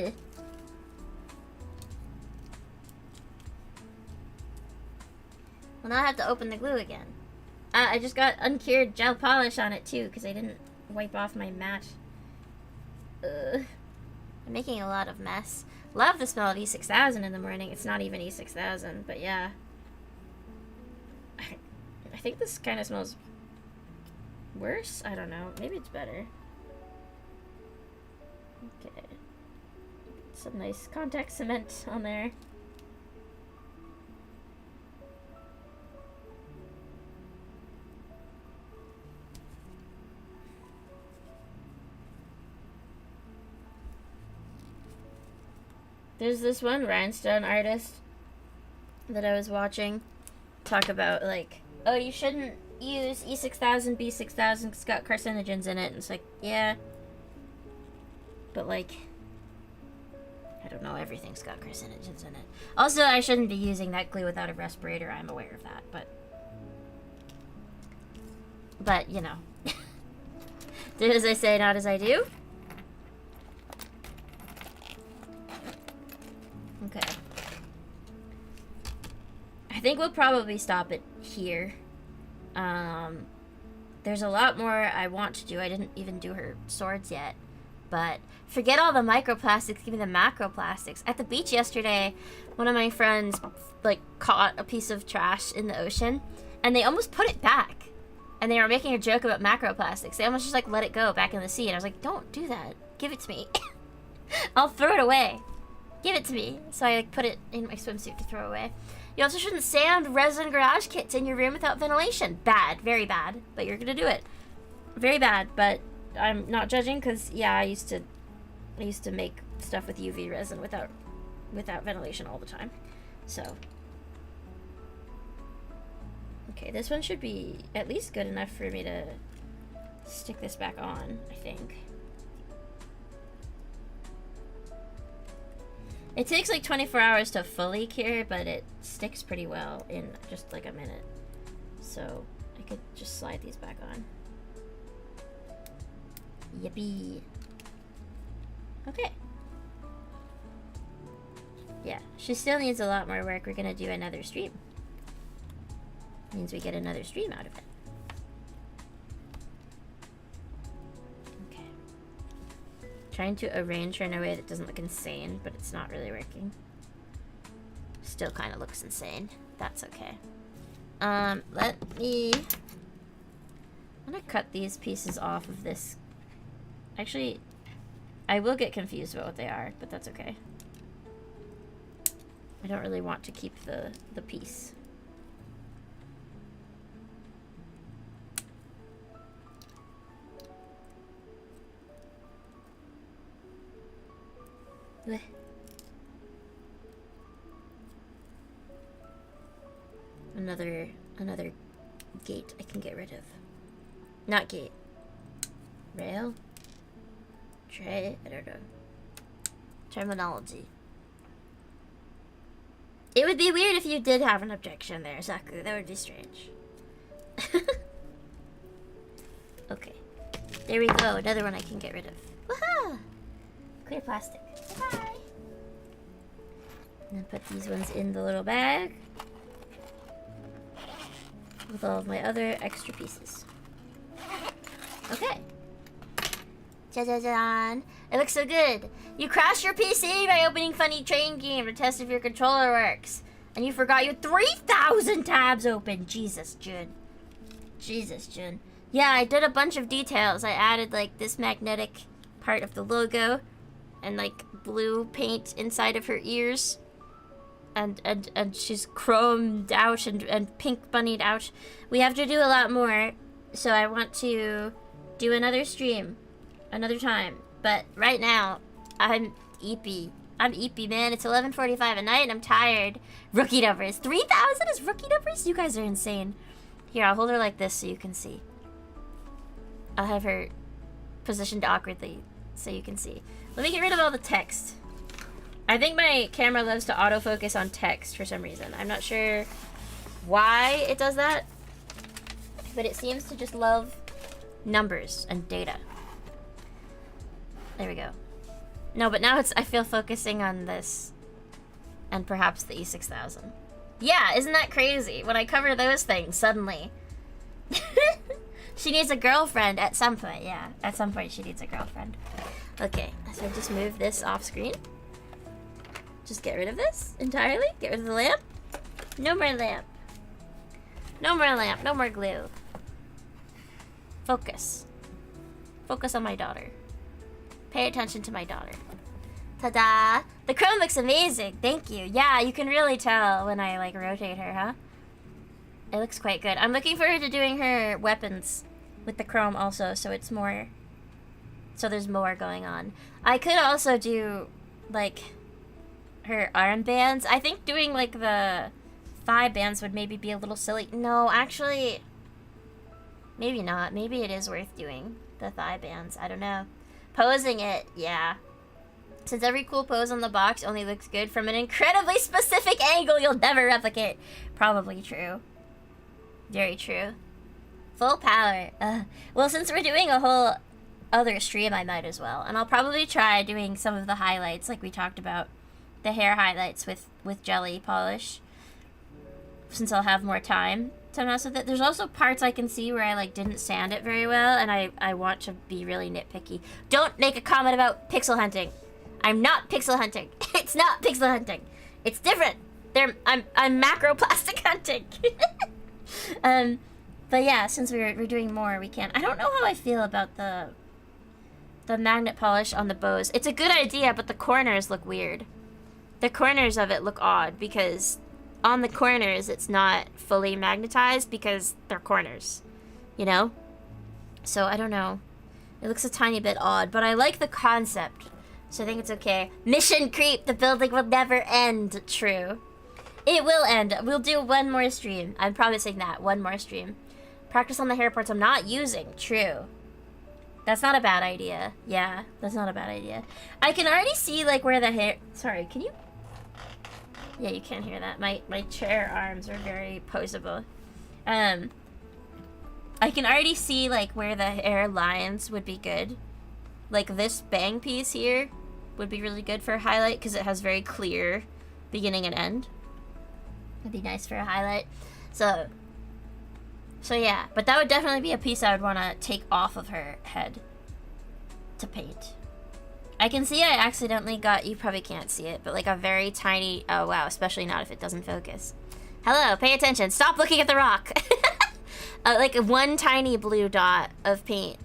[SPEAKER 1] Ugh. Well, now I have to open the glue again. I just got uncured gel polish on it too, because I didn't wipe off my mat. Ugh. I'm making a lot of mess. Love the smell of E6000 in the morning. It's not even E6000, but yeah. I think this kind of smells worse? I don't know. Maybe it's better. Okay. some nice contact cement on there. There's this one rhinestone artist that I was watching talk about, like, oh, you shouldn't use E6000, B6000, it's got carcinogens in it. And it's like, yeah. But, like, I don't know, everything's got carcinogens in it. Also, I shouldn't be using that glue without a respirator, I'm aware of that, but you know. Do as I say, not as I do. Okay. I think we'll probably stop it here. There's a lot more I want to do. I didn't even do her swords yet. But forget all the microplastics, give me the macroplastics. At the beach yesterday, one of my friends, like, caught a piece of trash in the ocean, and they almost put it back. And they were making a joke about macroplastics. They almost just, like, let it go back in the sea. And I was like, don't do that. Give it to me. I'll throw it away. Give it to me. So I, like, put it in my swimsuit to throw away. You also shouldn't sand resin garage kits in your room without ventilation. Bad. Very bad. But you're gonna do it. Very bad, but I'm not judging, because, yeah, I used to make stuff with UV resin without ventilation all the time. So, okay, this one should be at least good enough for me to stick this back on, I think. It takes like 24 hours to fully cure, but it sticks pretty well in just like a minute. So I could just slide these back on. Yippee. Okay. Yeah, she still needs a lot more work. We're gonna do another stream. Means we get another stream out of it. Okay. Trying to arrange her in a way that doesn't look insane, but it's not really working. Still kind of looks insane. That's okay. Let me... I'm gonna cut these pieces off of this. Actually, I will get confused about what they are, but that's okay. I don't really want to keep the piece. Blech. Another gate I can get rid of. Not gate. Rail? Tray? I don't know. Terminology. It would be weird if you did have an objection there, Zaku. That would be strange. Okay. There we go. Another one I can get rid of. Woohoo! Clear plastic. Bye! And then put these ones in the little bag. With all of my other extra pieces. Okay. Ja-ja-jan. It looks so good. You crashed your PC by opening Funny Train Game to test if your controller works. And you forgot you had 3,000 tabs open. Jesus, Jun. Jesus, Jun. Yeah, I did a bunch of details. I added, like, this magnetic part of the logo. And, like, blue paint inside of her ears. And she's chromed out and pink bunnied out. We have to do a lot more. So I want to do another stream. Another time. But right now, I'm eepy. I'm eepy, man. It's 11:45 at night and I'm tired. Rookie numbers. 3,000 is rookie numbers? You guys are insane. Here, I'll hold her like this so you can see. I'll have her positioned awkwardly so you can see. Let me get rid of all the text. I think my camera loves to autofocus on text for some reason. I'm not sure why it does that, but it seems to just love numbers and data. There we go. No, but now I feel focusing on this and perhaps the E6000. Yeah, isn't that crazy? When I cover those things, suddenly. She needs a girlfriend at some point, yeah. At some point she needs a girlfriend. Okay, so just move this off screen. Just get rid of this entirely. Get rid of the lamp. No more lamp. No more lamp. No more glue. Focus. Focus on my daughter. Pay attention to my daughter. Ta-da! The chrome looks amazing. Thank you. Yeah, you can really tell when I like rotate her, huh? It looks quite good. I'm looking forward to doing her weapons with the chrome also, so it's more... So there's more going on. I could also do, like, her armbands. I think doing, like, the thigh bands would maybe be a little silly. No, actually, maybe not. Maybe it is worth doing the thigh bands. I don't know. Posing it, yeah. Since every cool pose on the box only looks good from an incredibly specific angle you'll never replicate. Probably true. Very true. Full power. Well, since we're doing a whole other stream, I might as well. And I'll probably try doing some of the highlights like we talked about. The hair highlights with jelly polish. Since I'll have more time to mess with it. There's also parts I can see where I like didn't sand it very well, and I want to be really nitpicky. Don't make a comment about pixel hunting. I'm not pixel hunting. It's not pixel hunting. It's different. I'm macro plastic hunting. But yeah, since we're doing more, we can. I don't know how I feel about the magnet polish on the bows. It's a good idea, but the corners look weird. The corners of it look odd because on the corners it's not fully magnetized because they're corners, you know? So I don't know. It looks a tiny bit odd, but I like the concept. So I think it's okay. Mission creep, the building will never end. True. It will end. We'll do one more stream. I'm promising that. One more stream. Practice on the hair parts I'm not using. True. That's not a bad idea. Yeah, that's not a bad idea. I can already see like where the hair... Sorry, can you... Yeah, you can't hear that. My chair arms are very poseable. I can already see like where the hair lines would be good. Like this bang piece here would be really good for a highlight because it has very clear beginning and end. It'd be nice for a highlight. So yeah, but that would definitely be a piece I would want to take off of her head to paint. I can see I accidentally got, you probably can't see it, but like a very tiny, oh wow, especially not if it doesn't focus. Hello, pay attention, stop looking at the rock. Like one tiny blue dot of paint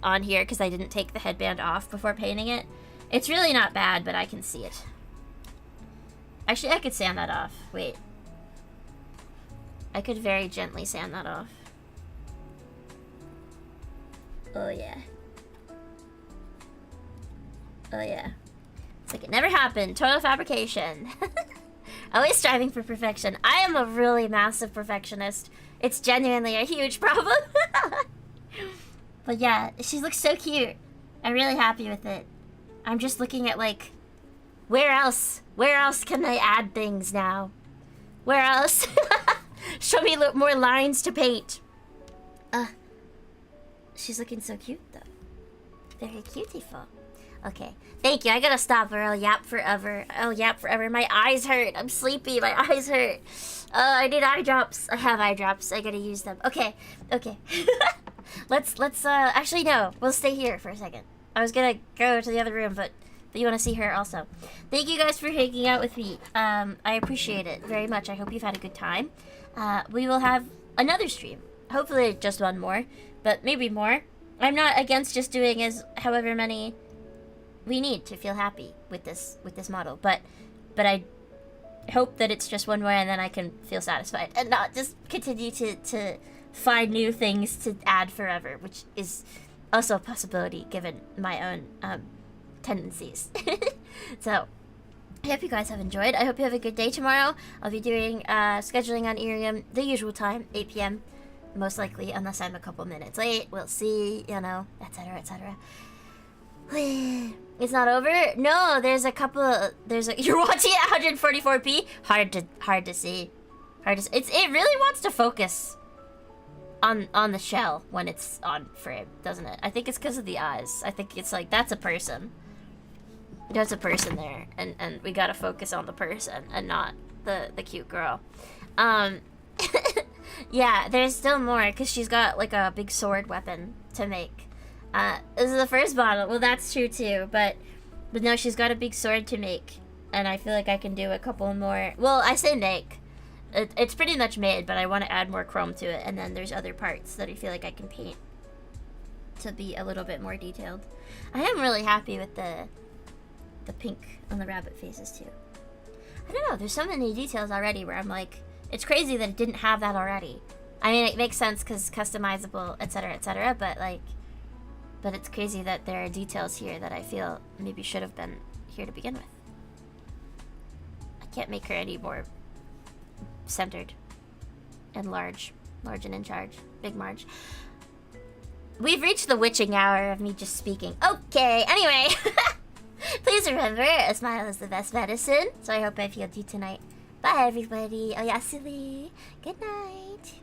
[SPEAKER 1] on here because I didn't take the headband off before painting it. It's really not bad, but I can see it. Actually, I could sand that off. Wait. I could very gently sand that off. Oh yeah. Oh yeah. It's like it never happened. Total fabrication. Always striving for perfection. I am a really massive perfectionist. It's genuinely a huge problem. But yeah, she looks so cute. I'm really happy with it. I'm just looking at like, where else? Where else can I add things now? Where else? Show me more lines to paint. She's looking so cute though. Very cutiful. Okay, thank you. I gotta stop or I'll yap forever. I'll yap forever. My eyes hurt. I'm sleepy. My eyes hurt. I need eye drops. I have eye drops. I gotta use them. Okay. Let's actually no. We'll stay here for a second. I was gonna go to the other room, but you want to see her also. Thank you guys for hanging out with me. I appreciate it very much. I hope you've had a good time. We will have another stream. Hopefully just one more, but maybe more. I'm not against just doing as however many we need to feel happy with this model, but I hope that it's just one more and then I can feel satisfied and not just continue to find new things to add forever, which is also a possibility given my own tendencies. So I hope you guys have enjoyed. I hope you have a good day tomorrow. I'll be doing scheduling on IRIAM the usual time, 8 p.m. most likely, unless I'm a couple minutes late. We'll see, you know, etc., etc. It's not over? No, there's a couple. You're watching it 144p. Hard to see. It really wants to focus on the shell when it's on frame, doesn't it? I think it's because of the eyes. I think it's like that's a person. There's a person there, and we gotta focus on the person and not the cute girl. Yeah, there's still more because she's got like a big sword weapon to make. This is the first model. Well, that's true too, but no, she's got a big sword to make, and I feel like I can do a couple more. Well, I say make. It's pretty much made, but I want to add more chrome to it, and then there's other parts that I feel like I can paint to be a little bit more detailed. I am really happy with the the pink on the rabbit faces too. I don't know, there's so many details already where I'm like, it's crazy that it didn't have that already. I mean, it makes sense because customizable, etc., but like, but it's crazy that there are details here that I feel maybe should have been here to begin with. I can't make her any more centered and large and in charge. Big Marge. We've reached the witching hour of me just speaking. Okay, anyway. Please remember, a smile is the best medicine. So I hope I've healed you tonight. Bye, everybody. Oyasumi. Good night.